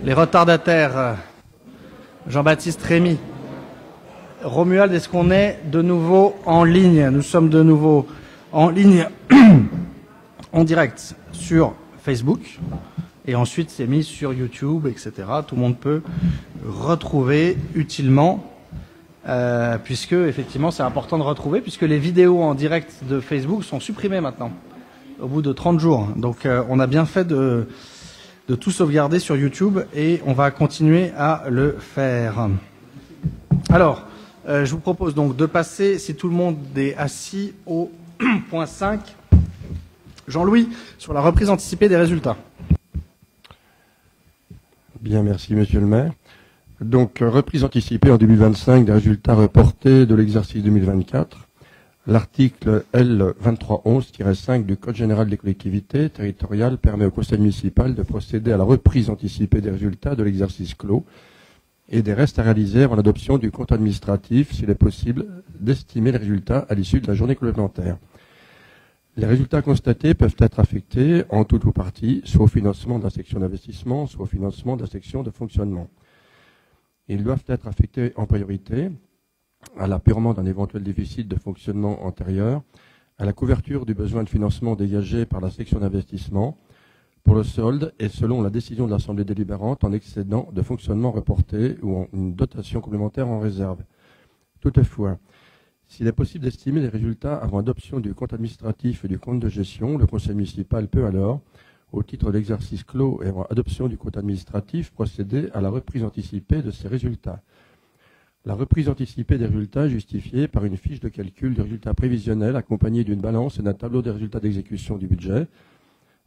les retardataires, Jean-Baptiste, Rémy, Romuald, est-ce qu'on est de nouveau en ligne? Nous sommes de nouveau en ligne en direct sur Facebook et ensuite c'est mis sur YouTube, etc. Tout le monde peut retrouver utilement puisque effectivement c'est important de retrouver puisque les vidéos en direct de Facebook sont supprimées maintenant au bout de 30 jours. Donc on a bien fait de tout sauvegarder sur YouTube et on va continuer à le faire. Alors, je vous propose donc de passer, si tout le monde est assis, au point 5. Jean-Louis, sur la reprise anticipée des résultats. Bien, merci Monsieur le maire. Donc, reprise anticipée en 2025 des résultats reportés de l'exercice 2024. L'article L2311-5 du Code général des collectivités territoriales permet au conseil municipal de procéder à la reprise anticipée des résultats de l'exercice clos et des restes à réaliser avant l'adoption du compte administratif, s'il est possible d'estimer les résultats à l'issue de la journée complémentaire. Les résultats constatés peuvent être affectés en tout ou partie, soit au financement de la section d'investissement, soit au financement de la section de fonctionnement. Ils doivent être affectés en priorité à l'apurement d'un éventuel déficit de fonctionnement antérieur, à la couverture du besoin de financement dégagé par la section d'investissement, pour le solde et selon la décision de l'Assemblée délibérante en excédent de fonctionnement reporté ou en une dotation complémentaire en réserve. Toutefois, s'il est possible d'estimer les résultats avant adoption du compte administratif et du compte de gestion, le conseil municipal peut alors, au titre de l'exercice clos et avant adoption du compte administratif, procéder à la reprise anticipée de ces résultats. La reprise anticipée des résultats est justifiée par une fiche de calcul des résultats prévisionnels accompagnée d'une balance et d'un tableau des résultats d'exécution du budget,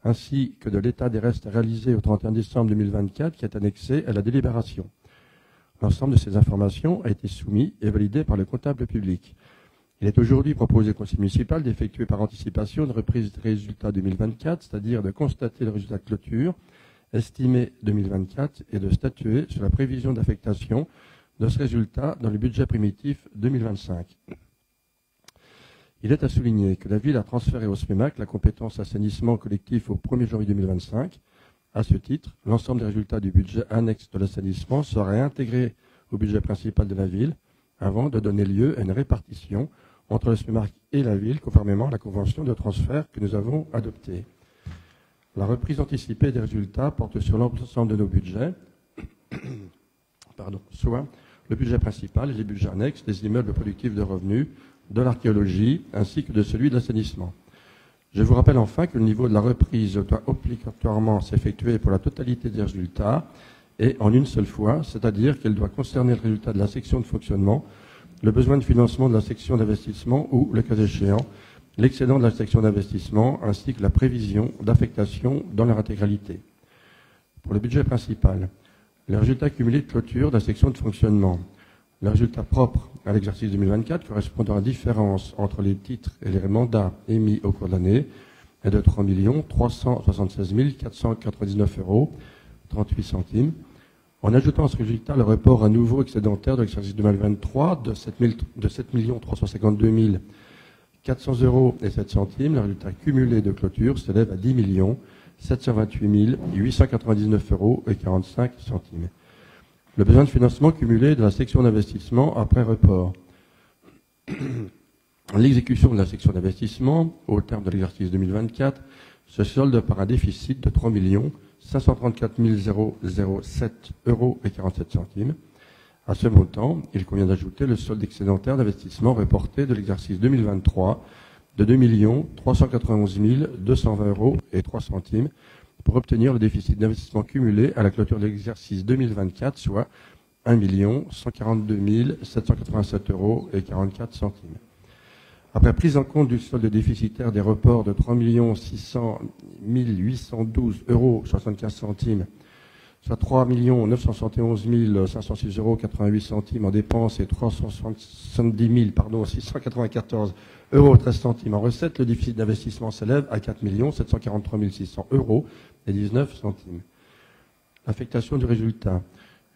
ainsi que de l'état des restes réalisés au 31 décembre 2024 qui est annexé à la délibération. L'ensemble de ces informations a été soumis et validé par le comptable public. Il est aujourd'hui proposé au conseil municipal d'effectuer par anticipation une reprise des résultats 2024, c'est-à-dire de constater le résultat de clôture estimé 2024 et de statuer sur la prévision d'affectation de ce résultat dans le budget primitif 2025. Il est à souligner que la ville a transféré au SMEMAC la compétence assainissement collectif au 1er janvier 2025. À ce titre, l'ensemble des résultats du budget annexe de l'assainissement sera intégré au budget principal de la ville avant de donner lieu à une répartition entre le SMEMAC et la ville, conformément à la convention de transfert que nous avons adoptée. La reprise anticipée des résultats porte sur l'ensemble de nos budgets, soit le budget principal et les budgets annexes des immeubles productifs de revenus, de l'archéologie, ainsi que de celui de l'assainissement. Je vous rappelle enfin que le niveau de la reprise doit obligatoirement s'effectuer pour la totalité des résultats et en une seule fois, c'est-à-dire qu'elle doit concerner le résultat de la section de fonctionnement, le besoin de financement de la section d'investissement ou, le cas échéant, l'excédent de la section d'investissement ainsi que la prévision d'affectation dans leur intégralité. Pour le budget principal, les résultats cumulés de clôture de la section de fonctionnement, le résultat propre à l'exercice 2024 correspondant à la différence entre les titres et les mandats émis au cours de l'année est de 3 376 499 euros 38 centimes. En ajoutant à ce résultat le report à nouveau excédentaire de l'exercice 2023 de 7 352 400 euros et 7 centimes, le résultat cumulé de clôture s'élève à 10 728 899 euros et 45 centimes. Le besoin de financement cumulé de la section d'investissement après report. L'exécution de la section d'investissement, au terme de l'exercice 2024, se solde par un déficit de 3 534 007 euros et 47 centimes. À ce montant, il convient d'ajouter le solde excédentaire d'investissement reporté de l'exercice 2023 de 2 391 220 euros et 3 centimes pour obtenir le déficit d'investissement cumulé à la clôture de l'exercice 2024, soit 1 142 787 euros et 44 centimes. Après prise en compte du solde déficitaire des reports de 3 600 812 euros 75 centimes, soit 3 971 506 euros 88 centimes en dépenses et 370 694 euros 13 centimes en recettes, le déficit d'investissement s'élève à 4 743 600 euros et 19 centimes. L'affectation du résultat.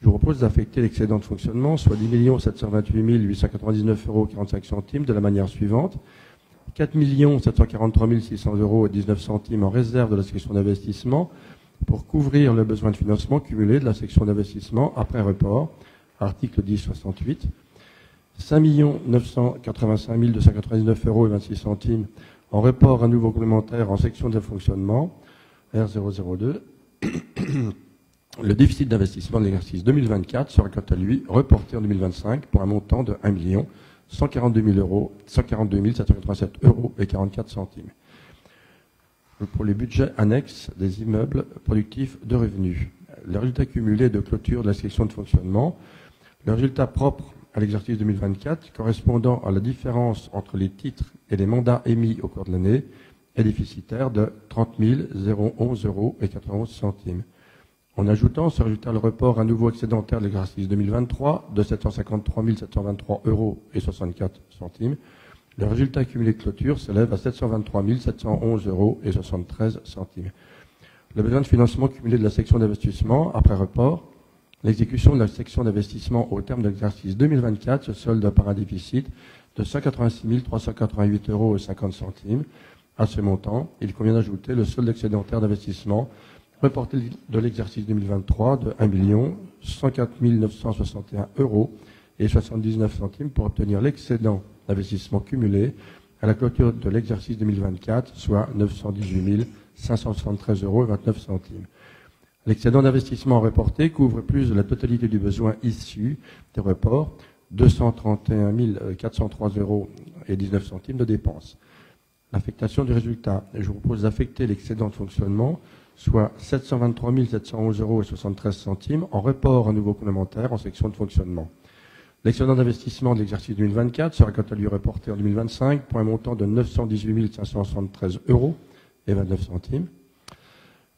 Je vous propose d'affecter l'excédent de fonctionnement, soit 10 728 899 euros 45 centimes, de la manière suivante. 4 743 600 euros et 19 centimes en réserve de la section d'investissement, pour couvrir le besoin de financement cumulé de la section d'investissement après report, article 1068, 5 985 299 euros et 26 centimes en report à nouveau complémentaire en section de fonctionnement, R002. Le déficit d'investissement de l'exercice 2024 sera quant à lui reporté en 2025 pour un montant de 1 142 787 euros et 44 centimes. Pour les budgets annexes des immeubles productifs de revenus, le résultat cumulé de clôture de la section de fonctionnement, le résultat propre à l'exercice 2024 correspondant à la différence entre les titres et les mandats émis au cours de l'année est déficitaire de 30 011 euros et 91 centimes. En ajoutant ce résultat le report à nouveau excédentaire de l'exercice 2023 de 753 723 euros et 64 centimes, le résultat cumulé de clôture s'élève à 723 711 euros et 73 centimes. Le besoin de financement cumulé de la section d'investissement après report, l'exécution de la section d'investissement au terme de l'exercice 2024 se solde par un déficit de 186 388 euros et 50 centimes. À ce montant, il convient d'ajouter le solde excédentaire d'investissement reporté de l'exercice 2023 de 1 104 961 euros et 79 centimes pour obtenir l'excédent d'investissement cumulé à la clôture de l'exercice 2024, soit 918 573 euros et 29 centimes. L'excédent d'investissement reporté couvre plus de la totalité du besoin issu des reports, 231 403 euros et 19 centimes de dépenses. L'affectation du résultat. Je vous propose d'affecter l'excédent de fonctionnement, soit 723 711 euros et 73 centimes, en report à nouveau complémentaire en section de fonctionnement. L'excédent d'investissement de l'exercice 2024 sera quant à lui reporté en 2025 pour un montant de 918 573 euros et 29 centimes.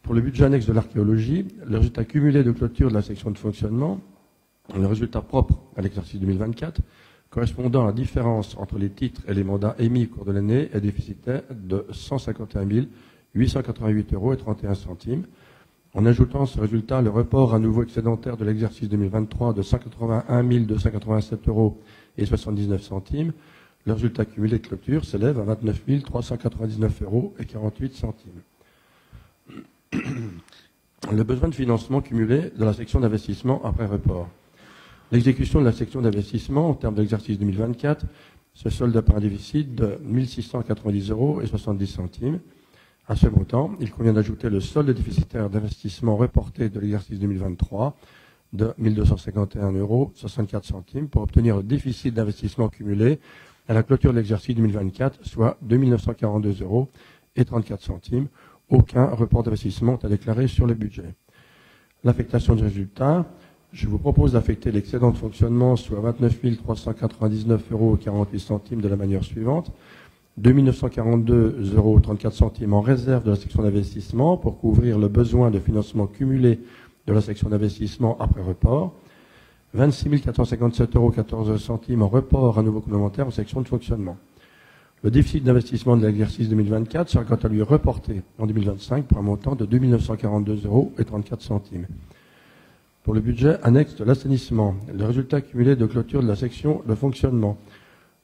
Pour le budget annexe de l'archéologie, le résultat cumulé de clôture de la section de fonctionnement, le résultat propre à l'exercice 2024, correspondant à la différence entre les titres et les mandats émis au cours de l'année, est déficitaire de 151 888 euros et 31 centimes. En ajoutant ce résultat, le report à nouveau excédentaire de l'exercice 2023 de 181 287 euros et 79 centimes, le résultat cumulé de clôture s'élève à 29 399 euros et 48 centimes. Le besoin de financement cumulé de la section d'investissement après report. L'exécution de la section d'investissement en termes d'exercice 2024 se solde par un déficit de 1 690 euros et 70 centimes. À ce montant, il convient d'ajouter le solde déficitaire d'investissement reporté de l'exercice 2023 de 1 251 euros 64 centimes pour obtenir le déficit d'investissement cumulé à la clôture de l'exercice 2024, soit 2 942 euros et 34 centimes. Aucun report d'investissement à déclarer sur le budget. L'affectation du résultat. Je vous propose d'affecter l'excédent de fonctionnement, soit 29 399 euros et 48 centimes de la manière suivante. 2 942 euros 34 centimes en réserve de la section d'investissement pour couvrir le besoin de financement cumulé de la section d'investissement après report. 26 457 euros 14 centimes en report à nouveau complémentaire en section de fonctionnement. Le déficit d'investissement de l'exercice 2024 sera quant à lui reporté en 2025 pour un montant de 2 942 euros et 34 centimes. Pour le budget annexe de l'assainissement, le résultat cumulé de clôture de la section de fonctionnement.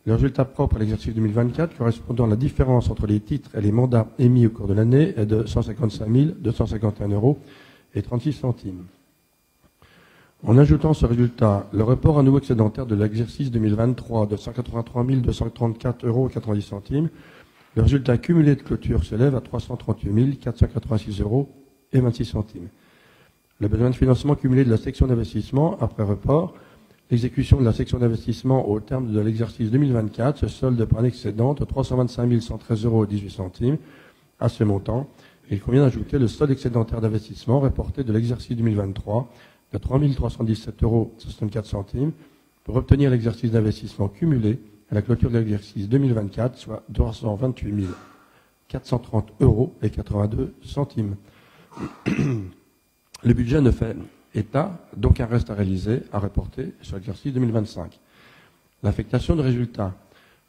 Le résultat propre à l'exercice 2024 correspondant à la différence entre les titres et les mandats émis au cours de l'année est de 155 251 euros et 36 centimes. En ajoutant ce résultat, le report à nouveau excédentaire de l'exercice 2023 de 183 234 euros et 90 centimes, le résultat cumulé de clôture s'élève à 338 486 euros et 26 centimes. Le besoin de financement cumulé de la section d'investissement après report, l'exécution de la section d'investissement au terme de l'exercice 2024 se solde par un excédent de 325 113 euros et 18 centimes. À ce montant, il convient d'ajouter le solde excédentaire d'investissement reporté de l'exercice 2023 de 3 317 euros et 64 centimes pour obtenir l'exercice d'investissement cumulé à la clôture de l'exercice 2024, soit 328 430 euros et 82 centimes. Le budget ne fait état d'aucun reste à réaliser, à reporter sur l'exercice 2025. L'affectation de résultats.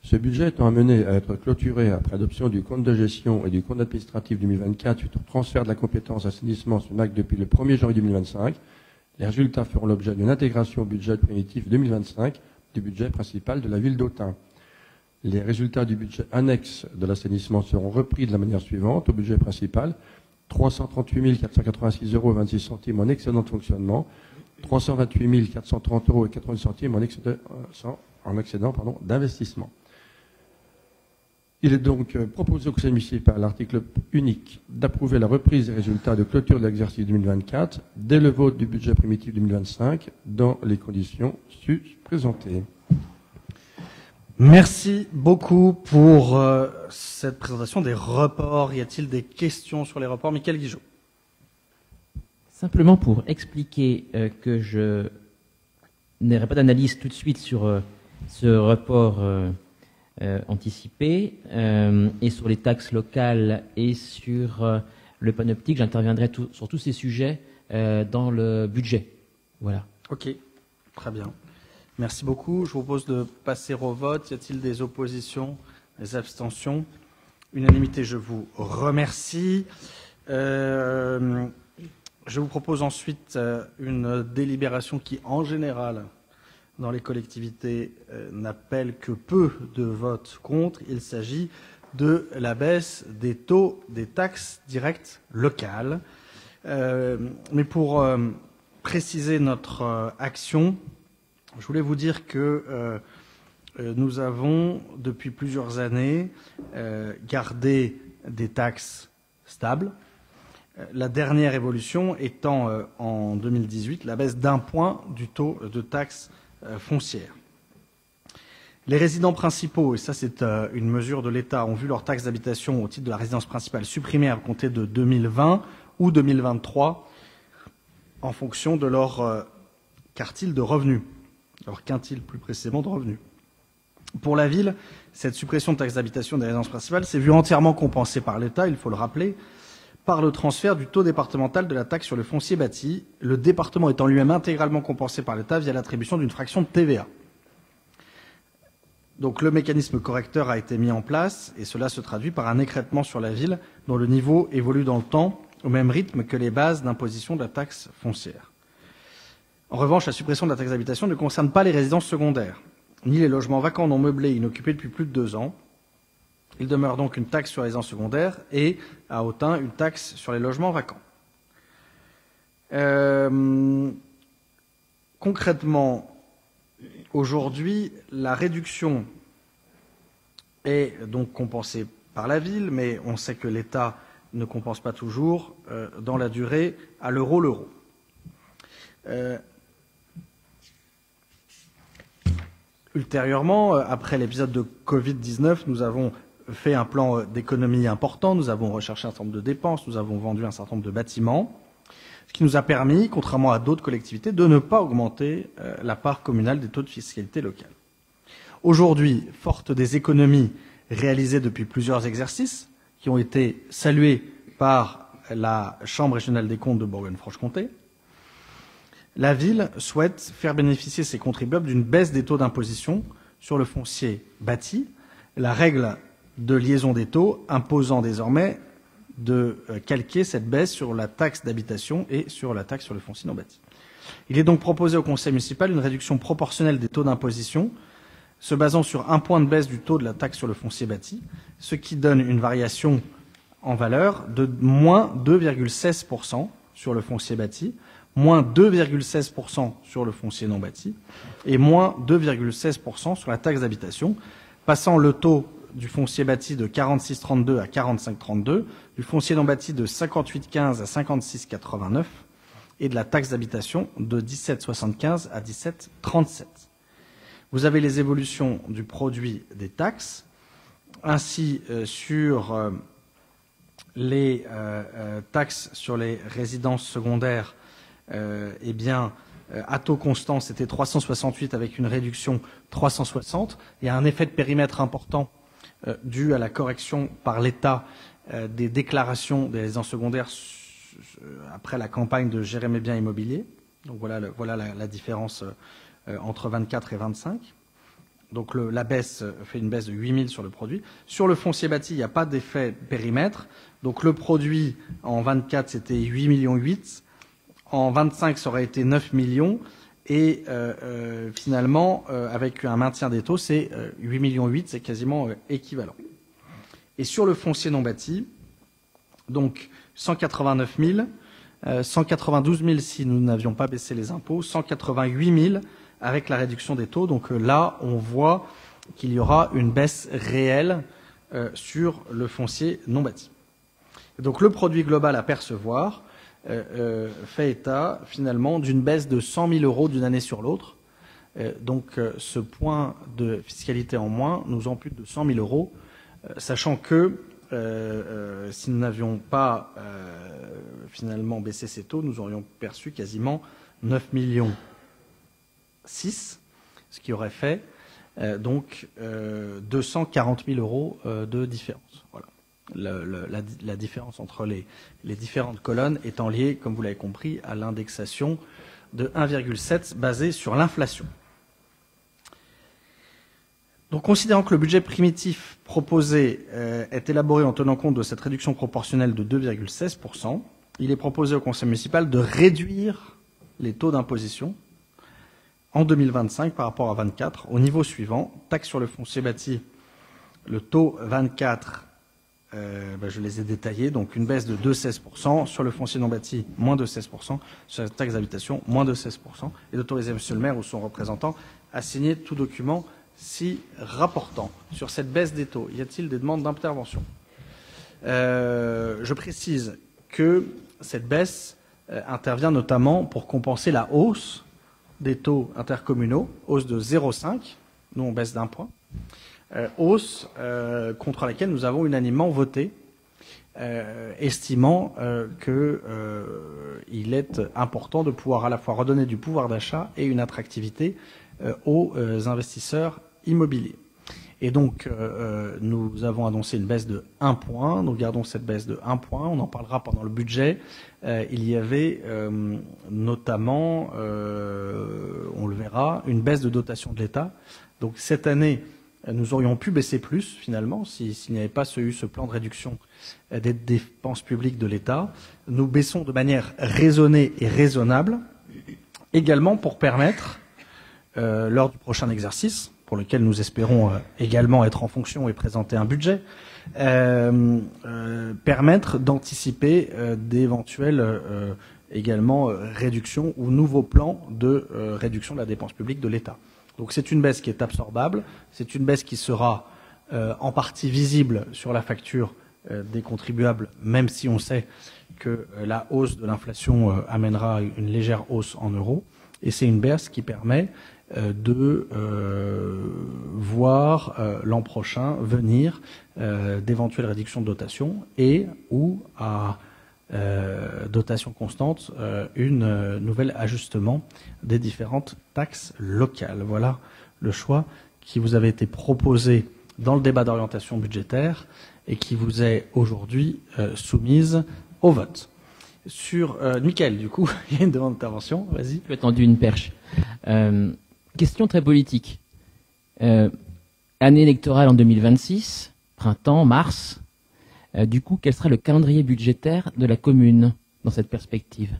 Ce budget étant amené à être clôturé après adoption du compte de gestion et du compte administratif 2024 suite au transfert de la compétence assainissement sur MAC depuis le 1er janvier 2025, les résultats feront l'objet d'une intégration au budget primitif 2025 du budget principal de la ville d'Autun. Les résultats du budget annexe de l'assainissement seront repris de la manière suivante au budget principal. 338 486,26 € en excédent de fonctionnement, 328 430,90 € en excédent d'investissement. Il est donc proposé au Conseil municipal, à l'article unique, d'approuver la reprise des résultats de clôture de l'exercice 2024 dès le vote du budget primitif 2025 dans les conditions présentées. Merci beaucoup pour cette présentation des reports. Y a-t-il des questions sur les reports? Mickaël Guigeot. Simplement pour expliquer que je n'aurai pas d'analyse tout de suite sur ce report anticipé et sur les taxes locales et sur le panoptique, j'interviendrai sur tous ces sujets dans le budget. Voilà. Ok, très bien. Merci beaucoup. Je vous propose de passer au vote. Y a-t-il des oppositions, des abstentions? Unanimité, je vous remercie. Je vous propose ensuite une délibération qui, en général, dans les collectivités, n'appelle que peu de votes contre. Il s'agit de la baisse des taux des taxes directes locales. Mais pour préciser notre action, je voulais vous dire que nous avons, depuis plusieurs années, gardé des taxes stables. La dernière évolution étant en 2018 la baisse d'1 point du taux de taxe foncière. Les résidents principaux, et ça c'est une mesure de l'État, ont vu leur taxe d'habitation au titre de la résidence principale supprimée à compter de 2020 ou 2023 en fonction de leur quartile de revenus, leur quintile plus précisément de revenus. Pour la ville, cette suppression de taxe d'habitation des résidences principales s'est vue entièrement compensée par l'État, il faut le rappeler, par le transfert du taux départemental de la taxe sur le foncier bâti, le département étant lui-même intégralement compensé par l'État via l'attribution d'une fraction de TVA. Donc le mécanisme correcteur a été mis en place et cela se traduit par un écrêtement sur la ville dont le niveau évolue dans le temps au même rythme que les bases d'imposition de la taxe foncière. En revanche, la suppression de la taxe d'habitation ne concerne pas les résidences secondaires, ni les logements vacants non meublés et inoccupés depuis plus de 2 ans. Il demeure donc une taxe sur les résidences secondaires et, à Autun, une taxe sur les logements vacants. Concrètement, aujourd'hui, la réduction est donc compensée par la ville, mais on sait que l'État ne compense pas toujours dans la durée à l'euro. Ultérieurement, après l'épisode de Covid-19, nous avons fait un plan d'économie important, nous avons recherché un certain nombre de dépenses, nous avons vendu un certain nombre de bâtiments, ce qui nous a permis, contrairement à d'autres collectivités, de ne pas augmenter la part communale des taux de fiscalité locale. Aujourd'hui, forte des économies réalisées depuis plusieurs exercices, qui ont été salués par la Chambre régionale des comptes de Bourgogne-Franche-Comté, la ville souhaite faire bénéficier ses contribuables d'une baisse des taux d'imposition sur le foncier bâti, la règle de liaison des taux imposant désormais de calquer cette baisse sur la taxe d'habitation et sur la taxe sur le foncier non bâti. Il est donc proposé au conseil municipal une réduction proportionnelle des taux d'imposition se basant sur 1 point de baisse du taux de la taxe sur le foncier bâti, ce qui donne une variation en valeur de moins 2,16% sur le foncier bâti, moins 2,16% sur le foncier non bâti et moins 2,16% sur la taxe d'habitation, passant le taux du foncier bâti de 46,32 à 45,32, du foncier non bâti de 58,15 à 56,89 et de la taxe d'habitation de 17,75 à 17,37. Vous avez les évolutions du produit des taxes, ainsi sur les taxes sur les résidences secondaires, eh bien, à taux constant, c'était 368 avec une réduction 360. Il y a un effet de périmètre important dû à la correction par l'État des déclarations des résidences secondaires après la campagne de Gérer mes biens immobiliers. Donc voilà la différence entre 24 et 25. Donc la baisse fait une baisse de 8 000 sur le produit. Sur le foncier bâti, il n'y a pas d'effet périmètre. Donc le produit en 24, c'était 8,8 millions. En 25, ça aurait été 9 millions. Et finalement, avec un maintien des taux, c'est 8,8 millions, c'est quasiment équivalent. Et sur le foncier non bâti, donc 189 000, 192 000 si nous n'avions pas baissé les impôts, 188 000 avec la réduction des taux. Donc là, on voit qu'il y aura une baisse réelle sur le foncier non bâti. Donc le produit global à percevoir fait état finalement d'une baisse de 100 000 euros d'une année sur l'autre. Donc ce point de fiscalité en moins nous ampute de 100 000 euros, sachant que si nous n'avions pas finalement baissé ces taux, nous aurions perçu quasiment 9 millions 6, ce qui aurait fait donc 240 000 euros de différence. Voilà. La différence entre les différentes colonnes étant liée, comme vous l'avez compris, à l'indexation de 1,7 basée sur l'inflation. Donc, considérant que le budget primitif proposé est élaboré en tenant compte de cette réduction proportionnelle de 2,16%, il est proposé au Conseil municipal de réduire les taux d'imposition en 2025 par rapport à 24 au niveau suivant. Taxe sur le foncier bâti, le taux 24, je les ai détaillés, donc une baisse de 2,16%, sur le foncier non bâti, moins de 16%, sur la taxe d'habitation, moins de 16%, et d'autoriser M. le maire ou son représentant à signer tout document si rapportant. Sur cette baisse des taux, y a-t-il des demandes d'intervention? Je précise que cette baisse intervient notamment pour compenser la hausse des taux intercommunaux, hausse de 0,5, nous on baisse d'1 point, hausse contre laquelle nous avons unanimement voté, estimant qu'il est important de pouvoir à la fois redonner du pouvoir d'achat et une attractivité aux investisseurs immobiliers. Et donc, nous avons annoncé une baisse de 1 point. Nous gardons cette baisse de 1 point. On en parlera pendant le budget. Il y avait notamment, on le verra, une baisse de dotation de l'État. Donc, cette année, nous aurions pu baisser plus, finalement, s'il n'y avait pas eu ce plan de réduction des dépenses publiques de l'État. Nous baissons de manière raisonnée et raisonnable, également pour permettre, lors du prochain exercice, pour lequel nous espérons également être en fonction et présenter un budget, permettre d'anticiper d'éventuelles également réductions ou nouveaux plans de réduction de la dépense publique de l'État. Donc c'est une baisse qui est absorbable, c'est une baisse qui sera en partie visible sur la facture des contribuables, même si on sait que la hausse de l'inflation amènera une légère hausse en euros, et c'est une baisse qui permet de voir l'an prochain venir d'éventuelles réductions de dotation et ou à dotation constante une nouvel ajustement des différentes taxes locales. Voilà le choix qui vous avait été proposé dans le débat d'orientation budgétaire et qui vous est aujourd'hui soumise au vote. Sur Mickaël, du coup, il y a une demande d'intervention. Vas-y. Tu as tendu une perche. Question très politique. Année électorale en 2026, printemps, mars. Du coup, quel sera le calendrier budgétaire de la commune dans cette perspective?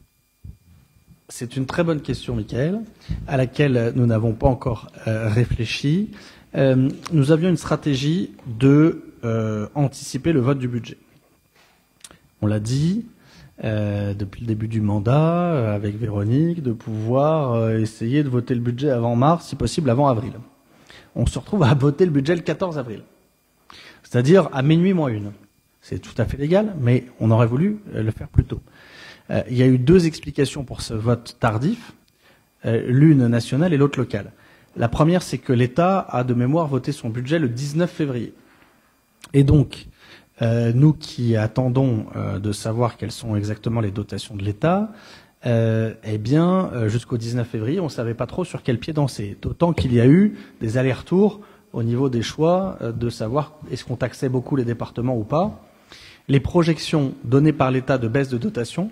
C'est une très bonne question, Mickaël, à laquelle nous n'avons pas encore réfléchi. Nous avions une stratégie de anticiper le vote du budget. On l'a dit depuis le début du mandat, avec Véronique, de pouvoir essayer de voter le budget avant mars, si possible avant avril. On se retrouve à voter le budget le 14 avril, c'est-à-dire à minuit moins une. C'est tout à fait légal, mais on aurait voulu le faire plus tôt. Il y a eu deux explications pour ce vote tardif, l'une nationale et l'autre locale. La première, c'est que l'État a de mémoire voté son budget le 19 février. Et donc, nous qui attendons de savoir quelles sont exactement les dotations de l'État, jusqu'au 19 février, on ne savait pas trop sur quel pied danser. D'autant qu'il y a eu des allers-retours au niveau des choix de savoir est-ce qu'on taxait beaucoup les départements ou pas. Les projections données par l'État de baisse de dotation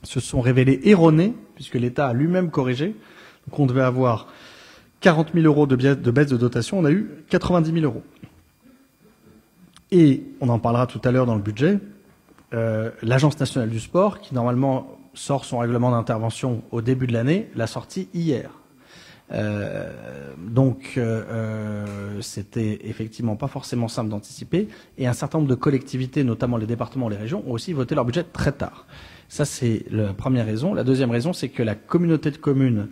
se sont révélées erronées, puisque l'État a lui-même corrigé. Donc on devait avoir 40 000 euros de baisse de dotation, on a eu 90 000 euros. Et on en parlera tout à l'heure dans le budget, l'Agence nationale du sport, qui normalement sort son règlement d'intervention au début de l'année, l'a sorti hier. C'était effectivement pas forcément simple d'anticiper. Et un certain nombre de collectivités, notamment les départements, les régions, ont aussi voté leur budget très tard. Ça, c'est la première raison. La deuxième raison, c'est que la communauté de communes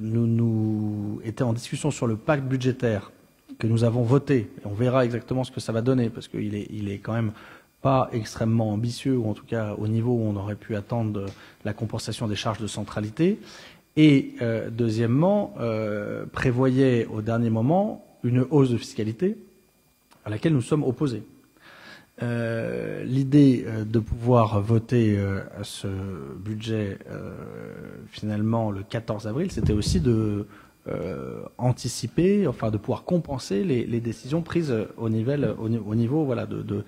nous était en discussion sur le pacte budgétaire que nous avons voté. Et on verra exactement ce que ça va donner, parce qu'il est quand même pas extrêmement ambitieux, ou en tout cas au niveau où on aurait pu attendre la compensation des charges de centralité. Et deuxièmement, prévoyait au dernier moment une hausse de fiscalité à laquelle nous sommes opposés. L'idée de pouvoir voter ce budget finalement le 14 avril, c'était aussi de anticiper, enfin de pouvoir compenser les décisions prises au niveau voilà, de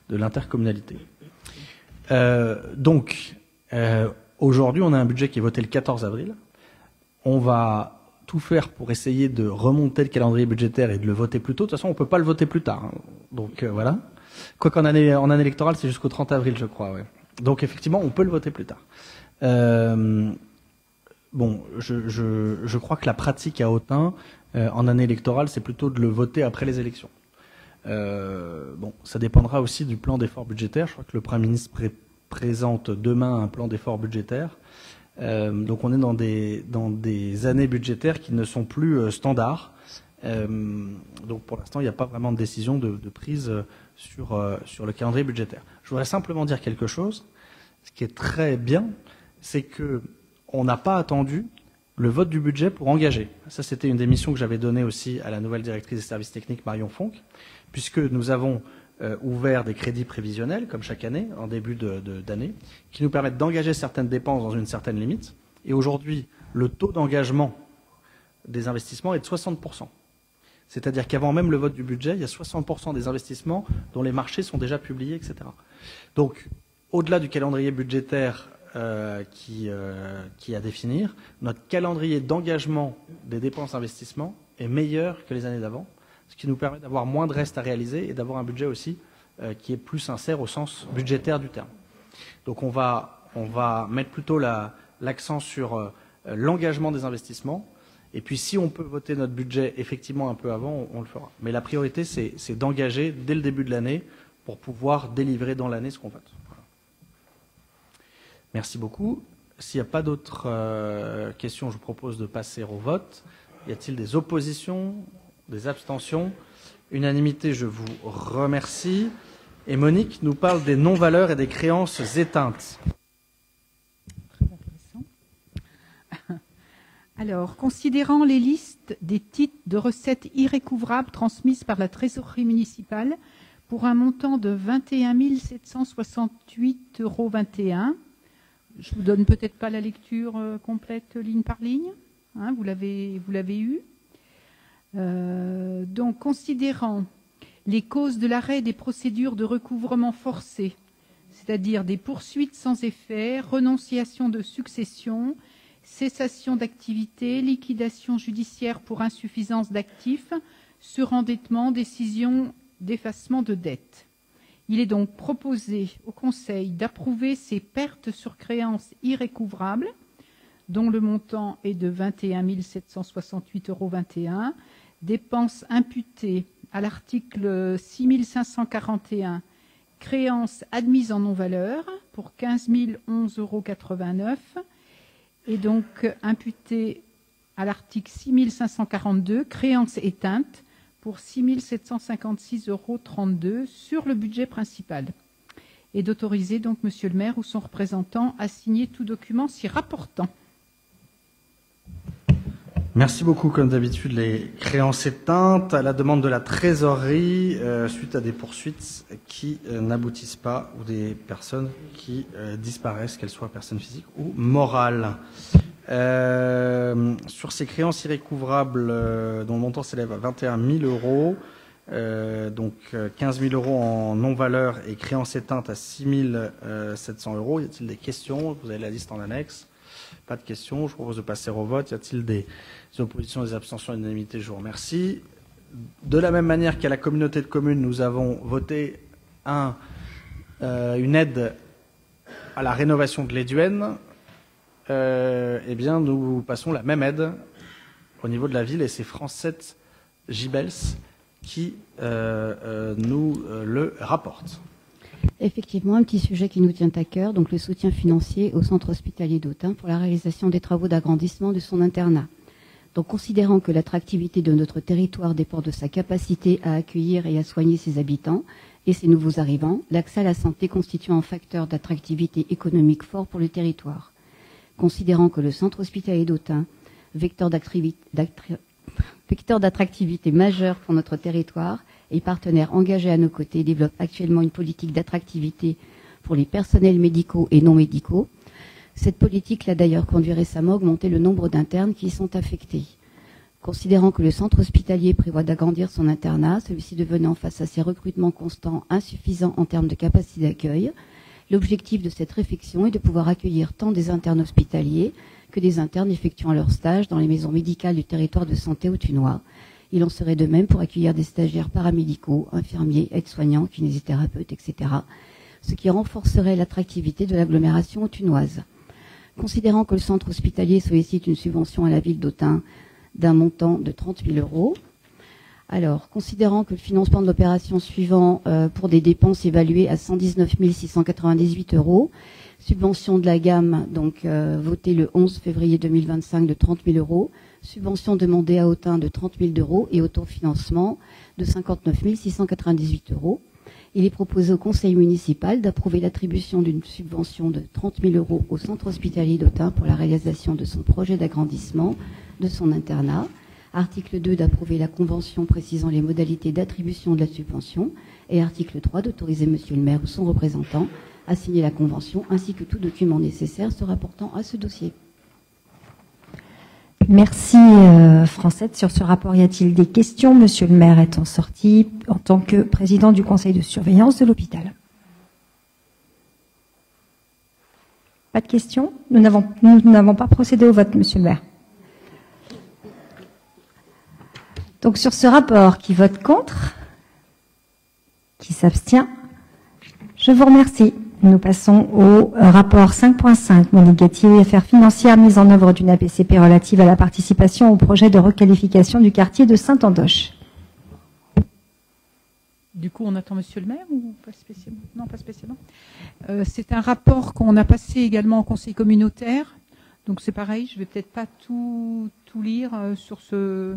l'intercommunalité. Aujourd'hui, on a un budget qui est voté le 14 avril. On va tout faire pour essayer de remonter le calendrier budgétaire et de le voter plus tôt. De toute façon, on ne peut pas le voter plus tard. Hein. Donc voilà. Quoi qu'en année électorale, c'est jusqu'au 30 avril, je crois. Ouais. Donc effectivement, on peut le voter plus tard. Je crois que la pratique à Autun, en année électorale, c'est plutôt de le voter après les élections. Ça dépendra aussi du plan d'effort budgétaire. Je crois que le Premier ministre présente demain un plan d'effort budgétaire. Donc on est dans des années budgétaires qui ne sont plus standards. Donc pour l'instant, il n'y a pas vraiment de décision de prise sur le calendrier budgétaire. Je voudrais simplement dire quelque chose. Ce qui est très bien, c'est que on n'a pas attendu le vote du budget pour engager. Ça, c'était une des missions que j'avais donnée aussi à la nouvelle directrice des services techniques, Marion Fonck, puisque nous avons ouvert des crédits prévisionnels, comme chaque année, en début d'année, qui nous permettent d'engager certaines dépenses dans une certaine limite. Et aujourd'hui, le taux d'engagement des investissements est de 60%. C'est-à-dire qu'avant même le vote du budget, il y a 60% des investissements dont les marchés sont déjà publiés, etc. Donc, au-delà du calendrier budgétaire qui est à définir, notre calendrier d'engagement des dépenses d'investissement est meilleur que les années d'avant, ce qui nous permet d'avoir moins de reste à réaliser et d'avoir un budget aussi qui est plus sincère au sens budgétaire du terme. Donc on va mettre plutôt l'accent sur l'engagement des investissements. Et puis si on peut voter notre budget effectivement un peu avant, on le fera. Mais la priorité, c'est d'engager dès le début de l'année pour pouvoir délivrer dans l'année ce qu'on vote. Voilà. Merci beaucoup. S'il n'y a pas d'autres questions, je vous propose de passer au vote. Y a-t-il des oppositions, des abstentions? Unanimité, je vous remercie. Et Monique nous parle des non-valeurs et des créances éteintes. Alors, considérant les listes des titres de recettes irrécouvrables transmises par la trésorerie municipale pour un montant de 21 768,21 €, je vous donne peut-être pas la lecture complète ligne par ligne, hein, vous l'avez eu. Donc, considérant les causes de l'arrêt des procédures de recouvrement forcé, c'est-à-dire des poursuites sans effet, renonciation de succession, cessation d'activité, liquidation judiciaire pour insuffisance d'actifs, surendettement, décision d'effacement de dette. Il est donc proposé au Conseil d'approuver ces pertes sur créances irrécouvrables, dont le montant est de 21 768,21 €, dépenses imputées à l'article 6541, créances admises en non-valeur pour 15 011,89 €, et donc imputées à l'article 6542, créances éteintes pour 6 756,32 € sur le budget principal. Et d'autoriser donc Monsieur le maire ou son représentant à signer tout document s'y rapportant. Merci beaucoup, comme d'habitude, les créances éteintes à la demande de la trésorerie suite à des poursuites qui n'aboutissent pas ou des personnes qui disparaissent, qu'elles soient personnes physiques ou morales. Sur ces créances irrécouvrables dont le montant s'élève à 21 000 €, donc 15 000 € en non-valeur et créances éteintes à 6 700 €, y a-t-il des questions? Vous avez la liste en annexe. Pas de questions. Je propose de passer au vote. Y a-t-il des oppositions, des abstentions, l'unanimité? Je vous remercie. De la même manière qu'à la communauté de communes, nous avons voté une aide à la rénovation de l'Éduenne eh bien, nous passons la même aide au niveau de la ville, et c'est France 7 Gibels qui nous le rapporte. Effectivement, un petit sujet qui nous tient à cœur, donc le soutien financier au centre hospitalier d'Autun pour la réalisation des travaux d'agrandissement de son internat. Donc, considérant que l'attractivité de notre territoire dépend de sa capacité à accueillir et à soigner ses habitants et ses nouveaux arrivants, l'accès à la santé constitue un facteur d'attractivité économique fort pour le territoire. Considérant que le centre hospitalier d'Autun, vecteur d'attractivité majeur pour notre territoire et partenaire engagé à nos côtés, développe actuellement une politique d'attractivité pour les personnels médicaux et non médicaux. Cette politique l'a d'ailleurs conduit récemment à augmenter le nombre d'internes qui y sont affectés. Considérant que le centre hospitalier prévoit d'agrandir son internat, celui-ci devenant face à ses recrutements constants insuffisants en termes de capacité d'accueil, l'objectif de cette réflexion est de pouvoir accueillir tant des internes hospitaliers que des internes effectuant leur stage dans les maisons médicales du territoire de santé autunois. Il en serait de même pour accueillir des stagiaires paramédicaux, infirmiers, aides-soignants, kinésithérapeutes, etc., ce qui renforcerait l'attractivité de l'agglomération autunoise. Considérant que le centre hospitalier sollicite une subvention à la ville d'Autun d'un montant de 30 000 €, alors, considérant que le financement de l'opération suivant pour des dépenses évaluées à 119 698 €, subvention de la gamme donc votée le 11 février 2025 de 30 000 €, subvention demandée à Autun de 30 000 € et autofinancement de 59 698 €. Il est proposé au conseil municipal d'approuver l'attribution d'une subvention de 30 000 € au centre hospitalier d'Autun pour la réalisation de son projet d'agrandissement de son internat. Article 2, d'approuver la convention précisant les modalités d'attribution de la subvention. Et article 3, d'autoriser monsieur le maire ou son représentant à signer la convention ainsi que tout document nécessaire se rapportant à ce dossier. Merci Francette. Sur ce rapport, y a-t-il des questions? Monsieur le maire étant sorti en tant que président du conseil de surveillance de l'hôpital. Pas de questions? Nous n'avons pas procédé au vote, monsieur le maire. Donc sur ce rapport, qui vote contre? Qui s'abstient? Je vous remercie. Nous passons au rapport 5.5, Monique Gatier, affaires financières, mise en œuvre d'une APCP relative à la participation au projet de requalification du quartier de Saint-Andoche. Du coup, on attend monsieur le maire ou pas spécialement? Non, pas spécialement. C'est un rapport qu'on a passé également au conseil communautaire. Donc c'est pareil, je ne vais peut-être pas tout lire sur ce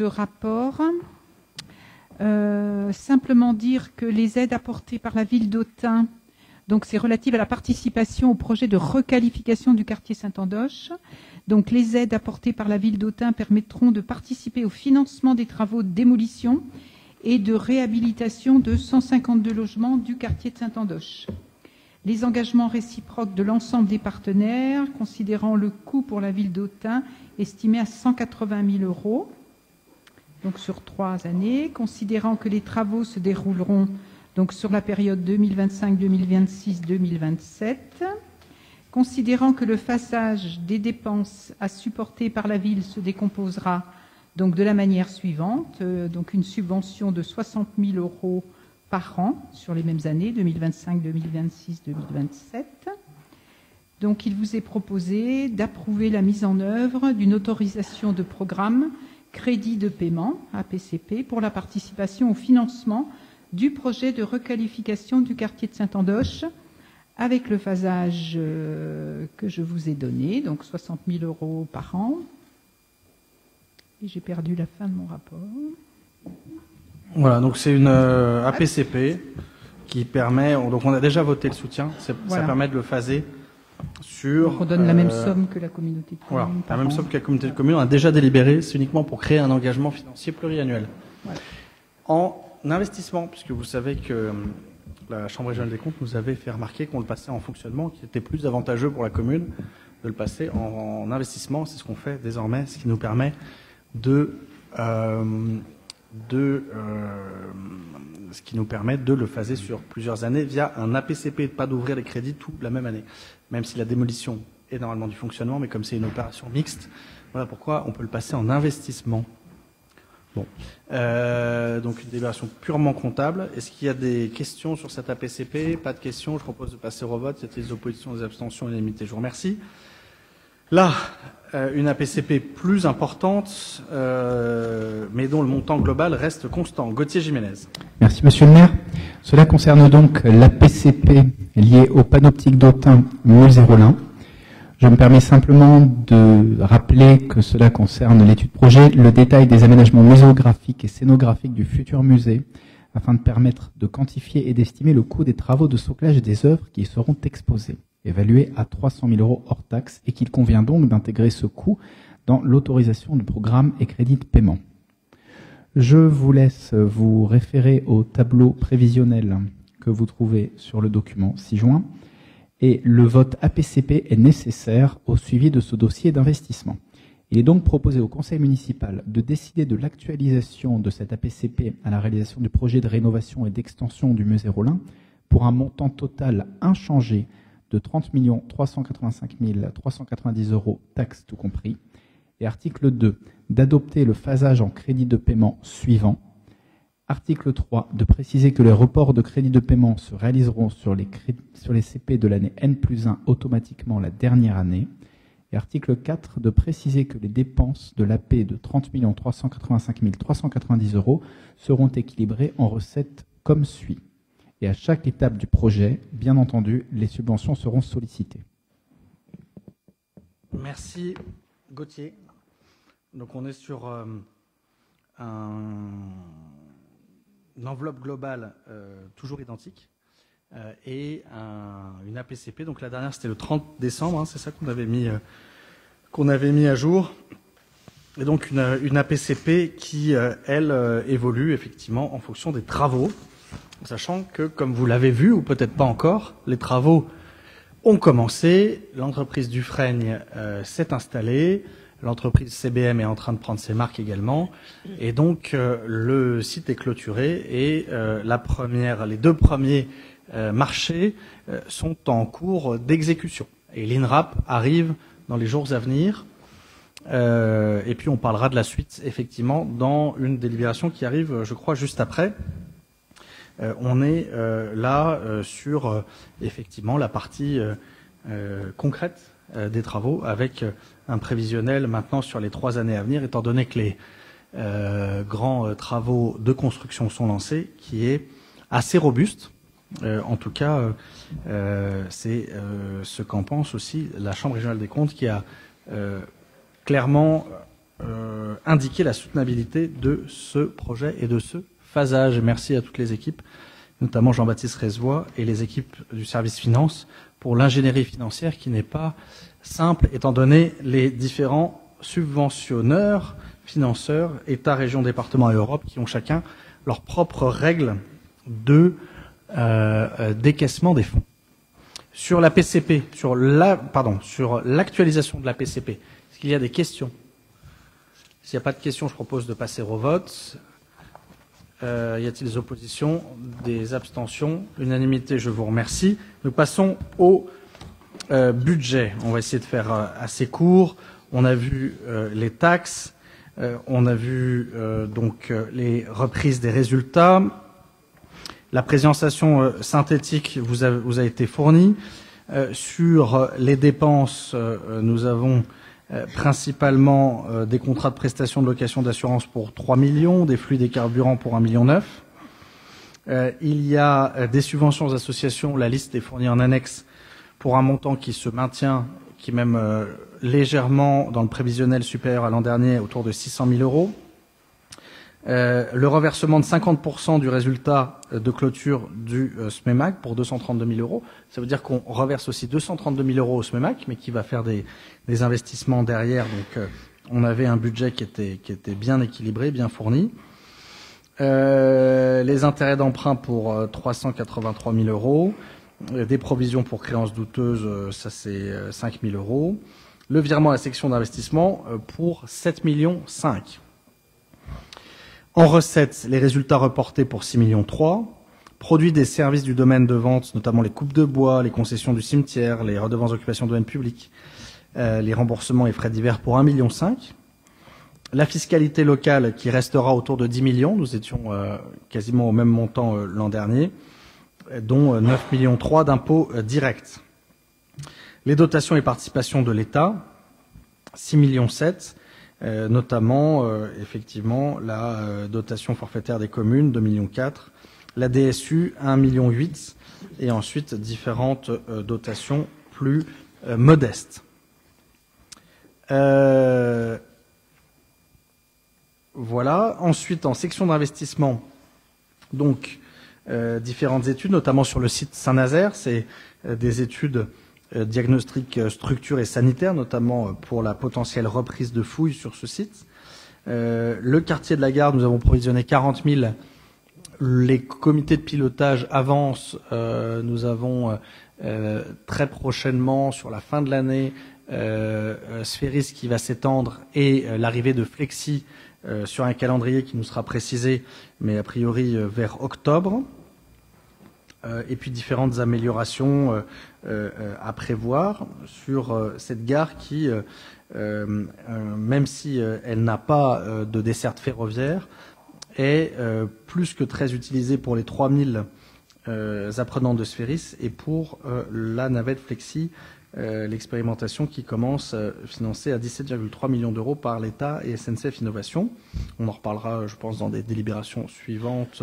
rapport. Simplement dire que les aides apportées par la ville d'Autun, donc c'est relatif à la participation au projet de requalification du quartier Saint-Andoche. Donc les aides apportées par la ville d'Autun permettront de participer au financement des travaux de démolition et de réhabilitation de 152 logements du quartier de Saint-Andoche. Les engagements réciproques de l'ensemble des partenaires, considérant le coût pour la ville d'Autun estimé à 180 000 €. Donc sur 3 années, considérant que les travaux se dérouleront donc sur la période 2025, 2026, 2027, considérant que le phasage des dépenses à supporter par la ville se décomposera donc de la manière suivante, donc une subvention de 60 000 € par an sur les mêmes années, 2025, 2026, 2027. Donc il vous est proposé d'approuver la mise en œuvre d'une autorisation de programme crédit de paiement, APCP, pour la participation au financement du projet de requalification du quartier de Saint-Andoche, avec le phasage que je vous ai donné, donc 60 000 € par an. Et j'ai perdu la fin de mon rapport. Voilà, donc c'est une APCP qui permet, donc on a déjà voté le soutien, Voilà. Ça permet de le phaser sur... Donc on donne la même somme que la communauté de communes. Voilà, la par même an. somme que la communauté de communes. On a déjà délibéré, c'est uniquement pour créer un engagement financier pluriannuel. Voilà. En investissement, puisque vous savez que la Chambre régionale des comptes nous avait fait remarquer qu'on le passait en fonctionnement, qu'il était plus avantageux pour la commune de le passer en investissement. C'est ce qu'on fait désormais, ce qui nous permet de le phaser sur plusieurs années via un APCP, et de pas d'ouvrir les crédits tout la même année, même si la démolition est normalement du fonctionnement, mais comme c'est une opération mixte, voilà pourquoi on peut le passer en investissement Bon. Donc une délibération purement comptable. Est-ce qu'il y a des questions sur cette APCP? Pas de questions. Je propose de passer au vote. Y a-t-il des oppositions, des abstentions, l'unanimité? Je vous remercie. Là, une APCP plus importante, mais dont le montant global reste constant. Gauthier Jiménez. Merci Monsieur le maire. Cela concerne donc l'APCP liée au panoptique d'Autun Musée-Rollin. Je me permets simplement de rappeler que cela concerne l'étude projet, le détail des aménagements muséographiques et scénographiques du futur musée, afin de permettre de quantifier et d'estimer le coût des travaux de soclage des œuvres qui y seront exposées, évalué à 300 000 € hors taxe, et qu'il convient donc d'intégrer ce coût dans l'autorisation du programme et crédit de paiement. Je vous laisse vous référer au tableau prévisionnel que vous trouvez sur le document 6 juin, et le vote APCP est nécessaire au suivi de ce dossier d'investissement. Il est donc proposé au conseil municipal de décider de l'actualisation de cette APCP à la réalisation du projet de rénovation et d'extension du musée Rollin pour un montant total inchangé de 30 385 390 €, taxes tout compris. Et article 2, d'adopter le phasage en crédit de paiement suivant. Article 3, de préciser que les reports de crédit de paiement se réaliseront sur les CP de l'année N+1 automatiquement la dernière année. Et article 4, de préciser que les dépenses de l'AP de 30 385 390 € seront équilibrées en recettes comme suit. Et à chaque étape du projet, bien entendu, les subventions seront sollicitées. Merci Gauthier. Donc on est sur une enveloppe globale toujours identique et une APCP. Donc la dernière c'était le 30 décembre, hein, c'est ça qu'on avait mis à jour. Et donc une APCP qui elle évolue effectivement en fonction des travaux, sachant que comme vous l'avez vu ou peut-être pas encore, les travaux ont commencé, l'entreprise Dufraigne s'est installée. L'entreprise CBM est en train de prendre ses marques également. Et donc, le site est clôturé et les 2 premiers marchés sont en cours d'exécution. Et l'INRAP arrive dans les jours à venir. Et puis, on parlera de la suite, effectivement, dans une délibération qui arrive, je crois, juste après. On est là sur, effectivement, la partie concrète des travaux avec un prévisionnel maintenant sur les 3 années à venir, étant donné que les grands travaux de construction sont lancés, qui est assez robuste. En tout cas, c'est ce qu'en pense aussi la Chambre régionale des comptes qui a clairement indiqué la soutenabilité de ce projet et de ce phasage. Merci à toutes les équipes, notamment Jean-Baptiste Resvois et les équipes du service finance pour l'ingénierie financière qui n'est pas simple étant donné les différents subventionneurs, financeurs, État, région, département et Europe qui ont chacun leurs propres règles de décaissement des fonds. Sur la PCP, sur l'actualisation de la PCP, est-ce qu'il y a des questions? S'il n'y a pas de questions, je propose de passer au vote. Y a-t-il des oppositions, des abstentions? L'unanimité, je vous remercie. Nous passons au budget. On va essayer de faire assez court. On a vu les taxes, on a vu donc les reprises des résultats. La présentation synthétique vous a été fournie. Sur les dépenses, nous avons principalement des contrats de prestation de location d'assurance pour 3 millions, des flux des carburants pour 1,9 million. Il y a des subventions aux associations, la liste est fournie en annexe pour un montant qui se maintient, qui est même légèrement dans le prévisionnel supérieur à l'an dernier, autour de 600 000 €. Le reversement de 50% du résultat de clôture du SMEMAC pour 232 000 €. Ça veut dire qu'on reverse aussi 232 000 € au SMEMAC, mais qui va faire des investissements derrière. Donc, on avait un budget qui était bien équilibré, bien fourni. Les intérêts d'emprunt pour 383 000 €. Des provisions pour créances douteuses, ça c'est 5 000 €. Le virement à la section d'investissement pour 7,5 millions. En recettes, les résultats reportés pour 6,3 millions. Produits des services du domaine de vente, notamment les coupes de bois, les concessions du cimetière, les redevances d'occupation de domaine public, les remboursements et frais divers pour 1,5 million. La fiscalité locale qui restera autour de 10 millions, nous étions quasiment au même montant l'an dernier, dont 9,3 millions d'impôts directs. Les dotations et participations de l'État, 6,7 millions, notamment effectivement la dotation forfaitaire des communes, 2,4 millions, la DSU, 1,8 million, et ensuite différentes dotations plus modestes. Voilà. Ensuite, en section d'investissement, donc différentes études, notamment sur le site Saint-Nazaire, c'est des études diagnostiques, structure et sanitaires, notamment pour la potentielle reprise de fouilles sur ce site. Le quartier de la Gare, nous avons provisionné 40 000. Les comités de pilotage avancent. Nous avons très prochainement, sur la fin de l'année, Sphéris qui va s'étendre et l'arrivée de Flexi sur un calendrier qui nous sera précisé, mais a priori vers octobre. Et puis différentes améliorations à prévoir sur cette gare qui, même si elle n'a pas de desserte ferroviaire, est plus que très utilisée pour les 3000 apprenants de Sphéris et pour la navette Flexi, l'expérimentation qui commence financée à 17,3 millions d'euros par l'État et SNCF Innovation. On en reparlera, je pense, dans des délibérations suivantes,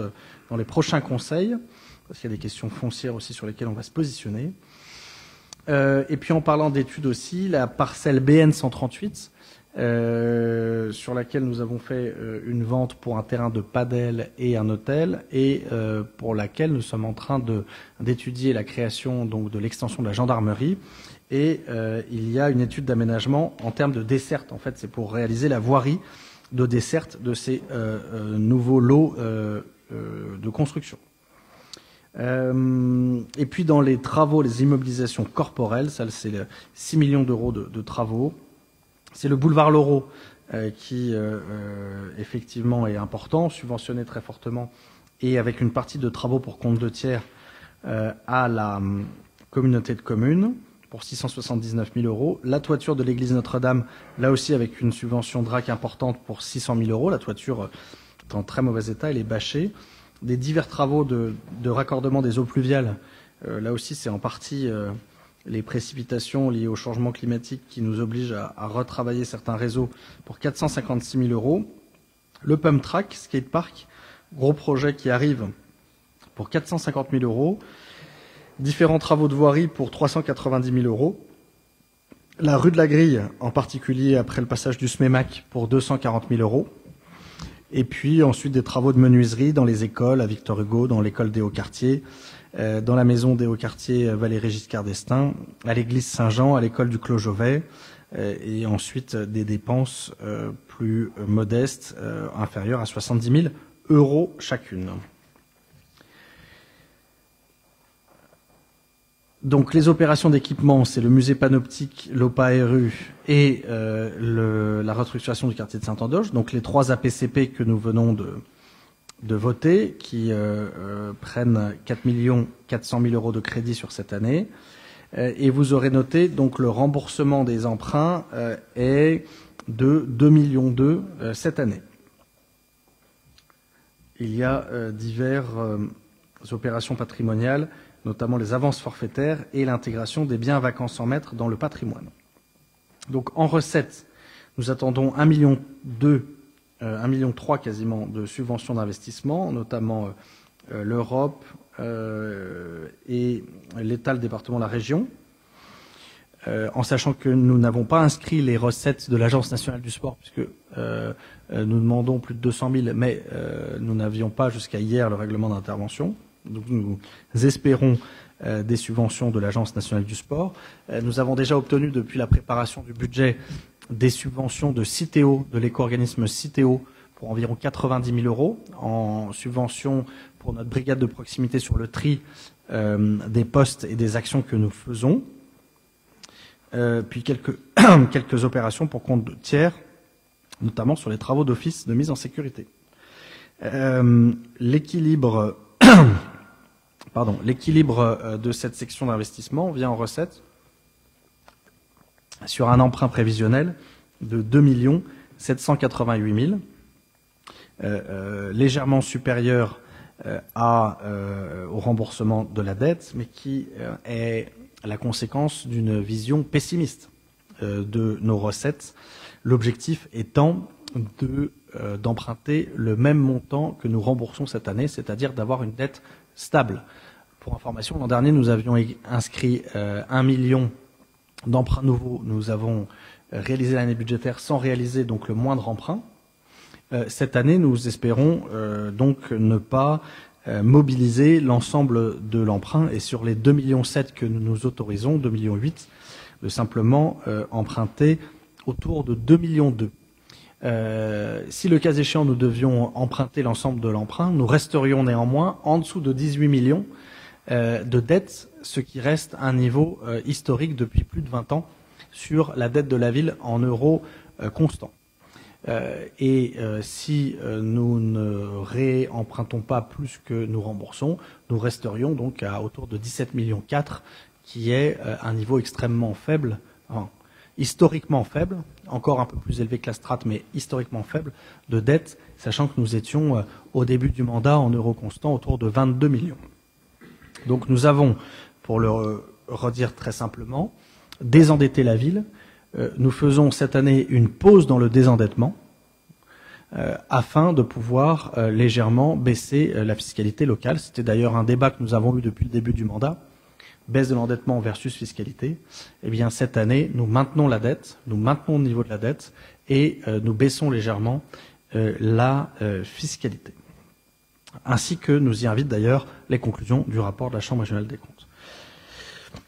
dans les prochains conseils, parce qu'il y a des questions foncières aussi sur lesquelles on va se positionner. Et puis en parlant d'études aussi, la parcelle BN 138, sur laquelle nous avons fait une vente pour un terrain de padel et un hôtel, et pour laquelle nous sommes en train d'étudier la création donc de l'extension de la gendarmerie. Et il y a une étude d'aménagement en termes de desserte. En fait, c'est pour réaliser la voirie de desserte de ces nouveaux lots de construction. Et puis dans les travaux, les immobilisations corporelles, ça c'est 6 millions d'euros de travaux. C'est le boulevard Loraux qui effectivement est important, subventionné très fortement et avec une partie de travaux pour compte de tiers à la communauté de communes pour 679 000 euros. La toiture de l'église Notre-Dame, là aussi avec une subvention DRAC importante pour 600 000 euros. La toiture est en très mauvais état, elle est bâchée. Des divers travaux de raccordement des eaux pluviales, là aussi c'est en partie les précipitations liées au changement climatique qui nous obligent à retravailler certains réseaux pour 456 000 euros. Le Pump Track, skatepark, gros projet qui arrive pour 450 000 euros. Différents travaux de voirie pour 390 000 euros. La rue de la Grille, en particulier après le passage du SMEMAC, pour 240 000 euros. Et puis ensuite des travaux de menuiserie dans les écoles, à Victor Hugo, dans l'école des Hauts-Quartiers, dans la maison des Hauts-Quartiers Valéry Giscard d'Estaing, à l'église Saint-Jean, à l'école du Clos Jovet, et ensuite des dépenses plus modestes, inférieures à 70 000 euros chacune. Donc les opérations d'équipement, c'est le musée panoptique, l'OPA-RU et la restructuration du quartier de Saint-Andoche. Donc les 3 APCP que nous venons de voter, qui prennent 4 400 000 euros de crédit sur cette année. Et vous aurez noté, donc le remboursement des emprunts est de 2,2 millions cette année. Il y a diverses opérations patrimoniales, notamment les avances forfaitaires et l'intégration des biens vacants sans maître dans le patrimoine. Donc en recettes, nous attendons 1,3 million, 1,3 million quasiment de subventions d'investissement, notamment l'Europe et l'État, le département, la région, en sachant que nous n'avons pas inscrit les recettes de l'Agence nationale du sport, puisque nous demandons plus de 200 000, mais nous n'avions pas jusqu'à hier le règlement d'intervention. Donc nous espérons des subventions de l'Agence nationale du sport. Nous avons déjà obtenu depuis la préparation du budget des subventions de Citeo, de l'éco-organisme Citeo, pour environ 90 000 euros, en subvention pour notre brigade de proximité sur le tri des postes et des actions que nous faisons. Puis quelques opérations pour compte de tiers, notamment sur les travaux d'office de mise en sécurité. L'équilibre de cette section d'investissement vient en recette sur un emprunt prévisionnel de 2 millions 788 000, légèrement supérieur au remboursement de la dette, mais qui est la conséquence d'une vision pessimiste de nos recettes, l'objectif étant d'emprunter le même montant que nous remboursons cette année, c'est-à-dire d'avoir une dette stable. Pour information, l'an dernier, nous avions inscrit 1 million d'emprunts nouveaux. Nous avons réalisé l'année budgétaire sans réaliser donc le moindre emprunt. Cette année, nous espérons donc ne pas mobiliser l'ensemble de l'emprunt et sur les 2,7 millions que nous nous autorisons, 2,8 millions, de simplement emprunter autour de 2,2 millions. Si le cas échéant nous devions emprunter l'ensemble de l'emprunt, nous resterions néanmoins en dessous de 18 millions de dettes, ce qui reste un niveau historique depuis plus de 20 ans sur la dette de la ville en euros constants. Si nous ne réempruntons pas plus que nous remboursons, nous resterions donc à autour de 17,4 millions, qui est un niveau extrêmement faible, historiquement faible, encore un peu plus élevé que la strate, mais historiquement faible, de dette, sachant que nous étions au début du mandat en euros constants autour de 22 millions. Donc nous avons, pour le redire très simplement, désendetté la ville. Nous faisons cette année une pause dans le désendettement afin de pouvoir légèrement baisser la fiscalité locale. C'était d'ailleurs un débat que nous avons eu depuis le début du mandat. Baisse de l'endettement versus fiscalité. Eh bien, cette année, nous maintenons la dette, nous maintenons le niveau de la dette et nous baissons légèrement la fiscalité. Ainsi que nous y invitent d'ailleurs les conclusions du rapport de la Chambre régionale des comptes.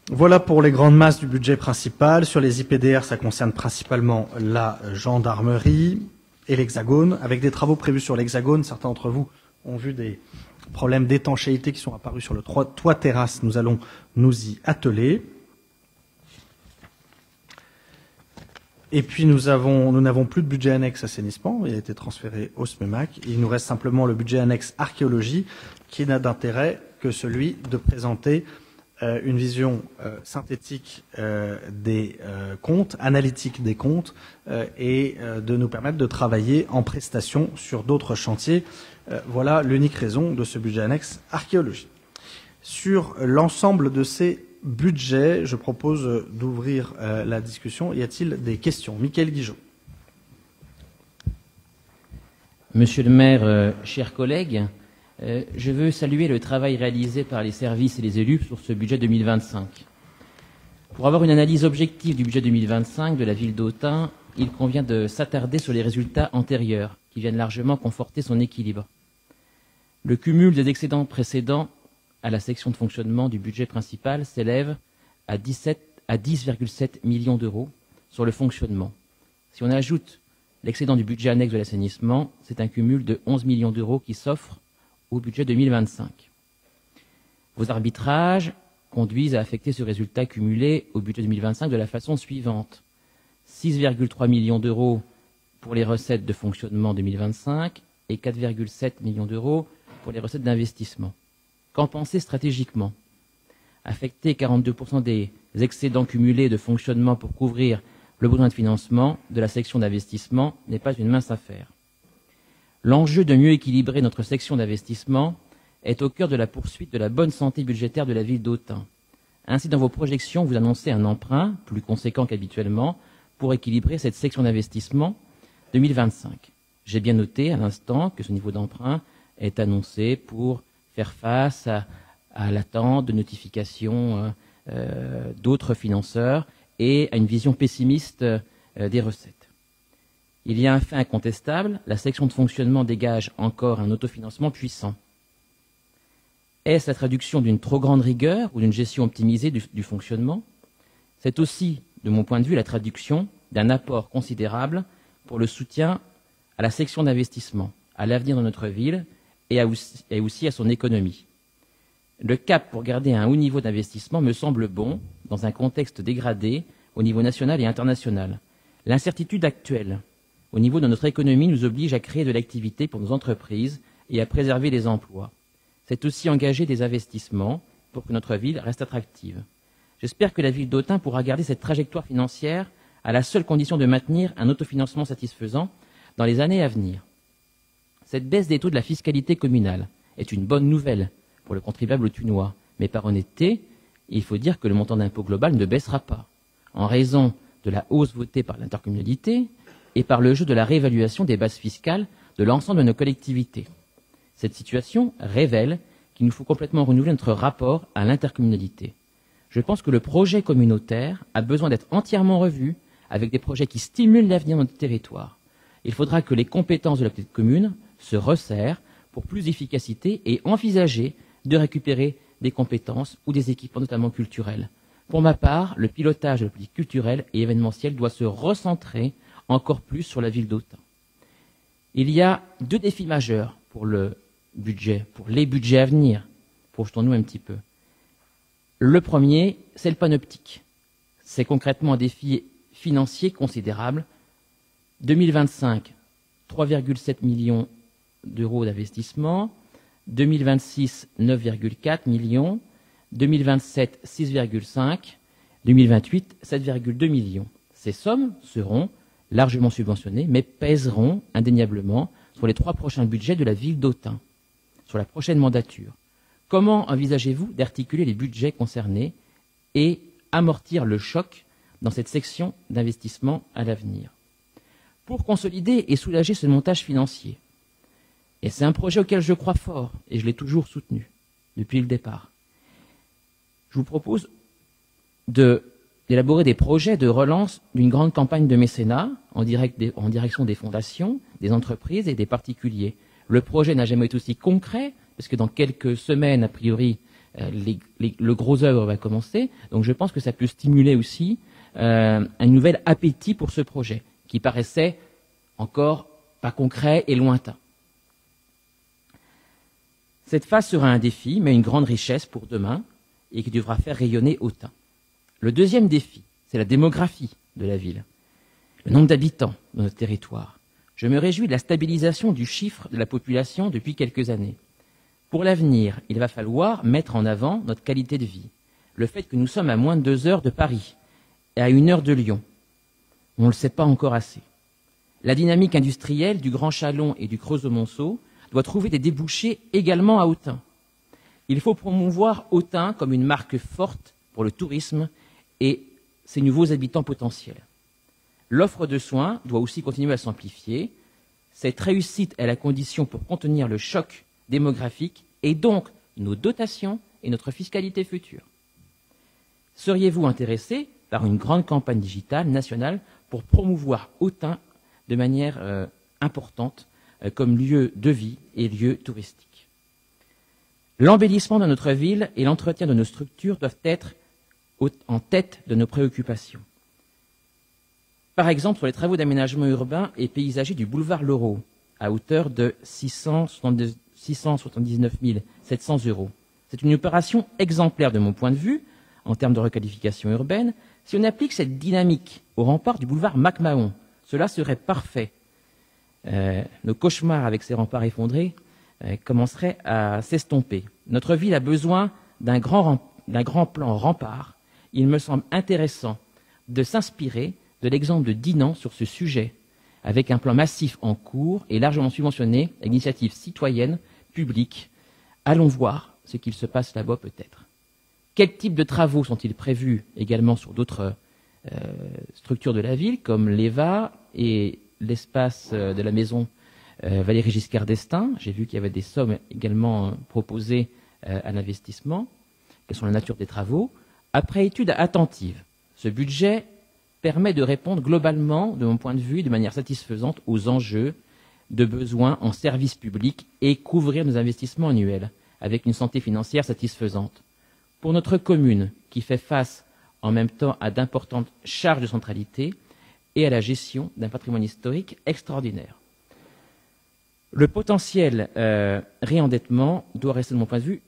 Voilà pour les grandes masses du budget principal. Sur les IPDR, ça concerne principalement la gendarmerie et l'Hexagone. Avec des travaux prévus sur l'Hexagone, certains d'entre vous ont vu des problèmes d'étanchéité qui sont apparus sur le toit terrasse. Nous allons nous y atteler. Et puis nous n'avons plus de budget annexe assainissement, il a été transféré au SMEMAC. Il nous reste simplement le budget annexe archéologie, qui n'a d'intérêt que celui de présenter une vision synthétique des comptes, analytique des comptes, et de nous permettre de travailler en prestation sur d'autres chantiers. Voilà l'unique raison de ce budget annexe archéologie. Sur l'ensemble de ces budgets, je propose d'ouvrir la discussion. Y a-t-il des questions? Mickaël Guigeot. Monsieur le maire, chers collègues, je veux saluer le travail réalisé par les services et les élus sur ce budget 2025. Pour avoir une analyse objective du budget 2025 de la ville d'Autun, il convient de s'attarder sur les résultats antérieurs, qui viennent largement conforter son équilibre. Le cumul des excédents précédents à la section de fonctionnement du budget principal s'élève à 10,7 millions d'euros sur le fonctionnement. Si on ajoute l'excédent du budget annexe de l'assainissement, c'est un cumul de 11 millions d'euros qui s'offre au budget 2025. Vos arbitrages conduisent à affecter ce résultat cumulé au budget 2025 de la façon suivante. 6,3 millions d'euros pour les recettes de fonctionnement 2025 et 4,7 millions d'euros pour les recettes d'investissement. Qu'en penser stratégiquement? Affecter 42% des excédents cumulés de fonctionnement pour couvrir le besoin de financement de la section d'investissement n'est pas une mince affaire. L'enjeu de mieux équilibrer notre section d'investissement est au cœur de la poursuite de la bonne santé budgétaire de la ville d'Autun. Ainsi, dans vos projections, vous annoncez un emprunt plus conséquent qu'habituellement pour équilibrer cette section d'investissement 2025. J'ai bien noté à l'instant que ce niveau d'emprunt est annoncé pour faire face à l'attente de notification d'autres financeurs et à une vision pessimiste des recettes. Il y a un fait incontestable, la section de fonctionnement dégage encore un autofinancement puissant. Est-ce la traduction d'une trop grande rigueur ou d'une gestion optimisée du fonctionnement? C'est aussi, de mon point de vue, la traduction d'un apport considérable pour le soutien à la section d'investissement, à l'avenir de notre ville et aussi à son économie. Le cap pour garder un haut niveau d'investissement me semble bon dans un contexte dégradé au niveau national et international. L'incertitude actuelle au niveau de notre économie nous oblige à créer de l'activité pour nos entreprises et à préserver les emplois. C'est aussi engager des investissements pour que notre ville reste attractive. J'espère que la ville d'Autun pourra garder cette trajectoire financière à la seule condition de maintenir un autofinancement satisfaisant dans les années à venir. Cette baisse des taux de la fiscalité communale est une bonne nouvelle pour le contribuable thunois, mais par honnêteté, il faut dire que le montant d'impôt global ne baissera pas, en raison de la hausse votée par l'intercommunalité et par le jeu de la réévaluation des bases fiscales de l'ensemble de nos collectivités. Cette situation révèle qu'il nous faut complètement renouveler notre rapport à l'intercommunalité. Je pense que le projet communautaire a besoin d'être entièrement revu avec des projets qui stimulent l'avenir de notre territoire. Il faudra que les compétences de la petite commune se resserrent pour plus d'efficacité et envisager de récupérer des compétences ou des équipements notamment culturels. Pour ma part, le pilotage de la politique culturelle et événementielle doit se recentrer encore plus sur la ville d'Autun. Il y a 2 défis majeurs pour le budget, pour les budgets à venir. Projetons-nous un petit peu. Le premier, c'est le panoptique. C'est concrètement un défi financier considérable. 2025, 3,7 millions d'euros d'investissement. 2026, 9,4 millions. 2027, 6,5. 2028, 7,2 millions. Ces sommes seront largement subventionnés, mais pèseront indéniablement sur les 3 prochains budgets de la ville d'Autun, sur la prochaine mandature. Comment envisagez-vous d'articuler les budgets concernés et amortir le choc dans cette section d'investissement à l'avenir? Pour consolider et soulager ce montage financier, et c'est un projet auquel je crois fort, et je l'ai toujours soutenu depuis le départ, je vous propose d'élaborer des projets de relance d'une grande campagne de mécénat en direction des fondations, des entreprises et des particuliers. Le projet n'a jamais été aussi concret, parce que dans quelques semaines, a priori, le gros œuvre va commencer. Donc je pense que ça peut stimuler aussi un nouvel appétit pour ce projet, qui paraissait encore pas concret et lointain. Cette phase sera un défi, mais une grande richesse pour demain, et qui devra faire rayonner Autun. Le deuxième défi, c'est la démographie de la ville, le nombre d'habitants dans notre territoire. Je me réjouis de la stabilisation du chiffre de la population depuis quelques années. Pour l'avenir, il va falloir mettre en avant notre qualité de vie. Le fait que nous sommes à moins de 2 heures de Paris et à 1 heure de Lyon, on ne le sait pas encore assez. La dynamique industrielle du Grand Chalon et du Creusot-Monceau doit trouver des débouchés également à Autun. Il faut promouvoir Autun comme une marque forte pour le tourisme et ses nouveaux habitants potentiels. L'offre de soins doit aussi continuer à s'amplifier. Cette réussite est la condition pour contenir le choc démographique et donc nos dotations et notre fiscalité future. Seriez-vous intéressé par une grande campagne digitale nationale pour promouvoir Autun de manière importante comme lieu de vie et lieu touristique? L'embellissement de notre ville et l'entretien de nos structures doivent être en tête de nos préoccupations. Par exemple, sur les travaux d'aménagement urbain et paysager du boulevard Loraux, à hauteur de 679 700 €. C'est une opération exemplaire de mon point de vue, en termes de requalification urbaine. Si on applique cette dynamique au rempart du boulevard MacMahon, cela serait parfait. Nos cauchemars avec ces remparts effondrés commenceraient à s'estomper. Notre ville a besoin d'un grand plan rempart. Il me semble intéressant de s'inspirer de l'exemple de Dinan sur ce sujet, avec un plan massif en cours et largement subventionné à l'initiative citoyenne, publique. Allons voir ce qu'il se passe là-bas peut-être. Quels types de travaux sont-ils prévus également sur d'autres structures de la ville, comme l'EVA et l'espace de la maison Valéry Giscard d'Estaing? J'ai vu qu'il y avait des sommes également proposées à l'investissement. Quelles sont la nature des travaux? Après étude attentive, ce budget permet de répondre globalement, de mon point de vue, de manière satisfaisante aux enjeux de besoins en services publics et couvrir nos investissements annuels avec une santé financière satisfaisante. Pour notre commune, qui fait face en même temps à d'importantes charges de centralité et à la gestion d'un patrimoine historique extraordinaire. Le potentiel réendettement doit rester, de mon point de vue,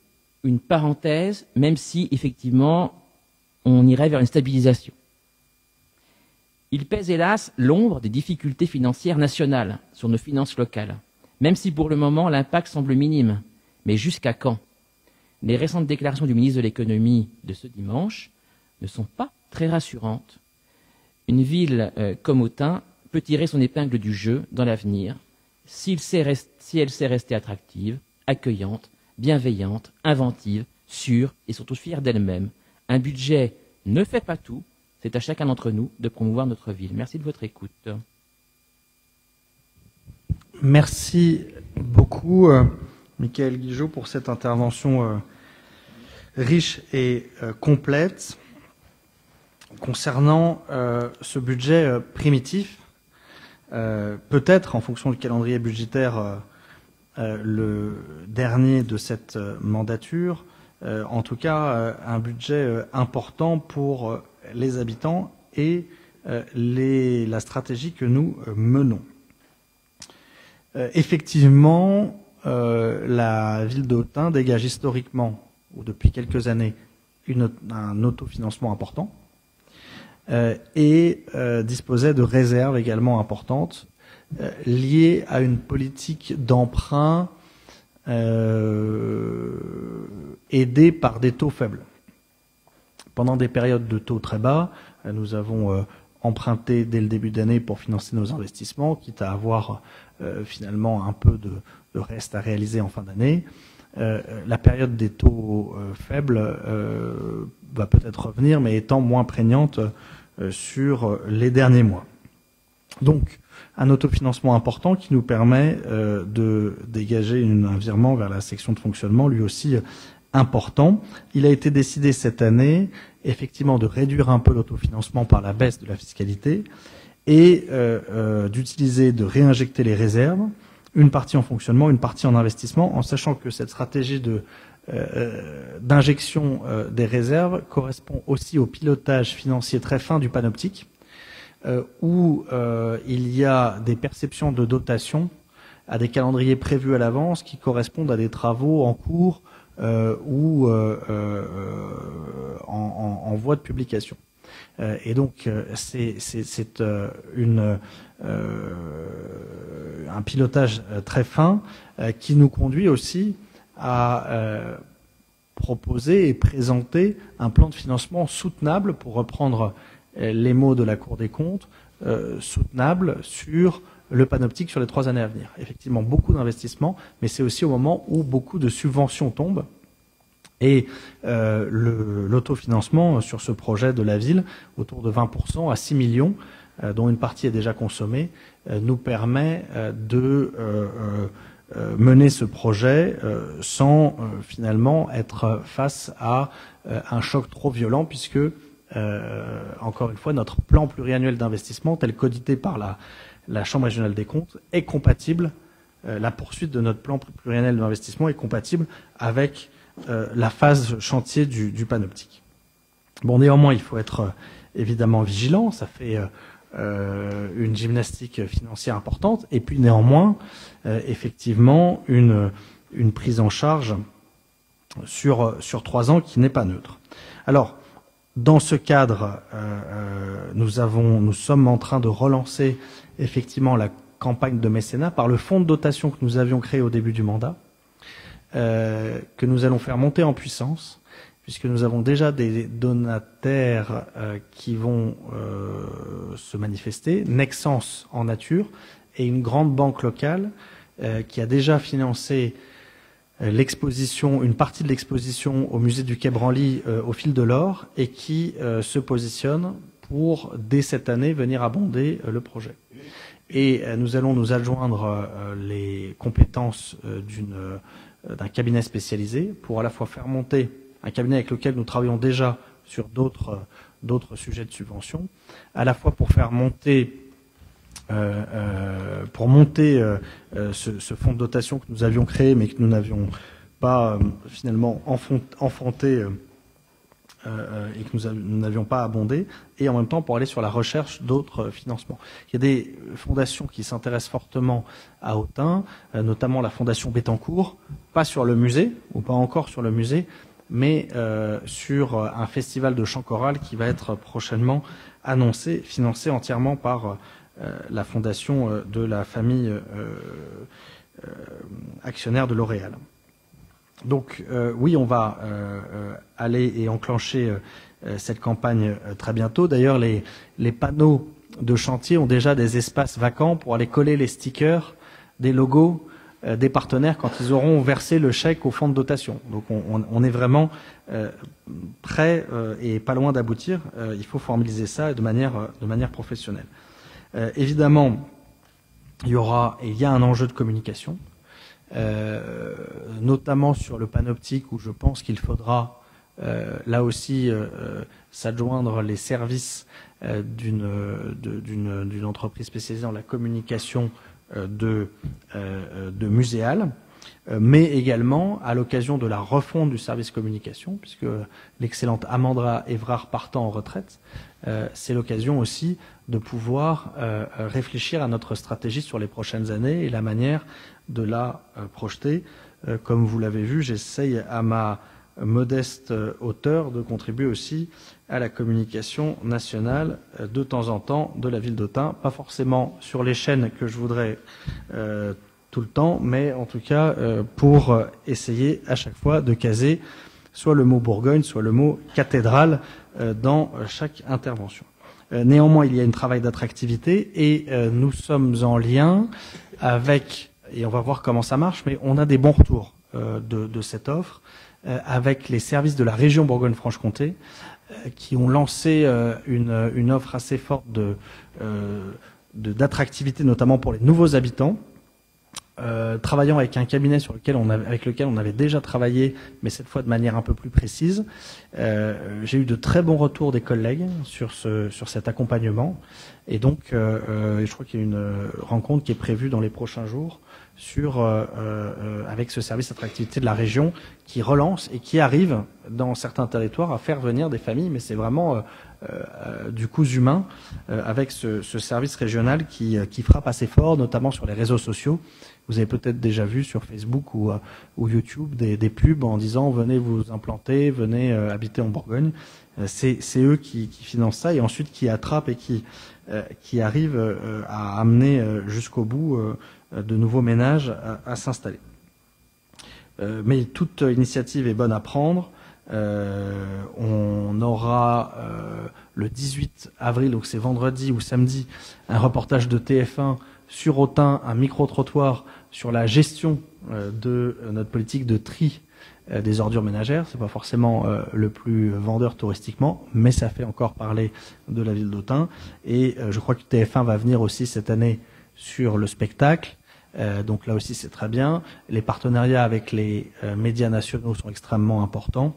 une parenthèse, même si, effectivement, on irait vers une stabilisation. Il pèse hélas l'ombre des difficultés financières nationales sur nos finances locales, même si pour le moment l'impact semble minime. Mais jusqu'à quand? Les récentes déclarations du ministre de l'économie de ce dimanche ne sont pas très rassurantes. Une ville comme Autun peut tirer son épingle du jeu dans l'avenir si elle sait rester attractive, accueillante, bienveillante, inventive, sûre et surtout fière d'elle-même. Un budget ne fait pas tout, c'est à chacun d'entre nous de promouvoir notre ville. Merci de votre écoute. Merci beaucoup, Michael Guigeot, pour cette intervention riche et complète. Concernant ce budget primitif, peut-être en fonction du calendrier budgétaire le dernier de cette mandature, en tout cas un budget important pour les habitants et la stratégie que nous menons. Effectivement, la ville d'Autun dégage historiquement, ou depuis quelques années, un autofinancement important et disposait de réserves également importantes liées à une politique d'emprunt aidée par des taux faibles. Pendant des périodes de taux très bas, nous avons emprunté dès le début d'année pour financer nos investissements, quitte à avoir finalement un peu de reste à réaliser en fin d'année. La période des taux faibles va peut-être revenir, mais étant moins prégnante sur les derniers mois. Donc, un autofinancement important qui nous permet de dégager un virement vers la section de fonctionnement, lui aussi important. Il a été décidé cette année, effectivement, de réduire un peu l'autofinancement par la baisse de la fiscalité et de réinjecter les réserves, une partie en fonctionnement, une partie en investissement, en sachant que cette stratégie d'injection des réserves correspond aussi au pilotage financier très fin du panoptique, où il y a des perceptions de dotation à des calendriers prévus à l'avance qui correspondent à des travaux en cours ou en voie de publication. Et donc c'est un pilotage très fin qui nous conduit aussi à proposer et présenter un plan de financement soutenable, pour reprendre les mots de la Cour des comptes, soutenable sur le panoptique sur les 3 années à venir. Effectivement, beaucoup d'investissements, mais c'est aussi au moment où beaucoup de subventions tombent. Et l'autofinancement sur ce projet de la ville, autour de 20% à 6 millions, dont une partie est déjà consommée, nous permet de mener ce projet sans finalement être face à un choc trop violent, puisque, encore une fois, notre plan pluriannuel d'investissement, tel qu'audité par la Chambre régionale des comptes, est compatible, la poursuite de notre plan pluriannuel d'investissement est compatible avec la phase chantier du panoptique. Bon, néanmoins, il faut être évidemment vigilant, ça fait une gymnastique financière importante, et puis néanmoins, effectivement, une prise en charge sur 3 ans qui n'est pas neutre. Alors, dans ce cadre, nous sommes en train de relancer effectivement la campagne de mécénat par le fonds de dotation que nous avions créé au début du mandat, que nous allons faire monter en puissance, puisque nous avons déjà des donataires qui vont se manifester, Nexens en nature, et une grande banque locale qui a déjà financé une partie de l'exposition au musée du Quai Branly au fil de l'or, et qui se positionne pour, dès cette année, venir abonder le projet. Et nous allons nous adjoindre les compétences d'un cabinet spécialisé pour à la fois faire monter un cabinet avec lequel nous travaillons déjà sur d'autres sujets de subvention, à la fois pour faire monter ce fonds de dotation que nous avions créé mais que nous n'avions pas finalement enfanté et que nous n'avions pas abondé, et en même temps pour aller sur la recherche d'autres financements. Il y a des fondations qui s'intéressent fortement à Autun, notamment la fondation Bettencourt, pas sur le musée, ou pas encore sur le musée, mais sur un festival de chant choral qui va être prochainement annoncé, financé entièrement par la fondation de la famille actionnaire de L'Oréal. Donc oui, on va aller et enclencher cette campagne très bientôt. D'ailleurs, les panneaux de chantiers ont déjà des espaces vacants pour aller coller les stickers des logos des partenaires quand ils auront versé le chèque au fonds de dotation. Donc on est vraiment prêt et pas loin d'aboutir. Il faut formaliser ça de manière professionnelle. Évidemment, il y a un enjeu de communication, notamment sur le panoptique où je pense qu'il faudra là aussi s'adjoindre les services d'une entreprise spécialisée dans la communication de Muséal, mais également à l'occasion de la refonte du service communication, puisque l'excellente Amandra Évrard partant en retraite, c'est l'occasion aussi de pouvoir réfléchir à notre stratégie sur les prochaines années et la manière de la projeter. Comme vous l'avez vu, j'essaye à ma modeste hauteur de contribuer aussi à la communication nationale de temps en temps de la ville d'Autun, pas forcément sur les chaînes que je voudrais tout le temps, mais en tout cas pour essayer à chaque fois de caser soit le mot Bourgogne, soit le mot cathédrale dans chaque intervention. Néanmoins, il y a un travail d'attractivité et nous sommes en lien avec, et on va voir comment ça marche, mais on a des bons retours de cette offre avec les services de la région Bourgogne-Franche-Comté qui ont lancé une offre assez forte d'attractivité, notamment pour les nouveaux habitants, travaillant avec un cabinet avec lequel on avait déjà travaillé, mais cette fois de manière un peu plus précise. J'ai eu de très bons retours des collègues sur cet accompagnement, et donc je crois qu'il y a une rencontre qui est prévue dans les prochains jours avec ce service d'attractivité de la région qui relance et qui arrive dans certains territoires à faire venir des familles, mais c'est vraiment du cousu humain avec ce service régional qui frappe assez fort, notamment sur les réseaux sociaux. Vous avez peut-être déjà vu sur Facebook ou YouTube des pubs en disant venez vous implanter, venez habiter en Bourgogne. C'est eux qui financent ça et ensuite qui attrapent et qui arrivent à amener jusqu'au bout de nouveaux ménages à s'installer. Mais toute initiative est bonne à prendre. On aura le 18 avril, donc c'est vendredi ou samedi, un reportage de TF1 sur Autun, un micro-trottoir sur la gestion de notre politique de tri des ordures ménagères. C'est pas forcément le plus vendeur touristiquement, mais ça fait encore parler de la ville d'Autun. Et je crois que TF1 va venir aussi cette année sur le spectacle. Donc là aussi c'est très bien. Les partenariats avec les médias nationaux sont extrêmement importants.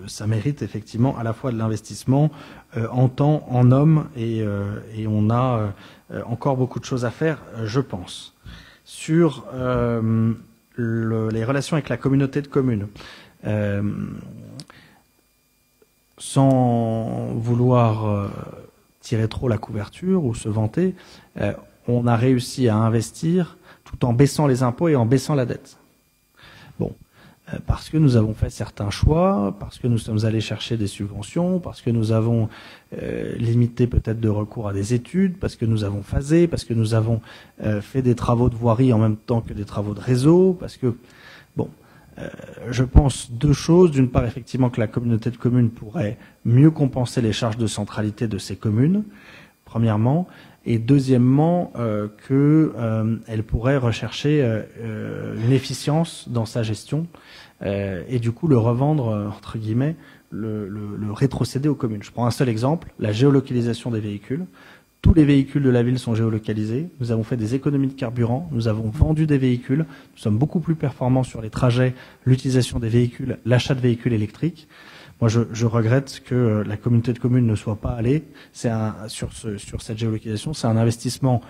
Ça mérite effectivement à la fois de l'investissement en temps, en hommes, et on a encore beaucoup de choses à faire, je pense. Sur les relations avec la communauté de communes, sans vouloir tirer trop la couverture ou se vanter, on a réussi à investir tout en baissant les impôts et en baissant la dette. Bon, parce que nous avons fait certains choix, parce que nous sommes allés chercher des subventions, parce que nous avons limité peut-être de recours à des études, parce que nous avons phasé, parce que nous avons fait des travaux de voirie en même temps que des travaux de réseau, parce que, bon, je pense deux choses. D'une part, effectivement, que la communauté de communes pourrait mieux compenser les charges de centralité de ces communes, premièrement, et deuxièmement, qu'elle pourrait rechercher une efficience dans sa gestion et du coup le revendre, entre guillemets, le rétrocéder aux communes. Je prends un seul exemple, la géolocalisation des véhicules. Tous les véhicules de la ville sont géolocalisés. Nous avons fait des économies de carburant. Nous avons vendu des véhicules. Nous sommes beaucoup plus performants sur les trajets, l'utilisation des véhicules, l'achat de véhicules électriques. Moi, je regrette que la communauté de communes ne soit pas allée. Sur cette géolocalisation, c'est un investissement.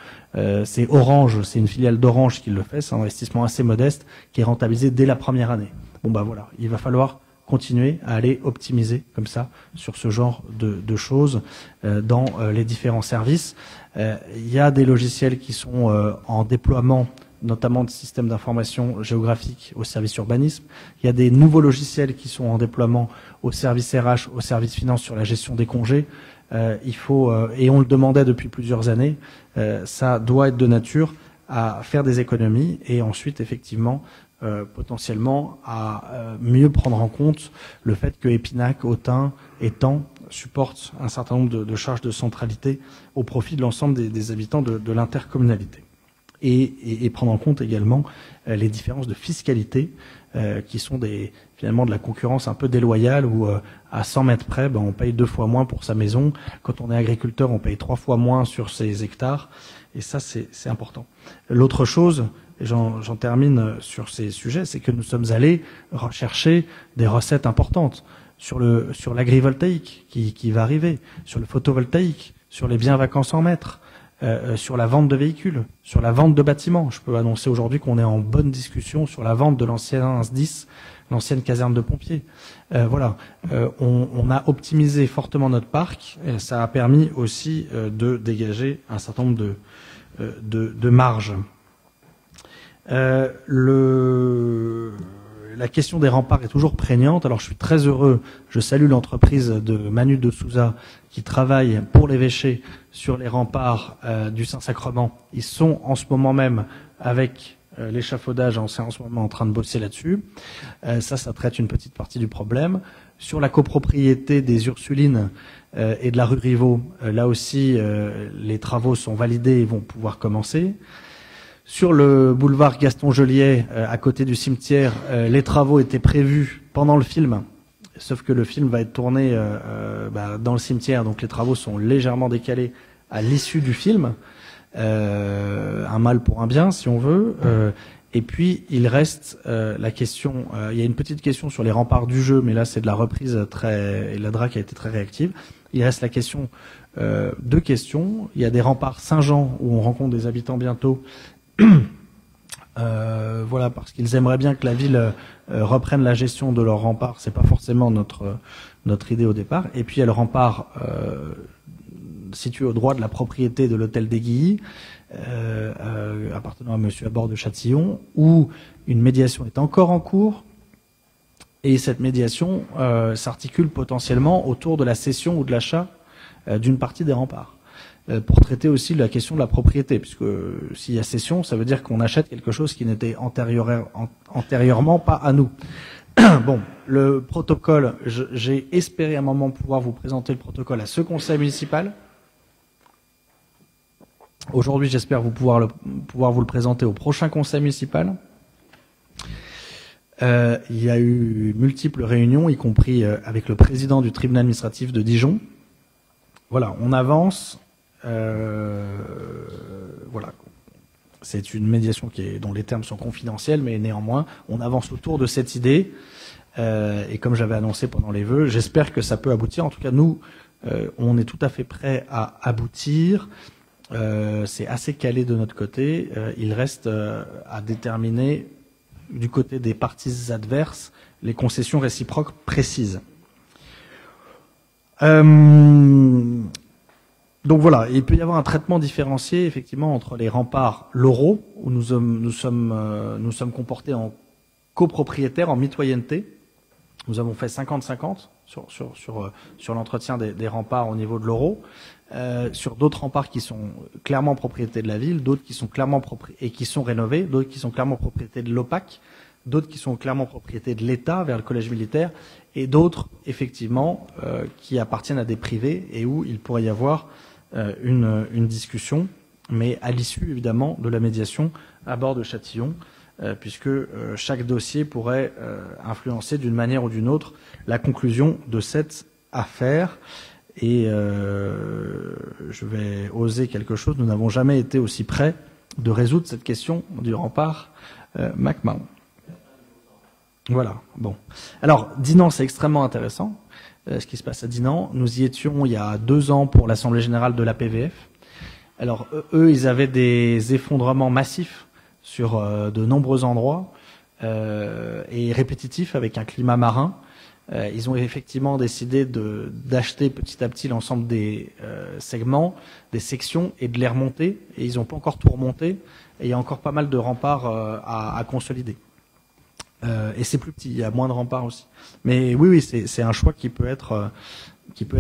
C'est Orange, c'est une filiale d'Orange qui le fait. C'est un investissement assez modeste qui est rentabilisé dès la première année. Bon, bah voilà, il va falloir continuer à aller optimiser comme ça sur ce genre de choses dans les différents services. Il y a des logiciels qui sont en déploiement, notamment de systèmes d'information géographique au service urbanisme. Il y a des nouveaux logiciels qui sont en déploiement au service RH, au service finance sur la gestion des congés. Il faut, et on le demandait depuis plusieurs années, ça doit être de nature à faire des économies et ensuite effectivement potentiellement à mieux prendre en compte le fait que Épinac, Autun, Étang supporte un certain nombre de charges de centralité au profit de l'ensemble des habitants de l'intercommunalité. Et prendre en compte également les différences de fiscalité qui sont finalement de la concurrence un peu déloyale où à 100 mètres près, on paye 2 fois moins pour sa maison. Quand on est agriculteur, on paye 3 fois moins sur ses hectares. Et ça, c'est important. L'autre chose, et j'en termine sur ces sujets, c'est que nous sommes allés rechercher des recettes importantes sur l'agrivoltaïque qui va arriver, sur le photovoltaïque, sur les biens vacances en mètres, sur la vente de véhicules, sur la vente de bâtiments. Je peux annoncer aujourd'hui qu'on est en bonne discussion sur la vente de l'ancien 10, l'ancienne caserne de pompiers. Voilà, on a optimisé fortement notre parc et ça a permis aussi de dégager un certain nombre de marges. La question des remparts est toujours prégnante. Alors je suis très heureux, je salue l'entreprise de Manu de Souza qui travaille pour l'évêché sur les remparts du Saint-Sacrement. Ils sont en ce moment même avec l'échafaudage, en ce moment en train de bosser là-dessus. Ça traite une petite partie du problème. Sur la copropriété des Ursulines et de la rue Rivaux, là aussi les travaux sont validés et vont pouvoir commencer. Sur le boulevard Gaston-Gelier, à côté du cimetière, les travaux étaient prévus pendant le film, sauf que le film va être tourné dans le cimetière, donc les travaux sont légèrement décalés à l'issue du film. Un mal pour un bien, si on veut. Et puis, il reste la question, il y a une petite question sur les remparts du jeu, mais là, c'est de la reprise et la DRAC a été très réactive. Il reste la question, 2 questions. Il y a des remparts Saint-Jean, où on rencontre des habitants bientôt, voilà, parce qu'ils aimeraient bien que la ville reprenne la gestion de leurs remparts. C'est pas forcément notre idée au départ. Et puis il y a le rempart situé au droit de la propriété de l'hôtel d'Aiguilly, appartenant à Monsieur Abord de Châtillon, où une médiation est encore en cours. Et cette médiation s'articule potentiellement autour de la cession ou de l'achat d'une partie des remparts. Pour traiter aussi la question de la propriété, puisque s'il y a cession, ça veut dire qu'on achète quelque chose qui n'était antérieurement pas à nous. Bon, le protocole, j'ai espéré à un moment pouvoir vous présenter le protocole à ce conseil municipal. Aujourd'hui, j'espère pouvoir vous le présenter au prochain conseil municipal. Il y a eu multiples réunions, y compris avec le président du tribunal administratif de Dijon. Voilà, on avance. Voilà, c'est une médiation dont les termes sont confidentiels, mais néanmoins, on avance autour de cette idée. Et comme j'avais annoncé pendant les vœux, j'espère que ça peut aboutir. En tout cas, nous, on est tout à fait prêts à aboutir. C'est assez calé de notre côté. Il reste à déterminer, du côté des parties adverses, les concessions réciproques précises. Donc voilà, il peut y avoir un traitement différencié effectivement entre les remparts loraux, où nous sommes comportés en copropriétaires, en mitoyenneté. Nous avons fait 50-50 sur l'entretien des remparts au niveau de l'Oro, sur d'autres remparts qui sont clairement propriété de la ville, d'autres qui sont clairement et qui sont rénovés, d'autres qui sont clairement propriété de l'OPAC, d'autres qui sont clairement propriété de l'État vers le collège militaire, et d'autres effectivement qui appartiennent à des privés et où il pourrait y avoir une discussion, mais à l'issue évidemment de la médiation à bord de Châtillon, puisque chaque dossier pourrait influencer d'une manière ou d'une autre la conclusion de cette affaire. Et je vais oser quelque chose, nous n'avons jamais été aussi près de résoudre cette question du rempart McMahon. Voilà, bon. Alors, Dinan, c'est extrêmement intéressant, ce qui se passe à Dinan. Nous y étions il y a 2 ans pour l'Assemblée Générale de l'APVF. Alors, eux, ils avaient des effondrements massifs sur de nombreux endroits et répétitifs avec un climat marin. Ils ont effectivement décidé d'acheter petit à petit l'ensemble des segments, des sections et de les remonter. Et ils n'ont pas encore tout remonté. Et il y a encore pas mal de remparts à consolider. Et c'est plus petit, il y a moins de remparts aussi. Mais oui, c'est un choix qui peut être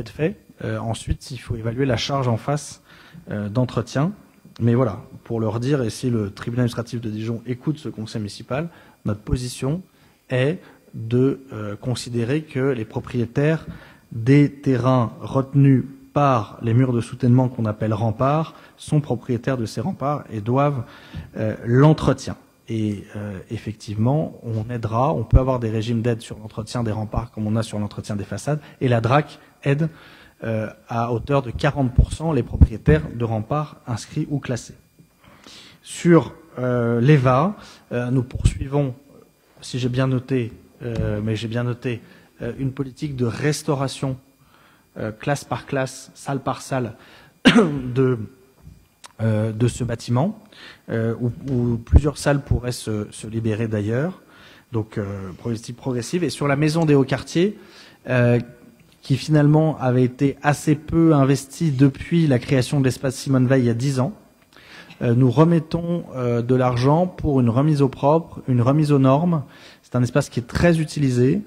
fait. Ensuite, il faut évaluer la charge en face d'entretien. Mais voilà, pour leur dire, et si le tribunal administratif de Dijon écoute ce conseil municipal, notre position est de considérer que les propriétaires des terrains retenus par les murs de soutènement qu'on appelle remparts sont propriétaires de ces remparts et doivent l'entretien. Et effectivement, on peut avoir des régimes d'aide sur l'entretien des remparts comme on a sur l'entretien des façades, et la DRAC aide à hauteur de 40% les propriétaires de remparts inscrits ou classés. Sur l'EVA, nous poursuivons, si j'ai bien noté, une politique de restauration classe par classe, salle par salle de ce bâtiment, où plusieurs salles pourraient se libérer d'ailleurs, donc politique progressive. Et sur la maison des hauts quartiers, qui finalement avait été assez peu investie depuis la création de l'espace Simone Veil il y a 10 ans, nous remettons de l'argent pour une remise au propre, une remise aux normes. C'est un espace qui est très utilisé,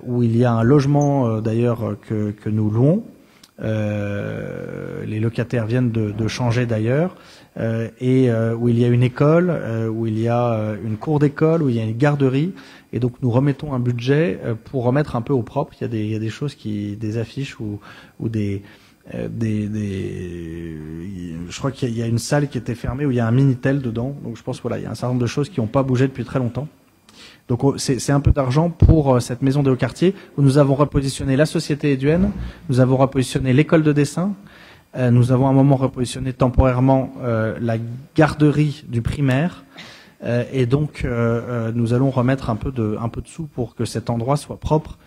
où il y a un logement d'ailleurs que nous louons. Les locataires viennent de changer d'ailleurs, et où il y a une école, où il y a une cour d'école, où il y a une garderie, et donc nous remettons un budget pour remettre un peu au propre. Il y a des choses des affiches ou des je crois qu'il y a une salle qui était fermée où il y a un Minitel dedans, donc je pense voilà, il y a un certain nombre de choses qui n'ont pas bougé depuis très longtemps. Donc c'est un peu d'argent pour cette maison des hauts quartiers où nous avons repositionné la Société Éduenne, nous avons repositionné l'école de dessin, nous avons à un moment repositionné temporairement la garderie du primaire, et donc nous allons remettre un peu de sous pour que cet endroit soit propre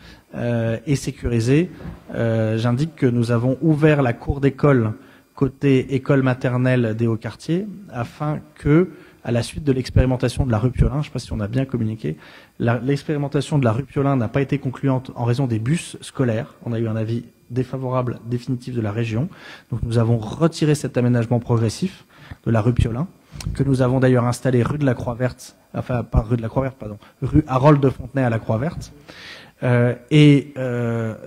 et sécurisé. J'indique que nous avons ouvert la cour d'école côté école maternelle des hauts quartiers afin que, à la suite de l'expérimentation de la rue Piolin, je ne sais pas si on a bien communiqué, l'expérimentation de la rue Piolin n'a pas été concluante en raison des bus scolaires. On a eu un avis défavorable définitif de la région. Donc nous avons retiré cet aménagement progressif de la rue Piolin, que nous avons d'ailleurs installé rue de la Croix-Verte, enfin pas rue de la Croix-Verte, pardon, rue Harold de Fontenay à la Croix-Verte.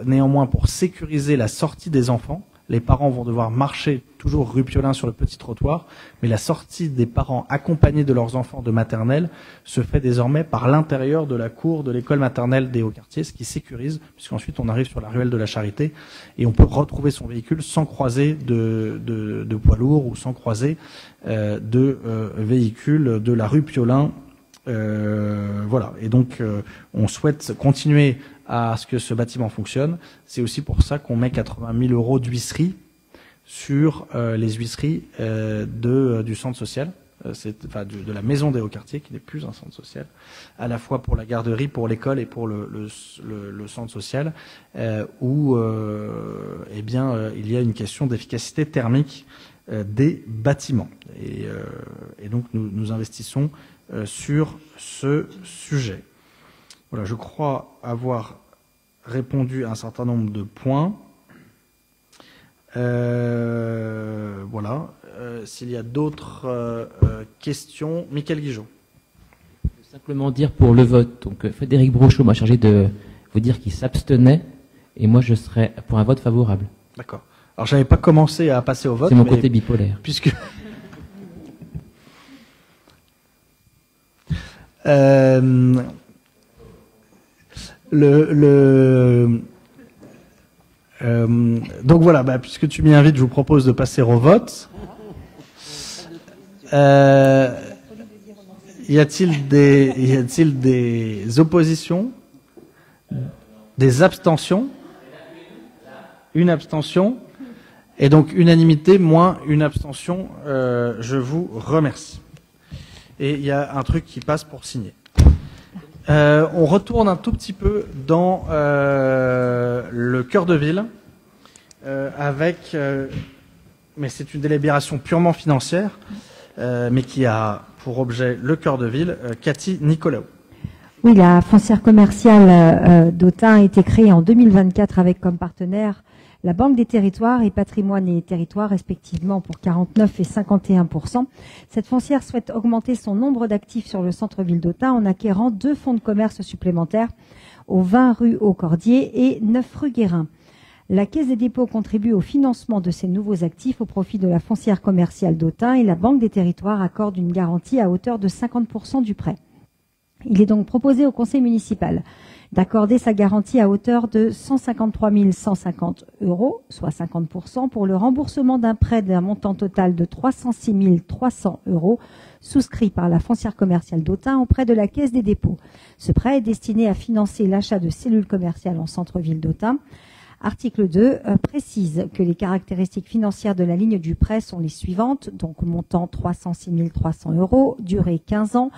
Néanmoins, pour sécuriser la sortie des enfants, les parents vont devoir marcher toujours rue Piolin sur le petit trottoir, mais la sortie des parents accompagnés de leurs enfants de maternelle se fait désormais par l'intérieur de la cour de l'école maternelle des hauts quartiers, ce qui sécurise, puisqu'ensuite on arrive sur la ruelle de la Charité et on peut retrouver son véhicule sans croiser de poids lourds ou sans croiser de véhicules de la rue Piolin. Voilà. Et donc on souhaite continuer à ce que ce bâtiment fonctionne. C'est aussi pour ça qu'on met 80 000 € d'huisserie sur les huisseries du centre social, de la maison des hauts quartiers, qui n'est plus un centre social, à la fois pour la garderie, pour l'école et pour le centre social, où il y a une question d'efficacité thermique des bâtiments. Et donc nous investissons sur ce sujet. Voilà, je crois avoir répondu à un certain nombre de points. Voilà. S'il y a d'autres questions, Michael Guigeot. Simplement dire pour le vote. Donc Frédéric Brochot m'a chargé de vous dire qu'il s'abstenait, et moi je serais pour un vote favorable. D'accord. Alors j'avais pas commencé à passer au vote. C'est mon côté bipolaire. Puisque donc voilà, puisque tu m'y invites, je vous propose de passer au vote. Y a-t-il des oppositions? Des abstentions? Une abstention. Et donc unanimité moins une abstention. Je vous remercie. Et il y a un truc qui passe pour signer. On retourne un tout petit peu dans le cœur de ville mais c'est une délibération purement financière, mais qui a pour objet le cœur de ville. Cathy Nicolaou. Oui, la foncière commerciale d'Autun a été créée en 2024 avec comme partenaire la Banque des territoires et Patrimoine et Territoires, respectivement pour 49 et 51%. Cette foncière souhaite augmenter son nombre d'actifs sur le centre-ville d'Autun en acquérant 2 fonds de commerce supplémentaires aux 20 rue Au-Cordier et 9 rue Guérin. La Caisse des dépôts contribue au financement de ces nouveaux actifs au profit de la foncière commerciale d'Autun et la Banque des territoires accorde une garantie à hauteur de 50% du prêt. Il est donc proposé au conseil municipal d'accorder sa garantie à hauteur de 153 150 €, soit 50%, pour le remboursement d'un prêt d'un montant total de 306 300 € souscrit par la foncière commerciale d'Autun auprès de la Caisse des dépôts. Ce prêt est destiné à financer l'achat de cellules commerciales en centre-ville d'Autun. Article 2 précise que les caractéristiques financières de la ligne du prêt sont les suivantes, donc montant 306 300 €, durée 15 ans,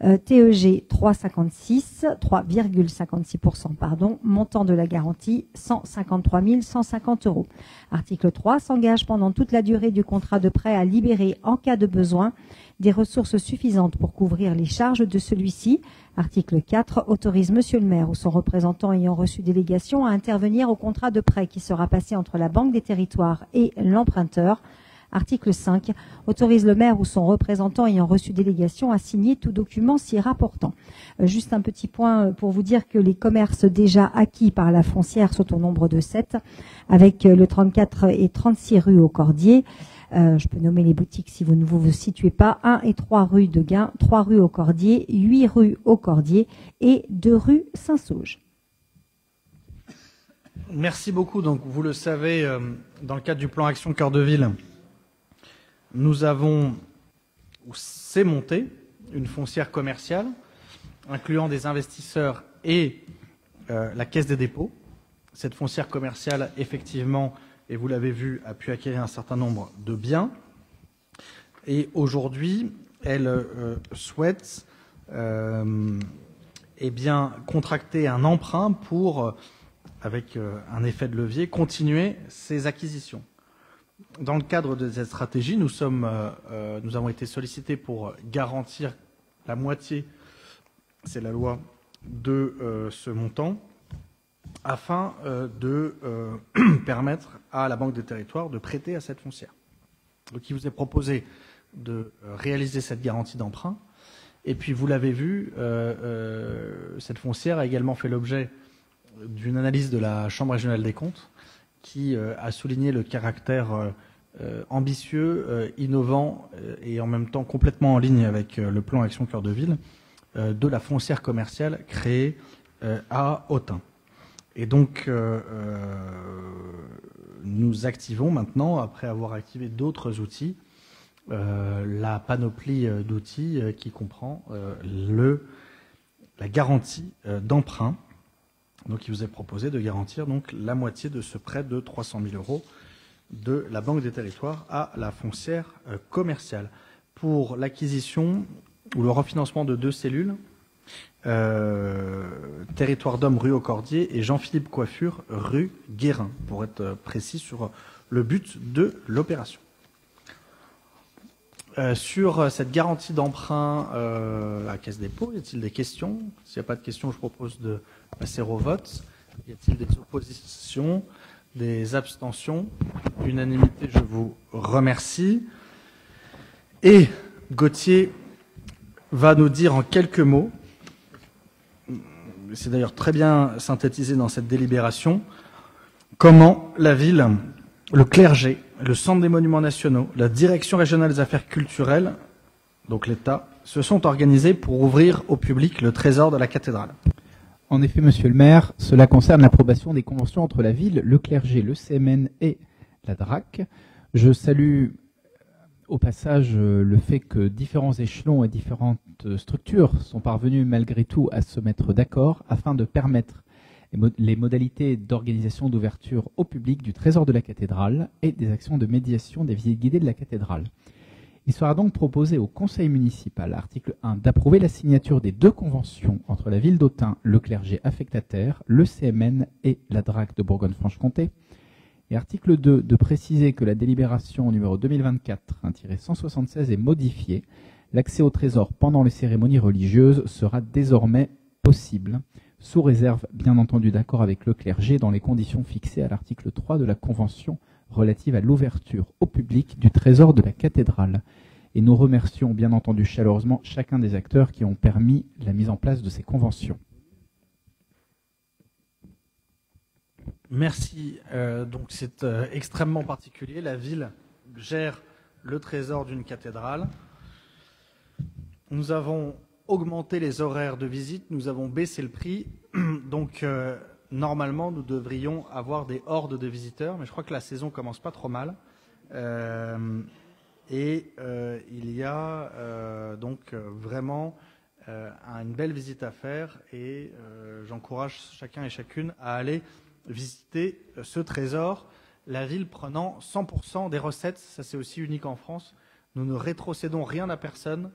TEG 3,56%, montant de la garantie 153 150 €. Article 3 s'engage pendant toute la durée du contrat de prêt à libérer, en cas de besoin, des ressources suffisantes pour couvrir les charges de celui-ci. Article 4 autorise Monsieur le maire ou son représentant ayant reçu délégation à intervenir au contrat de prêt qui sera passé entre la Banque des Territoires et l'emprunteur. Article 5 autorise le maire ou son représentant ayant reçu délégation à signer tout document s'y rapportant. Juste un petit point pour vous dire que les commerces déjà acquis par la foncière sont au nombre de 7, avec le 34 et 36 rue au Cordier. Je peux nommer les boutiques si vous ne vous situez pas. 1 et 3 rue de Guin, 3 rue au Cordier, 8 rue au Cordier et 2 rue Saint-Sauge. Merci beaucoup. Donc, vous le savez, dans le cadre du plan Action Cœur de Ville, nous avons, ou c'est monté, une foncière commerciale, incluant des investisseurs et la Caisse des dépôts. Cette foncière commerciale, effectivement, et vous l'avez vu, a pu acquérir un certain nombre de biens. Et aujourd'hui, elle souhaite contracter un emprunt pour, avec un effet de levier, continuer ses acquisitions. Dans le cadre de cette stratégie, nous avons été sollicités pour garantir la moitié, c'est la loi, de ce montant, afin de permettre à la Banque des Territoires de prêter à cette foncière. Donc il vous est proposé de réaliser cette garantie d'emprunt. Et puis vous l'avez vu, cette foncière a également fait l'objet d'une analyse de la Chambre régionale des comptes qui a souligné le caractère ambitieux, innovant et en même temps complètement en ligne avec le plan Action Cœur de Ville de la foncière commerciale créée à Autun. Et donc, nous activons maintenant, après avoir activé d'autres outils, la panoplie d'outils qui comprend la garantie d'emprunt. Donc, il vous est proposé de garantir donc la moitié de ce prêt de 300 000 € de la Banque des Territoires à la foncière commerciale pour l'acquisition ou le refinancement de 2 cellules. Territoire d'Homme rue au Cordier et Jean-Philippe Coiffure rue Guérin, pour être précis sur le but de l'opération. Sur cette garantie d'emprunt à la Caisse des dépôts, y a-t-il des questions? S'il n'y a pas de questions, je propose de passer au vote. Y a-t-il des oppositions, des abstentions? Unanimité, je vous remercie. Et Gauthier va nous dire en quelques mots, c'est d'ailleurs très bien synthétisé dans cette délibération, comment la ville, le clergé, le Centre des Monuments Nationaux, la Direction régionale des affaires culturelles, donc l'État, se sont organisés pour ouvrir au public le trésor de la cathédrale. En effet, monsieur le maire, cela concerne l'approbation des conventions entre la ville, le clergé, le CMN et la DRAC. Je salue au passage le fait que différents échelons et différentes structures sont parvenus malgré tout à se mettre d'accord afin de permettre les modalités d'organisation d'ouverture au public du trésor de la cathédrale et des actions de médiation des visites guidées de la cathédrale. Il sera donc proposé au conseil municipal, article 1, d'approuver la signature des 2 conventions entre la ville d'Autun, le clergé affectataire, le CMN et la DRAC de Bourgogne-Franche-Comté. Et article 2, de préciser que la délibération numéro 2024-176 est modifiée. L'accès au trésor pendant les cérémonies religieuses sera désormais possible, sous réserve bien entendu d'accord avec le clergé dans les conditions fixées à l'article 3 de la Convention relative à l'ouverture au public du trésor de la cathédrale. Et nous remercions bien entendu chaleureusement chacun des acteurs qui ont permis la mise en place de ces conventions. Merci. Donc c'est extrêmement particulier. La ville gère le trésor d'une cathédrale. Nous avons augmenté les horaires de visite, nous avons baissé le prix, Donc, normalement, nous devrions avoir des hordes de visiteurs, mais je crois que la saison commence pas trop mal. Il y a donc vraiment une belle visite à faire et j'encourage chacun et chacune à aller visiter ce trésor, la ville prenant 100% des recettes. Ça, c'est aussi unique en France. Nous ne rétrocédons rien à personne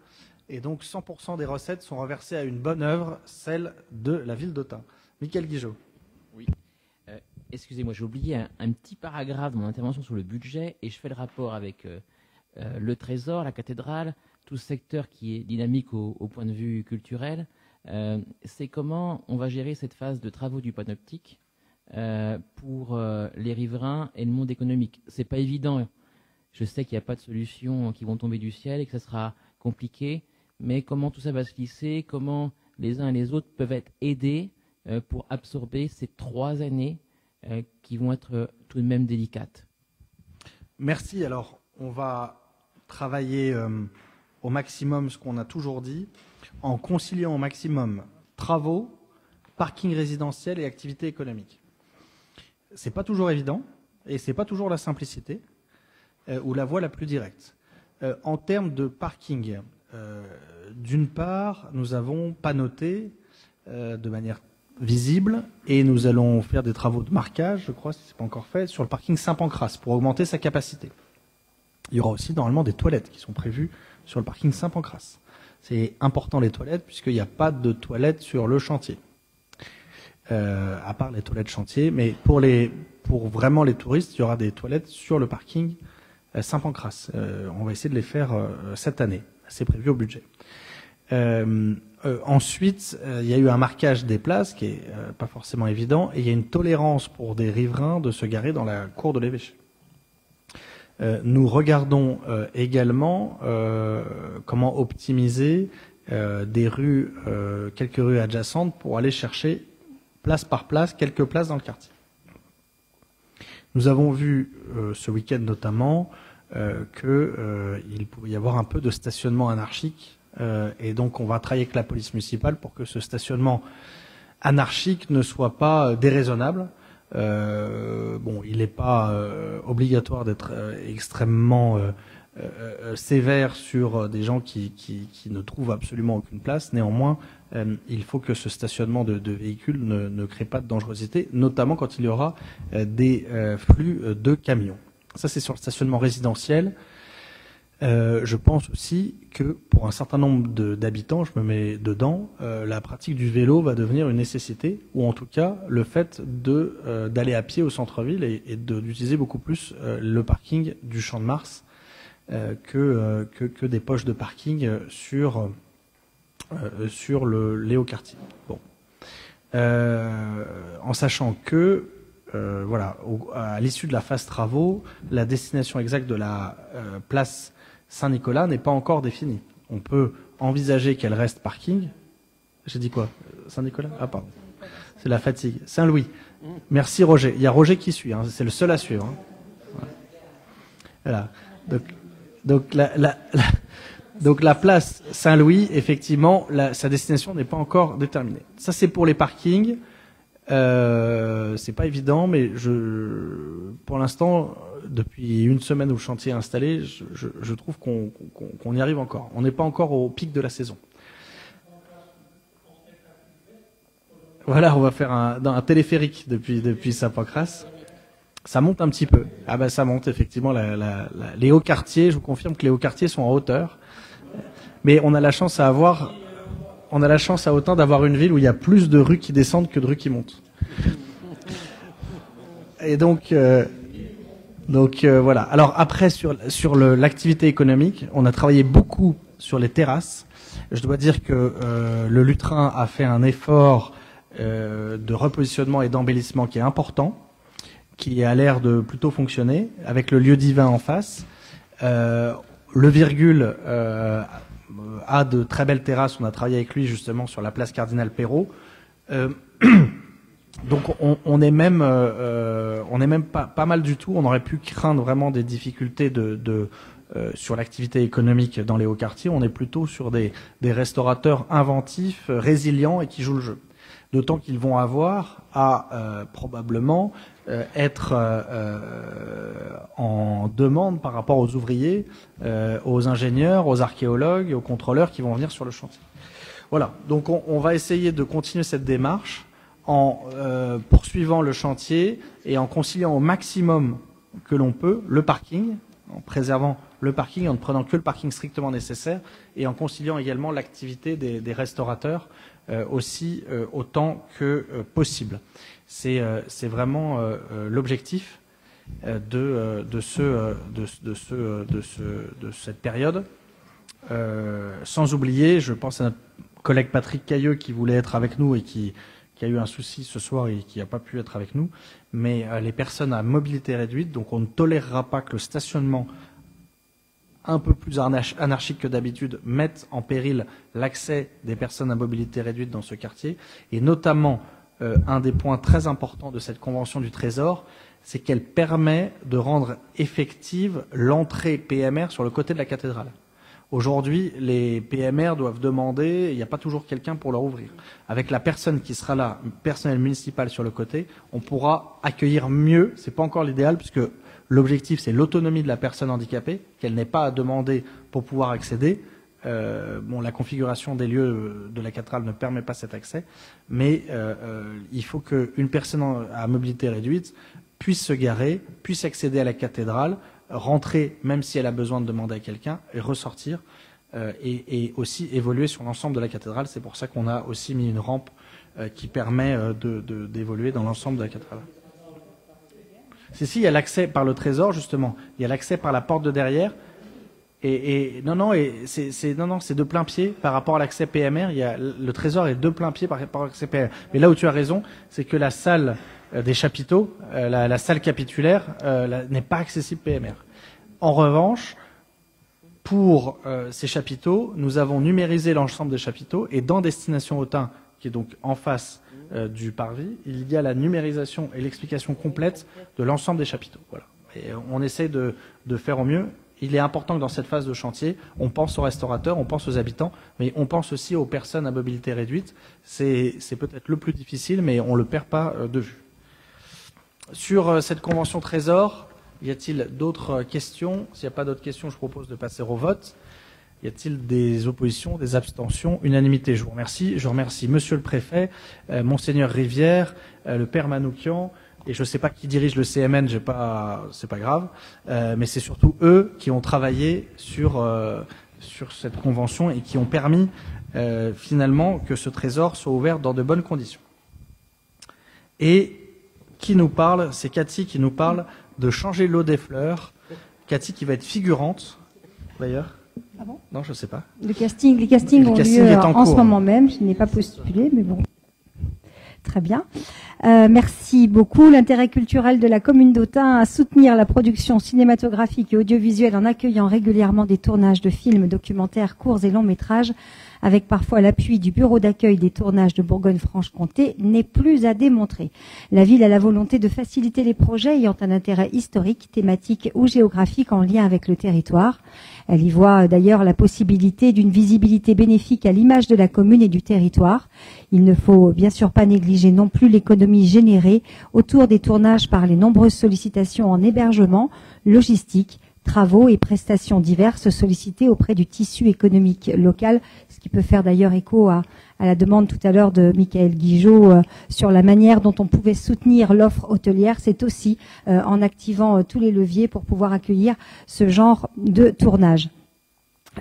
et donc 100% des recettes sont reversées à une bonne œuvre, celle de la ville d'Autun. Michael Guigeot. Oui. Excusez-moi, j'ai oublié un petit paragraphe de mon intervention sur le budget et je fais le rapport avec le Trésor, la cathédrale, tout ce secteur qui est dynamique au point de vue culturel. C'est comment on va gérer cette phase de travaux du panoptique pour les riverains et le monde économique. C'est pas évident. Je sais qu'il n'y a pas de solutions qui vont tomber du ciel et que ça sera compliqué, mais comment tout ça va se lisser, comment les uns et les autres peuvent être aidés pour absorber ces 3 années qui vont être tout de même délicates. Merci. Alors, on va travailler au maximum ce qu'on a toujours dit, en conciliant au maximum travaux, parking résidentiel et activité économique. C'est pas toujours évident et c'est pas toujours la simplicité ou la voie la plus directe. En termes de parking, d'une part, nous avons panoté de manière visible et nous allons faire des travaux de marquage, je crois, si ce n'est pas encore fait, sur le parking Saint-Pancras pour augmenter sa capacité. Il y aura aussi normalement des toilettes qui sont prévues sur le parking Saint-Pancras. C'est important les toilettes puisqu'il n'y a pas de toilettes sur le chantier, à part les toilettes chantier. Mais pour vraiment les touristes, il y aura des toilettes sur le parking Saint-Pancras. On va essayer de les faire cette année. C'est prévu au budget. Ensuite, il y a eu un marquage des places qui est pas forcément évident et il y a une tolérance pour des riverains de se garer dans la cour de l'évêché. Nous regardons également comment optimiser des rues, quelques rues adjacentes pour aller chercher place par place quelques places dans le quartier. Nous avons vu ce week-end notamment qu'il pouvait y avoir un peu de stationnement anarchique et donc on va travailler avec la police municipale pour que ce stationnement anarchique ne soit pas déraisonnable. Il n'est pas obligatoire d'être extrêmement sévère sur des gens qui ne trouvent absolument aucune place. Néanmoins, il faut que ce stationnement de véhicules ne crée pas de dangerosité, notamment quand il y aura des flux de camions. Ça, c'est sur le stationnement résidentiel. Je pense aussi que pour un certain nombre d'habitants, je me mets dedans, la pratique du vélo va devenir une nécessité, ou en tout cas le fait d'aller à pied au centre-ville et d'utiliser beaucoup plus le parking du Champ de Mars que des poches de parking sur les hauts quartiers. Bon. En sachant que à l'issue de la phase travaux, la destination exacte de la place Saint-Nicolas n'est pas encore définie. On peut envisager qu'elle reste parking. J'ai dit quoi? Saint-Nicolas? Ah, pardon. C'est la fatigue. Saint-Louis. Merci Roger. Il y a Roger qui suit. Hein. C'est le seul à suivre. Hein. Voilà. Donc la place Saint-Louis, effectivement, sa destination n'est pas encore déterminée. Ça, c'est pour les parkings. C'est pas évident, mais pour l'instant, depuis une semaine où le chantier est installé, je trouve qu'on y arrive encore. On n'est pas encore au pic de la saison. Voilà, on va faire un téléphérique depuis Saint-Pancras. Ça monte un petit peu. Ah ben ça monte effectivement. Les hauts quartiers, je vous confirme que les hauts quartiers sont en hauteur. Mais on a la chance à Autun d'avoir une ville où il y a plus de rues qui descendent que de rues qui montent. Et donc voilà. Alors après sur l'activité économique, on a travaillé beaucoup sur les terrasses. Je dois dire que le Lutrin a fait un effort de repositionnement et d'embellissement qui est important, qui a l'air de plutôt fonctionner, avec le lieu divin en face. Le Virgule a de très belles terrasses. On a travaillé avec lui justement sur la place Cardinal Perrault. Donc on n'est même pas mal du tout. On aurait pu craindre vraiment des difficultés sur l'activité économique dans les hauts quartiers. On est plutôt sur des restaurateurs inventifs, résilients et qui jouent le jeu. D'autant qu'ils vont avoir à probablement être en demande par rapport aux ouvriers, aux ingénieurs, aux archéologues, aux contrôleurs qui vont venir sur le chantier. Voilà, donc on va essayer de continuer cette démarche en poursuivant le chantier et en conciliant au maximum que l'on peut le parking, en préservant le parking, en ne prenant que le parking strictement nécessaire et en conciliant également l'activité des restaurateurs aussi autant que possible. C'est vraiment l'objectif de cette période. Sans oublier, je pense à notre collègue Patrick Cailleux qui voulait être avec nous et qui a eu un souci ce soir et qui n'a pas pu être avec nous, mais les personnes à mobilité réduite, donc on ne tolérera pas que le stationnement un peu plus anarchique que d'habitude mette en péril l'accès des personnes à mobilité réduite dans ce quartier, et notamment un des points très importants de cette convention du Trésor, c'est qu'elle permet de rendre effective l'entrée PMR sur le côté de la cathédrale. Aujourd'hui, les PMR doivent demander, il n'y a pas toujours quelqu'un pour leur ouvrir. Avec la personne qui sera là, personnel municipal sur le côté, on pourra accueillir mieux, c'est pas encore l'idéal, puisque l'objectif c'est l'autonomie de la personne handicapée, qu'elle n'ait pas à demander pour pouvoir accéder. La configuration des lieux de la cathédrale ne permet pas cet accès, mais il faut qu'une personne à mobilité réduite puisse se garer, puisse accéder à la cathédrale, rentrer même si elle a besoin de demander à quelqu'un et ressortir et aussi évoluer sur l'ensemble de la cathédrale. C'est pour ça qu'on a aussi mis une rampe qui permet d'évoluer dans l'ensemble de la cathédrale. Si, il y a l'accès par le trésor, justement. Il y a l'accès par la porte de derrière. C'est de plein pied par rapport à l'accès PMR. Le trésor est de plein pied par rapport à l'accès PMR. Mais là où tu as raison, c'est que la salle des chapiteaux, la salle capitulaire, n'est pas accessible PMR. En revanche, pour ces chapiteaux, nous avons numérisé l'ensemble des chapiteaux et dans Destination Autun, qui est donc en face du parvis, il y a la numérisation et l'explication complète de l'ensemble des chapiteaux. Voilà. Et on essaie de faire au mieux. Il est important que dans cette phase de chantier, on pense aux restaurateurs, on pense aux habitants, mais on pense aussi aux personnes à mobilité réduite. C'est peut-être le plus difficile, mais on ne le perd pas de vue. Sur cette convention Trésor, y a-t-il d'autres questions? S'il n'y a pas d'autres questions, je propose de passer au vote. Y a-t-il des oppositions, des abstentions? Unanimité, je vous remercie. Je remercie Monsieur le Préfet, Monseigneur Rivière, le Père Manoukian, et je ne sais pas qui dirige le CMN, c'est pas grave, mais c'est surtout eux qui ont travaillé sur cette convention et qui ont permis finalement que ce trésor soit ouvert dans de bonnes conditions. Et qui nous parle, c'est Cathy qui nous parle de changer l'eau des fleurs. Cathy qui va être figurante, d'ailleurs. Ah bon? Non, je ne sais pas. Les castings ont lieu en ce moment même. Je n'ai pas postulé, mais bon. Très bien. Merci beaucoup. L'intérêt culturel de la commune d'Autun à soutenir la production cinématographique et audiovisuelle en accueillant régulièrement des tournages de films, documentaires, courts et longs métrages, avec parfois l'appui du bureau d'accueil des tournages de Bourgogne-Franche-Comté, n'est plus à démontrer. La ville a la volonté de faciliter les projets ayant un intérêt historique, thématique ou géographique en lien avec le territoire. Elle y voit d'ailleurs la possibilité d'une visibilité bénéfique à l'image de la commune et du territoire. Il ne faut bien sûr pas négliger non plus l'économie générée autour des tournages par les nombreuses sollicitations en hébergement, logistique, travaux et prestations diverses sollicitées auprès du tissu économique local, ce qui peut faire d'ailleurs écho à la demande tout à l'heure de Michael Guigeot sur la manière dont on pouvait soutenir l'offre hôtelière. C'est aussi en activant tous les leviers pour pouvoir accueillir ce genre de tournage.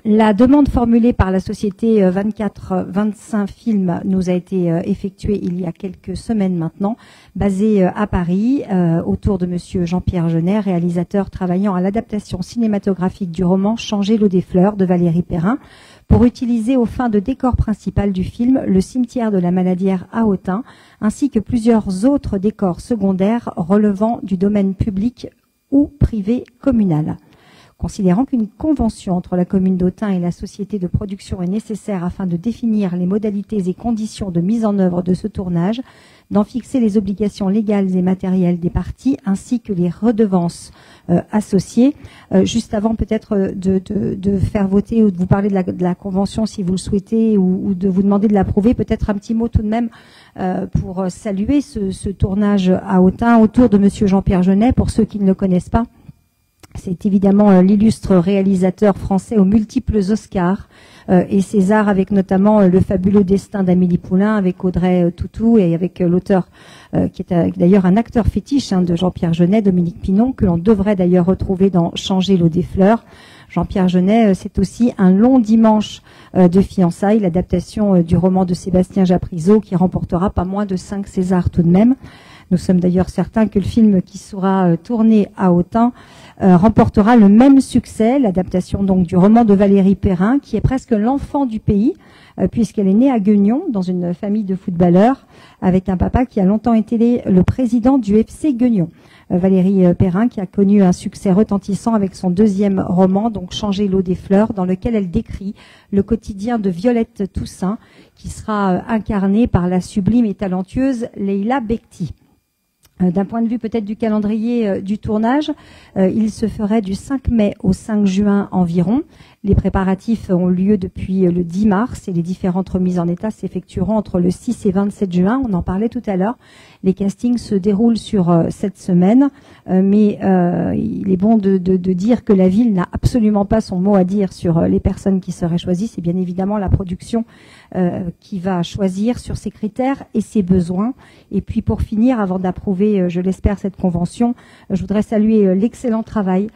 La demande formulée par la société 24-25 Films nous a été effectuée il y a quelques semaines maintenant, basée à Paris, autour de monsieur Jean-Pierre Jeunet, réalisateur travaillant à l'adaptation cinématographique du roman Changer l'eau des fleurs de Valérie Perrin, pour utiliser aux fins de décor principal du film le cimetière de la Maladière à Autun, ainsi que plusieurs autres décors secondaires relevant du domaine public ou privé communal. Considérant qu'une convention entre la commune d'Autun et la société de production est nécessaire afin de définir les modalités et conditions de mise en œuvre de ce tournage, d'en fixer les obligations légales et matérielles des parties, ainsi que les redevances associées. Juste avant peut-être de faire voter ou de vous parler de la convention si vous le souhaitez, ou de vous demander de l'approuver, peut-être un petit mot tout de même pour saluer ce tournage à Autun autour de Monsieur Jean-Pierre Jeunet, pour ceux qui ne le connaissent pas. C'est évidemment l'illustre réalisateur français aux multiples Oscars et César, avec notamment Le fabuleux destin d'Amélie Poulain, avec Audrey Tautou et avec l'auteur qui est d'ailleurs un acteur fétiche de Jean-Pierre Jeunet, Dominique Pinon, que l'on devrait d'ailleurs retrouver dans Changer l'eau des fleurs. Jean-Pierre Jeunet, c'est aussi Un long dimanche de fiançailles, l'adaptation du roman de Sébastien Japrisot, qui remportera pas moins de 5 Césars tout de même. Nous sommes d'ailleurs certains que le film qui sera tourné à Autun remportera le même succès, l'adaptation donc du roman de Valérie Perrin, qui est presque l'enfant du pays, puisqu'elle est née à Gueugnon, dans une famille de footballeurs, avec un papa qui a longtemps été le président du FC Gueugnon. Valérie Perrin, qui a connu un succès retentissant avec son deuxième roman, donc Changer l'eau des fleurs, dans lequel elle décrit le quotidien de Violette Toussaint, qui sera incarnée par la sublime et talentueuse Leila Bekti. D'un point de vue peut-être du calendrier du tournage, il se ferait du 5 mai au 5 juin environ. Les préparatifs ont lieu depuis le 10 mars et les différentes remises en état s'effectueront entre le 6 et 27 juin. On en parlait tout à l'heure. Les castings se déroulent sur cette semaine, mais il est bon de dire que la ville n'a absolument pas son mot à dire sur les personnes qui seraient choisies. C'est bien évidemment la production qui va choisir sur ses critères et ses besoins. Et puis pour finir, avant d'approuver, je l'espère, cette convention, je voudrais saluer l'excellent travail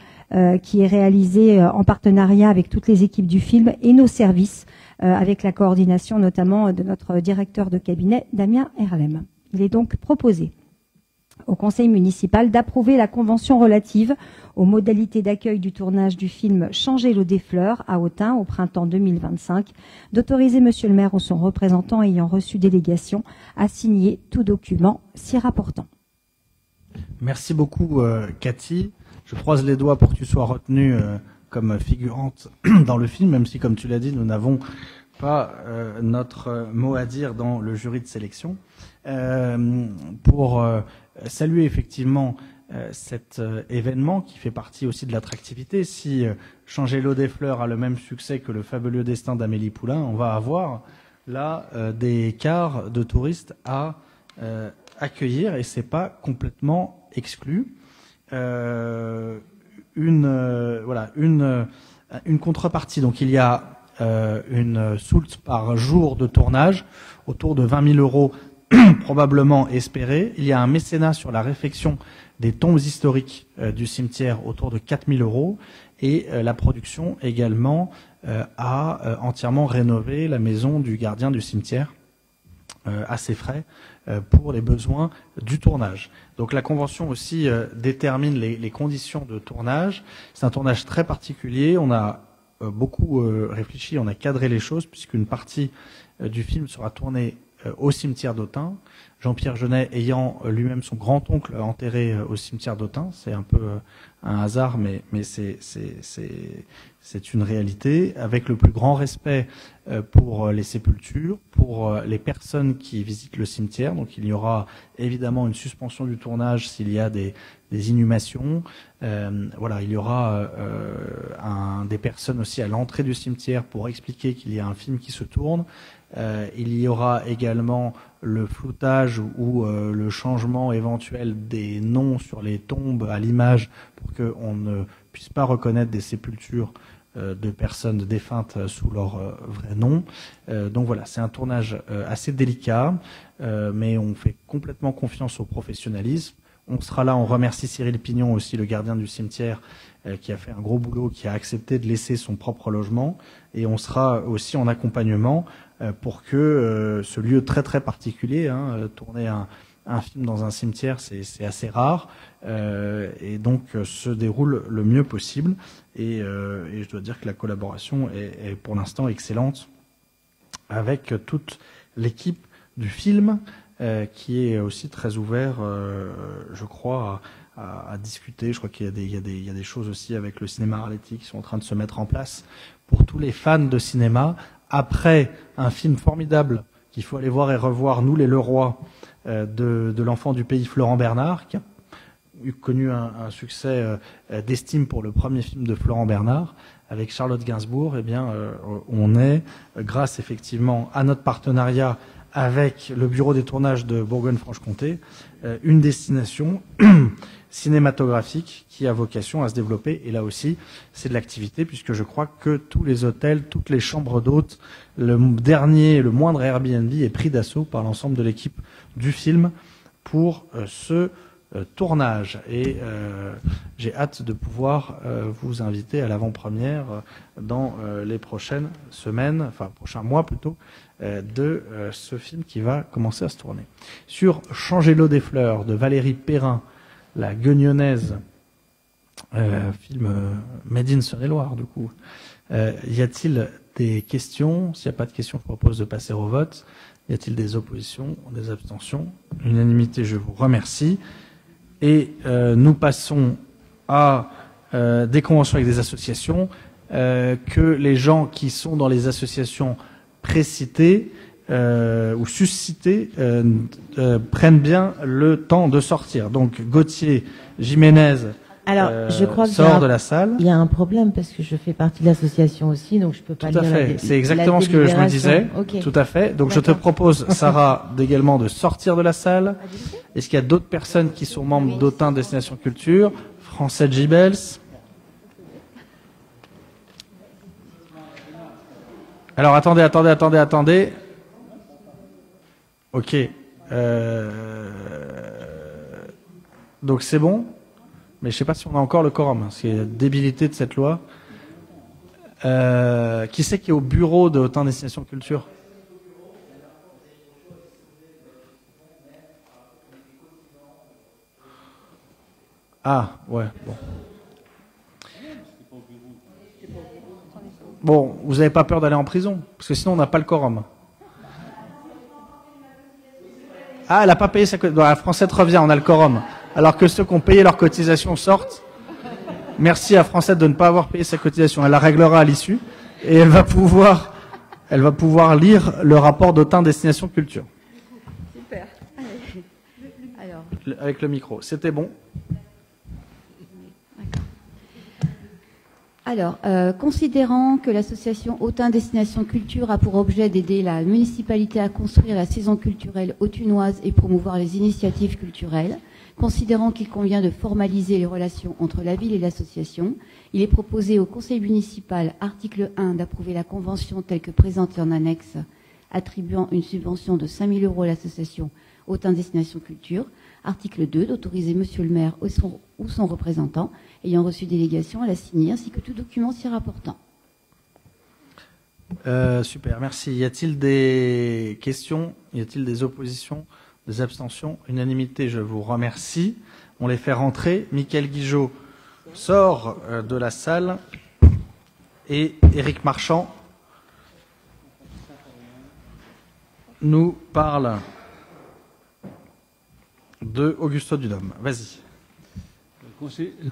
qui est réalisé en partenariat avec toutes les équipes du film et nos services, avec la coordination notamment de notre directeur de cabinet, Damien Herlem. Il est donc proposé au conseil municipal d'approuver la convention relative aux modalités d'accueil du tournage du film Changer l'eau des fleurs à Autun au printemps 2025, d'autoriser monsieur le maire ou son représentant ayant reçu délégation à signer tout document s'y rapportant. Merci beaucoup Cathy. Je croise les doigts pour que tu sois retenue comme figurante dans le film, même si, comme tu l'as dit, nous n'avons pas notre mot à dire dans le jury de sélection. Pour saluer effectivement cet événement qui fait partie aussi de l'attractivité. Si Changer l'eau des fleurs a le même succès que Le fabuleux destin d'Amélie Poulain, on va avoir là des cars de touristes à accueillir, et c'est pas complètement exclu. Une contrepartie. Donc il y a une soulte par jour de tournage autour de 20 000 euros probablement espérés. Il y a un mécénat sur la réfection des tombes historiques du cimetière autour de 4 000 euros, et la production également a entièrement rénové la maison du gardien du cimetière à ses frais pour les besoins du tournage. Donc la convention aussi détermine les conditions de tournage. C'est un tournage très particulier. On a beaucoup réfléchi, on a cadré les choses, puisqu'une partie du film sera tournée au cimetière d'Autun. Jean-Pierre Jeunet ayant lui-même son grand-oncle enterré au cimetière d'Autun. C'est un peu un hasard, mais c'est une réalité, avec le plus grand respect pour les sépultures, pour les personnes qui visitent le cimetière. Donc il y aura évidemment une suspension du tournage s'il y a des inhumations. Il y aura des personnes aussi à l'entrée du cimetière pour expliquer qu'il y a un film qui se tourne. Il y aura également le floutage ou le changement éventuel des noms sur les tombes à l'image pour qu'on ne puisse pas reconnaître des sépultures de personnes défuntes sous leur vrai nom. Donc voilà, c'est un tournage assez délicat, mais on fait complètement confiance au professionnalisme. On sera là, on remercie Cyril Pignon aussi, le gardien du cimetière, qui a fait un gros boulot, qui a accepté de laisser son propre logement, et on sera aussi en accompagnement pour que ce lieu très très particulier, tourner un film dans un cimetière, c'est assez rare, et donc se déroule le mieux possible, et je dois dire que la collaboration est pour l'instant excellente avec toute l'équipe du film, qui est aussi très ouvert, je crois, à discuter. Je crois qu'il y a des choses aussi avec le cinéma Arletty qui sont en train de se mettre en place pour tous les fans de cinéma. Après un film formidable qu'il faut aller voir et revoir, Nous les Leroy, de l'enfant du pays, Florent Bernard, qui a connu un succès d'estime pour le premier film de Florent Bernard, avec Charlotte Gainsbourg. Eh bien, on est, grâce effectivement à notre partenariat avec le bureau des tournages de Bourgogne-Franche-Comté, une destination cinématographique qui a vocation à se développer. Et là aussi, c'est de l'activité, puisque je crois que tous les hôtels, toutes les chambres d'hôtes, le moindre Airbnb est pris d'assaut par l'ensemble de l'équipe du film pour ce tournage. Et j'ai hâte de pouvoir vous inviter à l'avant-première dans les prochaines semaines, enfin prochains mois plutôt, de ce film qui va commencer à se tourner. Sur Changer l'eau des fleurs de Valérie Perrin, la guignonnaise, film Made in Saône-et-Loire du coup. Y a-t-il des questions? S'il n'y a pas de questions, je propose de passer au vote. Y a-t-il des oppositions, des abstentions? Unanimité, je vous remercie. Et nous passons à des conventions avec des associations, que les gens qui sont dans les associations précitées ou suscitées prennent bien le temps de sortir. Donc Gauthier Jiménez je crois que sort de la salle. Il y a un problème parce que je fais partie de l'association aussi, donc je peux pas Tout à fait. C'est exactement ce que je me disais. Okay. Tout à fait. Donc je te propose, Sarah, également de sortir de la salle. Est-ce qu'il y a d'autres personnes qui sont membres d'Autun Destination Culture? Français Gibels. Alors attendez. Ok. Donc c'est bon, mais je ne sais pas si on a encore le quorum. C'est la débilité de cette loi. Qui c'est qui est au bureau de Autun Destination Culture? Ah, ouais, bon. Bon, vous n'avez pas peur d'aller en prison? Parce que sinon, on n'a pas le quorum. Ah, elle n'a pas payé sa cotisation. La Française revient, on a le quorum. Alors que ceux qui ont payé leur cotisation sortent. Merci à Française de ne pas avoir payé sa cotisation. Elle la réglera à l'issue. Et elle va pouvoir lire le rapport d'Autun Destination Culture. Super. Alors. Avec le micro. C'était bon? Alors, considérant que l'association Autun Destination Culture a pour objet d'aider la municipalité à construire la saison culturelle autunoise et promouvoir les initiatives culturelles, considérant qu'il convient de formaliser les relations entre la ville et l'association, il est proposé au conseil municipal, article 1, d'approuver la convention telle que présentée en annexe, attribuant une subvention de 5 000 € à l'association Autun Destination Culture. Article 2, d'autoriser monsieur le maire ou son représentant ayant reçu délégation à la signer, ainsi que tout document s'y rapportant. Super, merci. Y a-t-il des questions? Y a-t-il des oppositions? Des abstentions? Unanimité, je vous remercie. On les fait rentrer. Michael Guigeot sort de la salle et Éric Marchand nous parle de Augusto Dudhomme. Vas-y.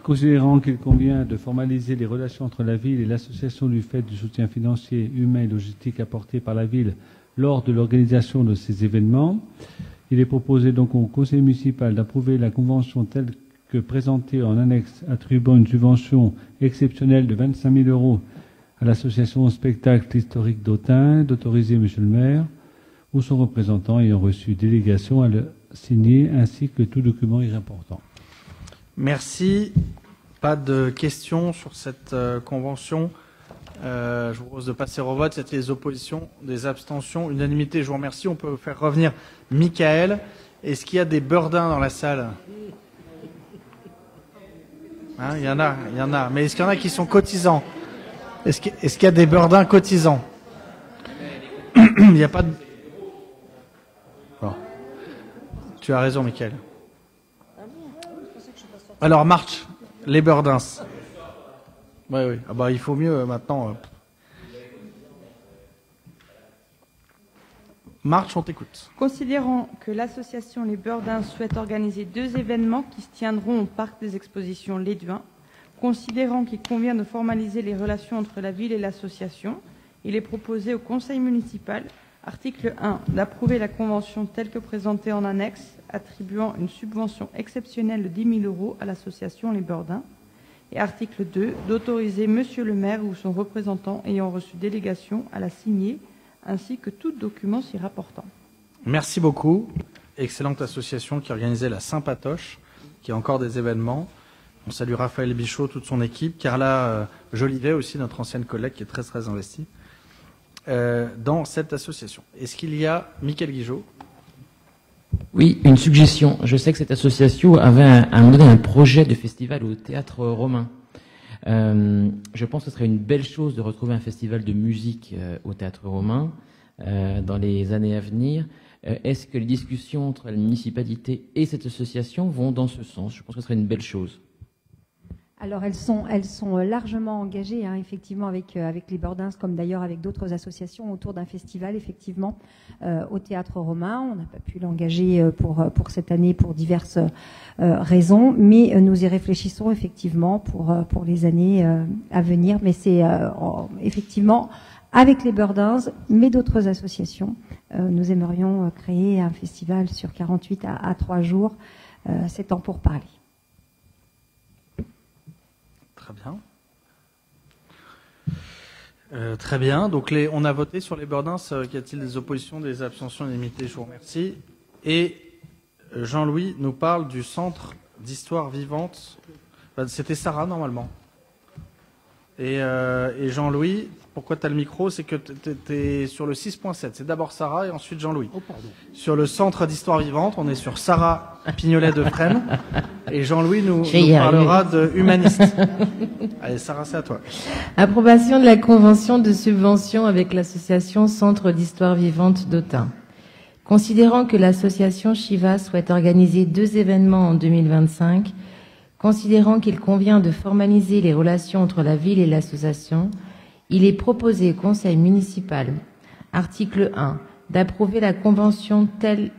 Considérant qu'il convient de formaliser les relations entre la ville et l'association du fait du soutien financier, humain et logistique apporté par la ville lors de l'organisation de ces événements, il est proposé donc au conseil municipal d'approuver la convention telle que présentée en annexe attribuant une subvention exceptionnelle de 25 000 € à l'association spectacle historique d'Autun, d'autoriser monsieur le maire ou son représentant ayant reçu délégation à le signer, ainsi que tout document y rapportant. Merci. Pas de questions sur cette convention. Je vous propose de passer au vote. Y a-t-il des oppositions, des abstentions? Unanimité, je vous remercie. On peut faire revenir Michael. Est-ce qu'il y a des beurdins dans la salle? Hein, il y en a. Mais est-ce qu'il y en a qui sont cotisants? Est-ce qu'il y a des beurdins cotisants? Il n'y a pas de... Bon. Tu as raison, Michael. Alors, March, les Burdins. Oui. Ah bah, il faut mieux maintenant. March, on t'écoute. Considérant que l'association Les Burdins souhaite organiser 2 événements qui se tiendront au parc des expositions Léduin, considérant qu'il convient de formaliser les relations entre la ville et l'association, il est proposé au conseil municipal Article 1. D'approuver la convention telle que présentée en annexe, attribuant une subvention exceptionnelle de 10 000 € à l'association Les Beurdins. Et article 2. D'autoriser Monsieur le maire ou son représentant ayant reçu délégation à la signer, ainsi que tout document s'y rapportant. Merci beaucoup. Excellente association qui organisait la Saint-Patoche, qui a encore des événements. On salue Raphaël Bichot, toute son équipe, Carla Jolivet aussi, notre ancienne collègue qui est très très investie dans cette association. Est-ce qu'il y a Mickaël Guigeot? Oui, une suggestion. Je sais que cette association avait à un moment donné un projet de festival au Théâtre Romain. Je pense que ce serait une belle chose de retrouver un festival de musique au Théâtre Romain dans les années à venir. Est-ce que les discussions entre la municipalité et cette association vont dans ce sens? Je pense que ce serait une belle chose. Alors elles sont largement engagées, hein, effectivement, avec les Beurdins, comme d'ailleurs avec d'autres associations autour d'un festival, effectivement, au Théâtre Romain. On n'a pas pu l'engager pour cette année pour diverses raisons, mais nous y réfléchissons effectivement pour les années à venir. Mais c'est effectivement avec les Beurdins, mais d'autres associations. Nous aimerions créer un festival sur 48 à 3 jours. C'est en pourparlers. Très bien. Très bien. Donc on a voté sur les Beurdins. Qu'y a-t-il des oppositions, des abstentions, illimitées? Je vous remercie. Et Jean-Louis nous parle du Centre d'Histoire Vivante. C'était Sarah normalement. Et Jean-Louis, pourquoi tu as le micro? C'est que tu es sur le 6.7. C'est d'abord Sarah et ensuite Jean-Louis. Oh, pardon. Sur le Centre d'Histoire Vivante, on est sur Sarah Pignolet de Fresnes. Et Jean-Louis nous parlera de humaniste. Allez, Sarah, c'est à toi. Approbation de la convention de subvention avec l'association Centre d'Histoire Vivante d'Autun. Considérant que l'association Shiva souhaite organiser 2 événements en 2025, considérant qu'il convient de formaliser les relations entre la ville et l'association, il est proposé au Conseil municipal, article 1, d'approuver la convention telle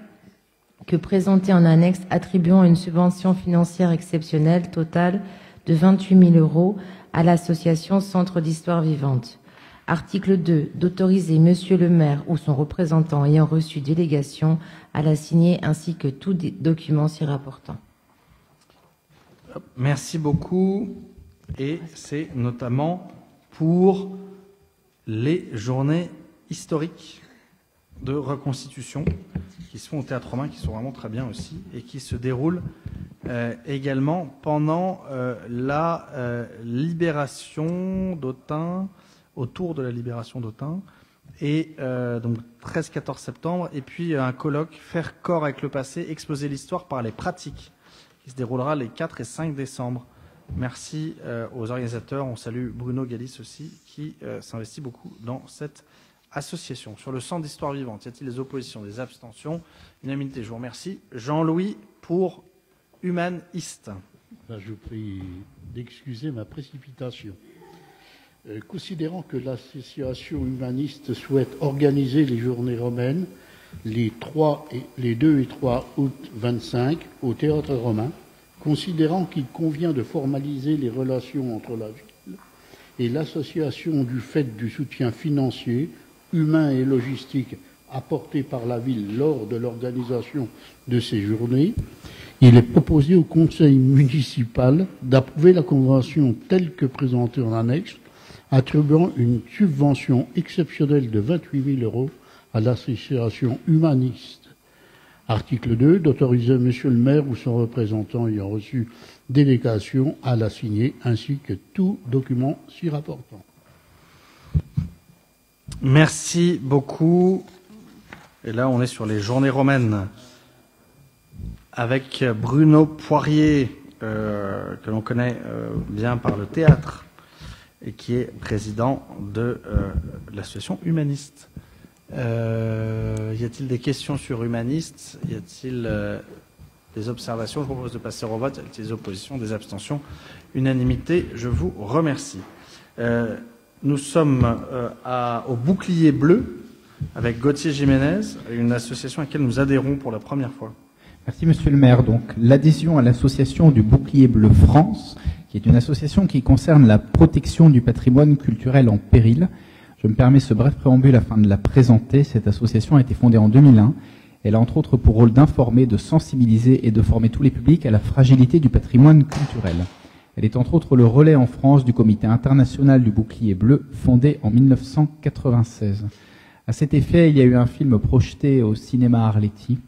que présentée en annexe attribuant une subvention financière exceptionnelle totale de 28 000 € à l'association Centre d'Histoire Vivante. Article 2, d'autoriser Monsieur le maire ou son représentant ayant reçu délégation à la signer ainsi que tout document s'y rapportant. Merci beaucoup. Et c'est notamment pour les journées historiques de reconstitution qui se font au Théâtre Romain, qui sont vraiment très bien aussi, et qui se déroulent également pendant la libération d'Autun, autour de la libération d'Autun, et donc 13-14 septembre, et puis un colloque « Faire corps avec le passé, exposer l'histoire par les pratiques », qui se déroulera les 4 et 5 décembre. Merci aux organisateurs. On salue Bruno Galis aussi, qui s'investit beaucoup dans cette association. Sur le Centre d'Histoire Vivante, y a-t-il des oppositions, des abstentions? Unanimité, je vous remercie. Jean-Louis pour Humaniste. Je vous prie d'excuser ma précipitation. Considérant que l'association Humaniste souhaite organiser les journées romaines les 2 et 3 août 25 au Théâtre Romain, considérant qu'il convient de formaliser les relations entre la ville et l'association du fait du soutien financier, humain et logistique apporté par la ville lors de l'organisation de ces journées, il est proposé au Conseil municipal d'approuver la convention telle que présentée en annexe, attribuant une subvention exceptionnelle de 28 000 € à l'association Humaniste. Article 2, d'autoriser Monsieur le maire ou son représentant ayant reçu délégation à la signer, ainsi que tout document s'y rapportant. Merci beaucoup. Et là, on est sur les journées romaines avec Bruno Poirier, que l'on connaît bien par le théâtre, et qui est président de l'association Humaniste. Y a-t-il des questions sur Humaniste? Y a-t-il des observations? Je vous propose de passer au vote. Y a-t-il des oppositions, des abstentions? Unanimité, je vous remercie. Nous sommes au Bouclier Bleu avec Gauthier Jiménez, une association à laquelle nous adhérons pour la première fois. Merci Monsieur le maire. Donc l'adhésion à l'association du Bouclier Bleu France, qui est une association qui concerne la protection du patrimoine culturel en péril. Je me permets ce bref préambule afin de la présenter. Cette association a été fondée en 2001. Elle a entre autres pour rôle d'informer, de sensibiliser et de former tous les publics à la fragilité du patrimoine culturel. Elle est entre autres le relais en France du Comité international du bouclier bleu, fondé en 1996. À cet effet, il y a eu un film projeté au cinéma Arletty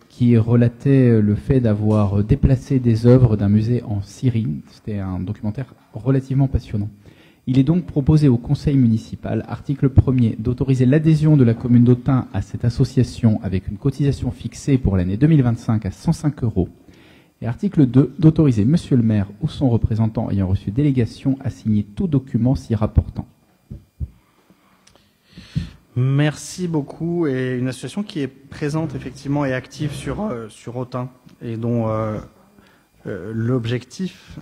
qui relatait le fait d'avoir déplacé des œuvres d'un musée en Syrie. C'était un documentaire relativement passionnant. Il est donc proposé au conseil municipal, article 1er, d'autoriser l'adhésion de la commune d'Autun à cette association avec une cotisation fixée pour l'année 2025 à 105 €. Et article 2, d'autoriser monsieur le maire ou son représentant ayant reçu délégation à signer tout document s'y rapportant. Merci beaucoup. Et une association qui est présente effectivement et active sur Autun et dont l'objectif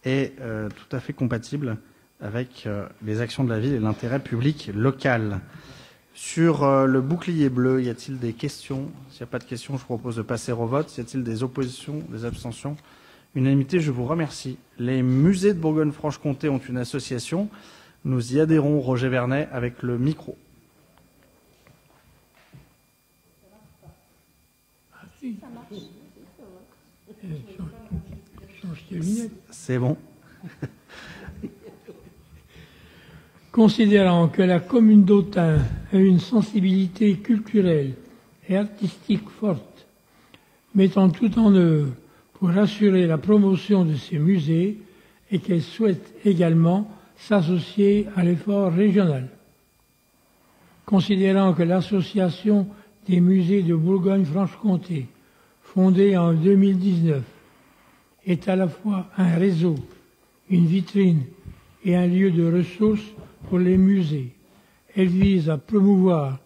est tout à fait compatible avec les actions de la ville et l'intérêt public local. Sur le bouclier bleu, y a-t-il des questions? S'il n'y a pas de questions, je vous propose de passer au vote. Y a-t-il des oppositions, des abstentions? Unanimité, je vous remercie. Les musées de Bourgogne-Franche-Comté ont une association. Nous y adhérons, Roger Vernet, avec le micro. C'est bon. Considérant que la commune d'Autun a une sensibilité culturelle et artistique forte, mettant tout en œuvre pour assurer la promotion de ces musées et qu'elle souhaite également s'associer à l'effort régional. Considérant que l'association des musées de Bourgogne-Franche-Comté, fondée en 2019, est à la fois un réseau, une vitrine et un lieu de ressources pour les musées. Elle vise à promouvoir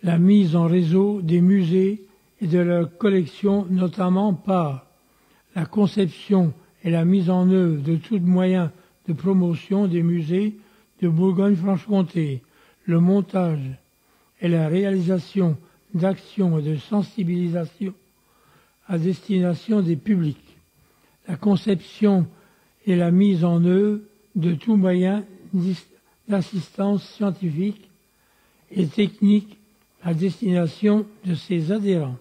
la mise en réseau des musées et de leurs collections, notamment par la conception et la mise en œuvre de tout moyen de promotion des musées de Bourgogne-Franche-Comté, le montage et la réalisation d'actions de sensibilisation à destination des publics, la conception et la mise en œuvre de tout moyen d'assistance scientifique et technique à destination de ses adhérents,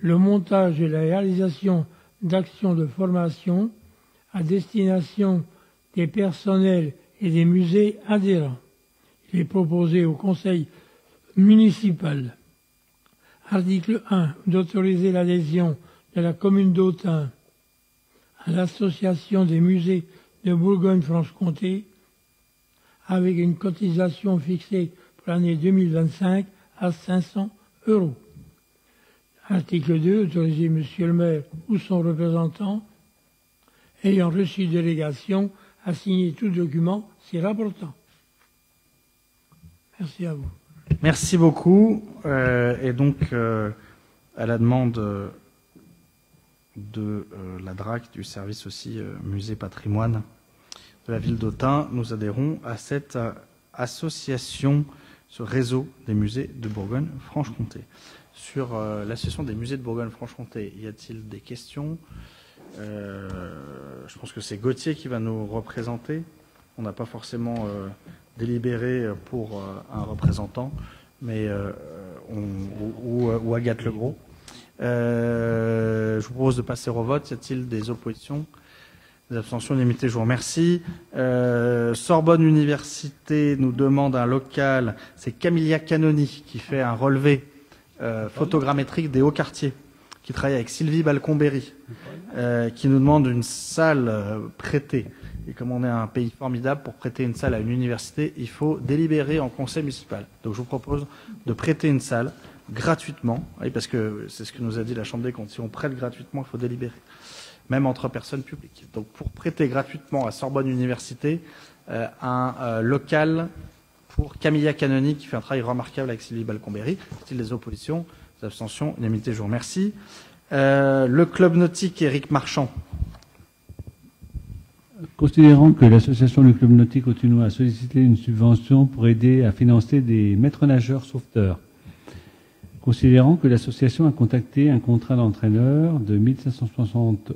le montage et la réalisation d'actions de formation à destination des personnels et des musées adhérents. Il est proposé au Conseil municipal, article 1, d'autoriser l'adhésion de la commune d'Autun à l'association des musées de Bourgogne-Franche-Comté avec une cotisation fixée pour l'année 2025 à 500 €. Article 2, autoriser monsieur le maire ou son représentant ayant reçu délégation à signer tout document s'y rapportant. Merci à vous. Merci beaucoup. Et donc, à la demande de la DRAC, du service aussi musée patrimoine de la ville d'Autun, nous adhérons à cette association, ce réseau des musées de Bourgogne-Franche-Comté. Sur l'association des musées de Bourgogne-Franche-Comté, y a-t-il des questions? Je pense que c'est Gauthier qui va nous représenter. On n'a pas forcément délibéré pour un représentant, mais ou Agathe Legros. Je vous propose de passer au vote. Y a-t-il des oppositions, des abstentions? Limitées, je vous remercie. Sorbonne Université nous demande un local. C'est Camilia Canoni qui fait un relevé photogrammétrique des hauts quartiers, qui travaille avec Sylvie Balcomberry, qui nous demande une salle prêtée. Et comme on est un pays formidable, pour prêter une salle à une université, il faut délibérer en conseil municipal. Donc je vous propose de prêter une salle gratuitement, oui, parce que c'est ce que nous a dit la Chambre des comptes. Si on prête gratuitement, il faut délibérer, même entre personnes publiques. Donc pour prêter gratuitement à Sorbonne Université un local pour Camilla Canoni, qui fait un travail remarquable avec Sylvie Balcomberry. Est-il des oppositions, des abstentions? Unanimité, je vous remercie. Le club nautique Éric Marchand. Considérant que l'association du club nautique Autinois a sollicité une subvention pour aider à financer des maîtres nageurs sauveteurs, considérant que l'association a contacté un contrat d'entraîneur de 1560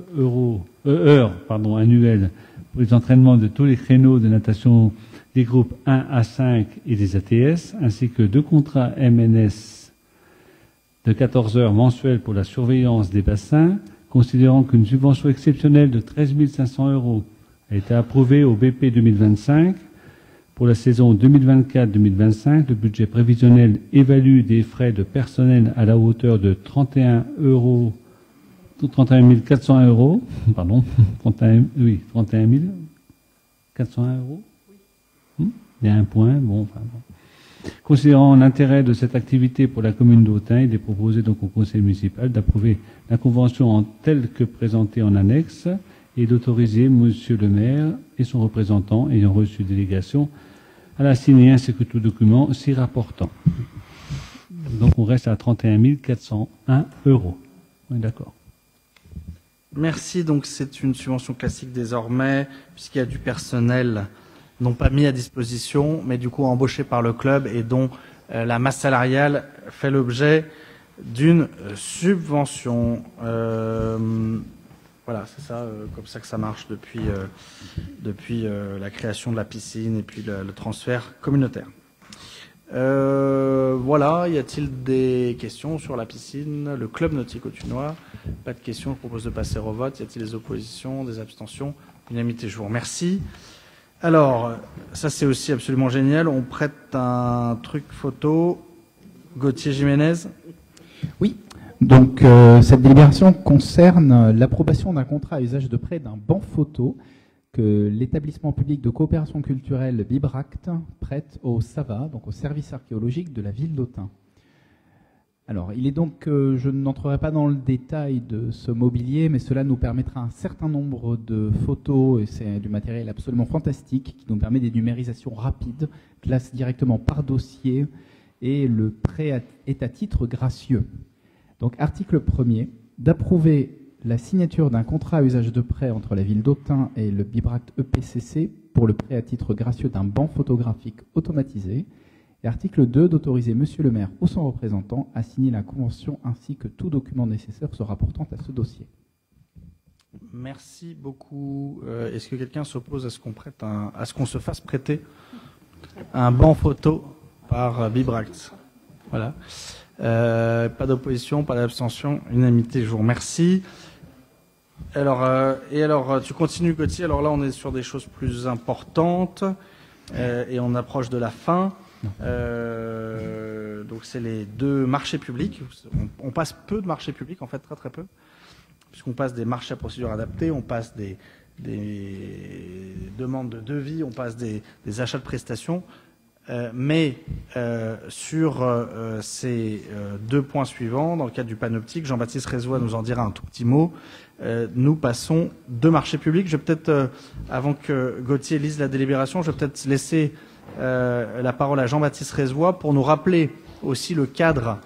heures annuelles pour les entraînements de tous les créneaux de natation des groupes 1 à 5 et des ATS, ainsi que 2 contrats MNS de 14 heures mensuelles pour la surveillance des bassins, considérant qu'une subvention exceptionnelle de 13 500 € a été approuvée au BP 2025. Pour la saison 2024-2025, le budget prévisionnel évalue des frais de personnel à la hauteur de 31 400 €, pardon, 31 400 €. Il y a un point, bon, enfin bon. Considérant l'intérêt de cette activité pour la commune d'Autun, il est proposé donc au conseil municipal d'approuver la convention en telle que présentée en annexe et d'autoriser monsieur le maire et son représentant ayant reçu délégation à la signer ainsi que tout document s'y rapportant. Donc on reste à 31 401 €. On est d'accord. Merci. Donc c'est une subvention classique désormais, puisqu'il y a du personnel non pas mis à disposition, mais du coup embauché par le club et dont la masse salariale fait l'objet d'une subvention. Voilà, c'est ça, comme ça que ça marche depuis la création de la piscine et puis le transfert communautaire. Voilà, y a-t-il des questions sur la piscine, le club nautique autunois? Pas de questions, je propose de passer au vote. Y a-t-il des oppositions, des abstentions? Unanimité, je vous remercie. Alors, ça c'est aussi absolument génial, on prête un truc photo. Gauthier Jiménez? Oui. Donc, cette délibération concerne l'approbation d'un contrat à usage de prêt d'un banc photo que l'établissement public de coopération culturelle Bibract prête au SAVA, donc au service archéologique de la ville d'Autun. Alors, il est donc, je n'entrerai pas dans le détail de ce mobilier, mais cela nous permettra un certain nombre de photos, et c'est du matériel absolument fantastique, qui nous permet des numérisations rapides, classe directement par dossier, et le prêt est à titre gracieux. Donc, article 1er, d'approuver la signature d'un contrat à usage de prêt entre la ville d'Autun et le Bibract EPCC pour le prêt à titre gracieux d'un banc photographique automatisé. Et article 2, d'autoriser monsieur le maire ou son représentant à signer la convention ainsi que tout document nécessaire se rapportant à ce dossier. Merci beaucoup. Est-ce que quelqu'un s'oppose à ce qu'on prête à ce qu'on se fasse prêter un banc photo par Bibract? Voilà. Pas d'opposition, pas d'abstention, unanimité, je vous remercie. Alors, tu continues, Gauthier. Alors là, on est sur des choses plus importantes et on approche de la fin. Donc, c'est les 2 marchés publics. On passe peu de marchés publics, en fait, très très peu, puisqu'on passe des marchés à procédure adaptée, on passe des demandes de devis, on passe des achats de prestations. Mais sur ces 2 points suivants, dans le cadre du panoptique, Jean-Baptiste Rézois nous en dira un tout petit mot. Nous passons 2 marchés publics. Je vais peut-être, avant que Gauthier lise la délibération, je vais peut-être laisser la parole à Jean-Baptiste Rézois pour nous rappeler aussi le cadre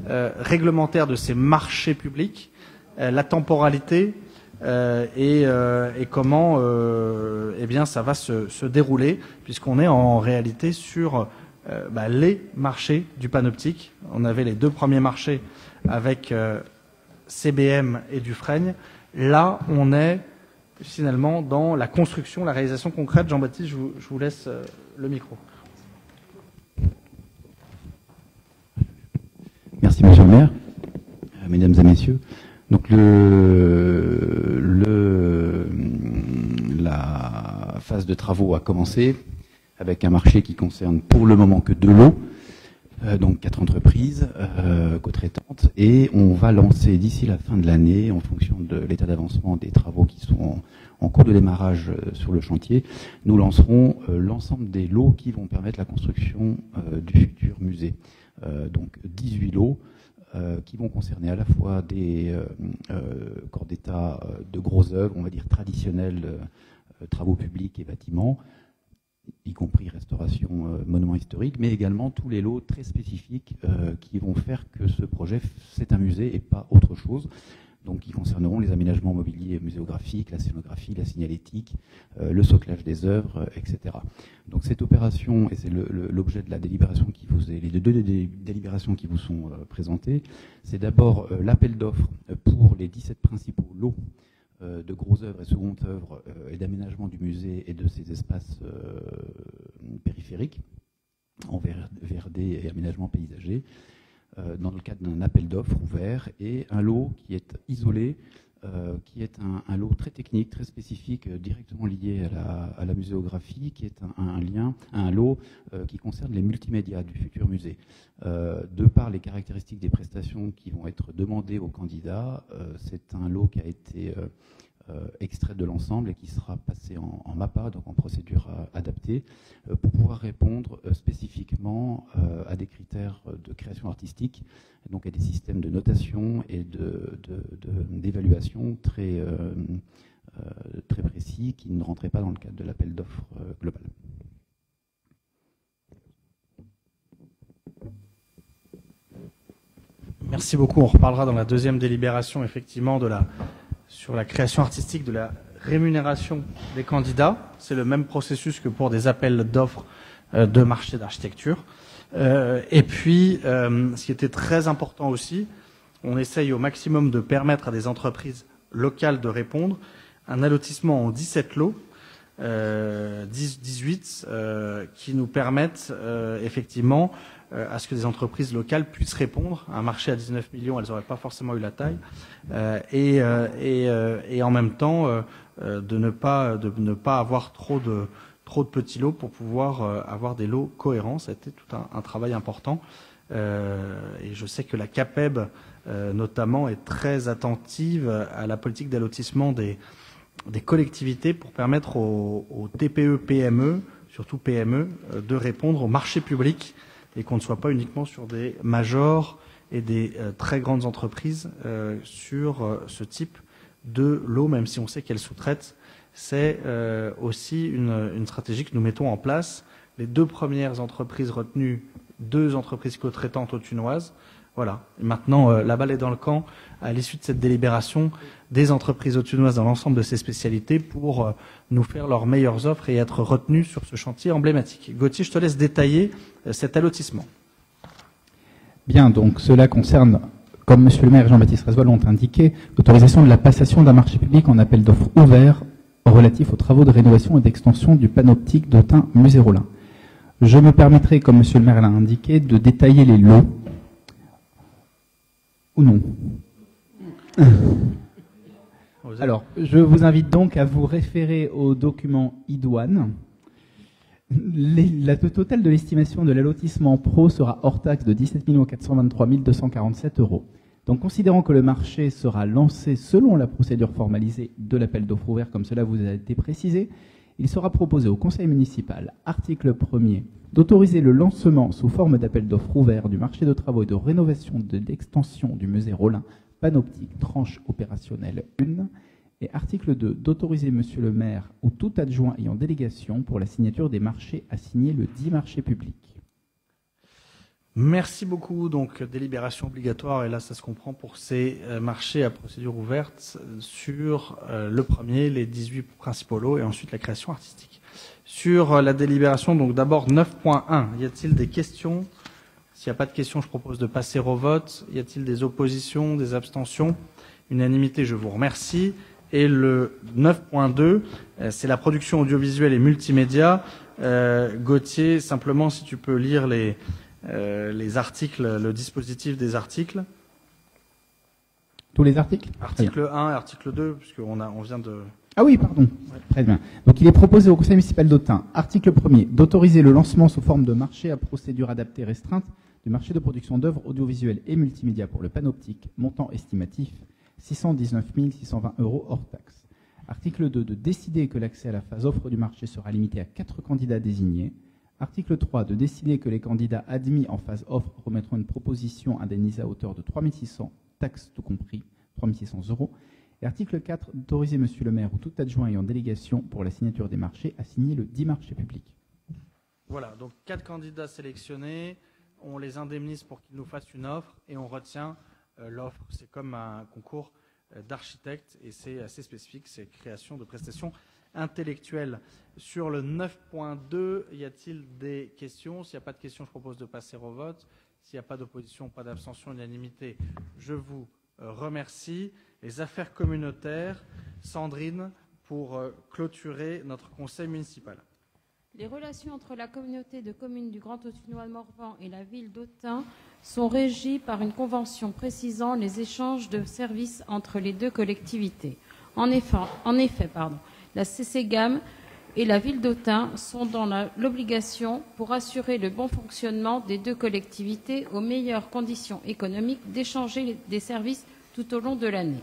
réglementaire de ces marchés publics, la temporalité et comment eh bien, ça va se dérouler, puisqu'on est en réalité sur les marchés du panoptique. On avait les 2 premiers marchés avec CBM et Dufrègne. Là, on est finalement dans la construction, la réalisation concrète. Jean-Baptiste, je vous laisse le micro. Merci, monsieur le maire. Mesdames et messieurs, donc la phase de travaux a commencé avec un marché qui concerne pour le moment que 2 lots, donc 4 entreprises co-traitantes, et on va lancer d'ici la fin de l'année, en fonction de l'état d'avancement des travaux qui sont en cours de démarrage sur le chantier, nous lancerons l'ensemble des lots qui vont permettre la construction du futur musée. Donc 18 lots qui vont concerner à la fois des corps d'État de grosses œuvres, on va dire traditionnelles, travaux publics et bâtiments, y compris restauration, monuments historiques, mais également tous les lots très spécifiques qui vont faire que ce projet, c'est un musée et pas autre chose. Donc, qui concerneront les aménagements mobiliers muséographiques, la scénographie, la signalétique, le soclage des œuvres, etc. Donc, cette opération, et c'est l'objet de la délibération qui vous est, les 2 délibérations qui vous sont présentées, c'est d'abord l'appel d'offres pour les 17 principaux lots de grosses œuvres et secondes œuvres et d'aménagement du musée et de ses espaces périphériques, en VRD et aménagement paysager, dans le cadre d'un appel d'offres ouvert, et un lot qui est isolé, qui est un lot très technique, très spécifique, directement lié à la muséographie, qui est un lot qui concerne les multimédias du futur musée. De par les caractéristiques des prestations qui vont être demandées aux candidats, c'est un lot qui a été extrait de l'ensemble et qui sera passé en MAPA, donc en procédure adaptée, pour pouvoir répondre spécifiquement à des critères de création artistique, donc à des systèmes de notation et d'évaluation très précis qui ne rentraient pas dans le cadre de l'appel d'offres global. Merci beaucoup. On reparlera dans la deuxième délibération, effectivement, sur la création artistique de la rémunération des candidats. C'est le même processus que pour des appels d'offres de marché d'architecture. Et puis, ce qui était très important aussi, on essaye au maximum de permettre à des entreprises locales de répondre. Un allotissement en 17 lots, 18, qui nous permettent effectivement à ce que des entreprises locales puissent répondre. Un marché à 19 millions, elles n'auraient pas forcément eu la taille. Et en même temps, de ne pas avoir trop de petits lots pour pouvoir avoir des lots cohérents. C'était tout un travail important. Et je sais que la CAPEB, notamment, est très attentive à la politique d'allotissement des collectivités pour permettre aux TPE, PME, surtout PME, de répondre au marché public et qu'on ne soit pas uniquement sur des majors et des très grandes entreprises sur ce type de lot, même si on sait qu'elles sous-traitent. C'est aussi une stratégie que nous mettons en place. Les 2 premières entreprises retenues, 2 entreprises co-traitantes autunoises. Voilà. Et maintenant, la balle est dans le camp, à l'issue de cette délibération, des entreprises autunoises dans l'ensemble de ces spécialités pour nous faire leurs meilleures offres et être retenues sur ce chantier emblématique. Gauthier, je te laisse détailler cet allotissement. Bien, donc cela concerne, comme Monsieur le maire et Jean-Baptiste Resvoil l'ont indiqué, l'autorisation de la passation d'un marché public en appel d'offres ouvert relatif aux travaux de rénovation et d'extension du panoptique d'Autun Musée Rollin. Je me permettrai, comme Monsieur le maire l'a indiqué, de détailler les lots. Ou non? Alors, je vous invite donc à vous référer au document idoine. Le total de l'estimation de l'allotissement pro sera hors taxe de 17 423 247 €. Donc, considérant que le marché sera lancé selon la procédure formalisée de l'appel d'offres ouvert, comme cela vous a été précisé, il sera proposé au conseil municipal, article 1er, d'autoriser le lancement sous forme d'appel d'offres ouvert du marché de travaux et de rénovation de l'extension du musée Rollin, panoptique, tranche opérationnelle 1, et article 2, d'autoriser Monsieur le maire ou tout adjoint ayant délégation pour la signature des marchés à signer le dit marché public. Merci beaucoup. Donc, délibération obligatoire, et là, ça se comprend pour ces marchés à procédure ouverte sur le premier, les 18 principaux lots, et ensuite la création artistique. Sur la délibération, donc d'abord 9.1, y a-t-il des questions? S'il n'y a pas de questions, je propose de passer au vote. Y a-t-il des oppositions, des abstentions? Unanimité, je vous remercie. Et le 9.2, c'est la production audiovisuelle et multimédia. Gauthier, simplement, si tu peux lire les articles, le dispositif des articles. Tous les articles? Article 1 et article 2, puisqu'on vient de... Ah oui, pardon. Ouais. Très bien. Donc il est proposé au conseil municipal d'Autun, article 1er, d'autoriser le lancement sous forme de marché à procédure adaptée restreinte du marché de production d'œuvres audiovisuelles et multimédia pour le panoptique, montant estimatif 619 620 € hors taxe. Article 2, de décider que l'accès à la phase offre du marché sera limité à 4 candidats désignés. Article 3, de décider que les candidats admis en phase offre remettront une proposition indemnisée à hauteur de 3 600, taxes tout compris, 3 600 €. Et article 4, d'autoriser Monsieur le maire ou tout adjoint ayant délégation pour la signature des marchés à signer le dit marché public. Voilà, donc 4 candidats sélectionnés, on les indemnise pour qu'ils nous fassent une offre et on retient l'offre. C'est comme un concours d'architecte et c'est assez spécifique, c'est création de prestations intellectuelles. Sur le 9.2, y a-t-il des questions? S'il n'y a pas de questions, je propose de passer au vote. S'il n'y a pas d'opposition, pas d'abstention, unanimité, je vous remercie. Les affaires communautaires, Sandrine, pour clôturer notre conseil municipal. Les relations entre la communauté de communes du Grand Autunois Morvan et la ville d'Autun sont régies par une convention précisant les échanges de services entre les deux collectivités. En effet, la CCGAM et la ville d'Autun sont dans l'obligation, pour assurer le bon fonctionnement des deux collectivités aux meilleures conditions économiques, d'échanger des services tout au long de l'année.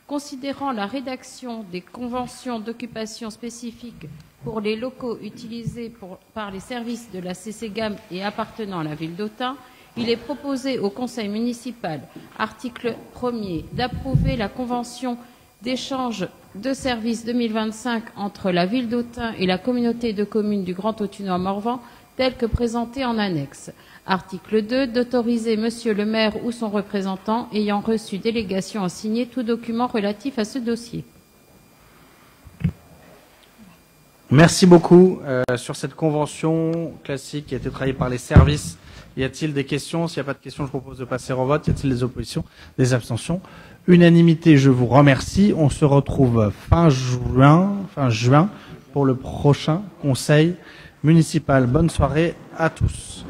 Considérant la rédaction des conventions d'occupation spécifiques pour les locaux utilisés par les services de la CCGAM et appartenant à la ville d'Autun, il est proposé au conseil municipal, article 1er, d'approuver la convention d'échange de services 2025 entre la ville d'Autun et la communauté de communes du Grand Autunois Morvan, telle que présentée en annexe. Article 2, d'autoriser Monsieur le maire ou son représentant ayant reçu délégation à signer tout document relatif à ce dossier. Merci beaucoup. Sur cette convention classique qui a été travaillée par les services, y a-t-il des questions? S'il n'y a pas de questions, je propose de passer au vote. Y a-t-il des oppositions, des abstentions? Unanimité, je vous remercie. On se retrouve fin juin pour le prochain conseil municipal. Bonne soirée à tous.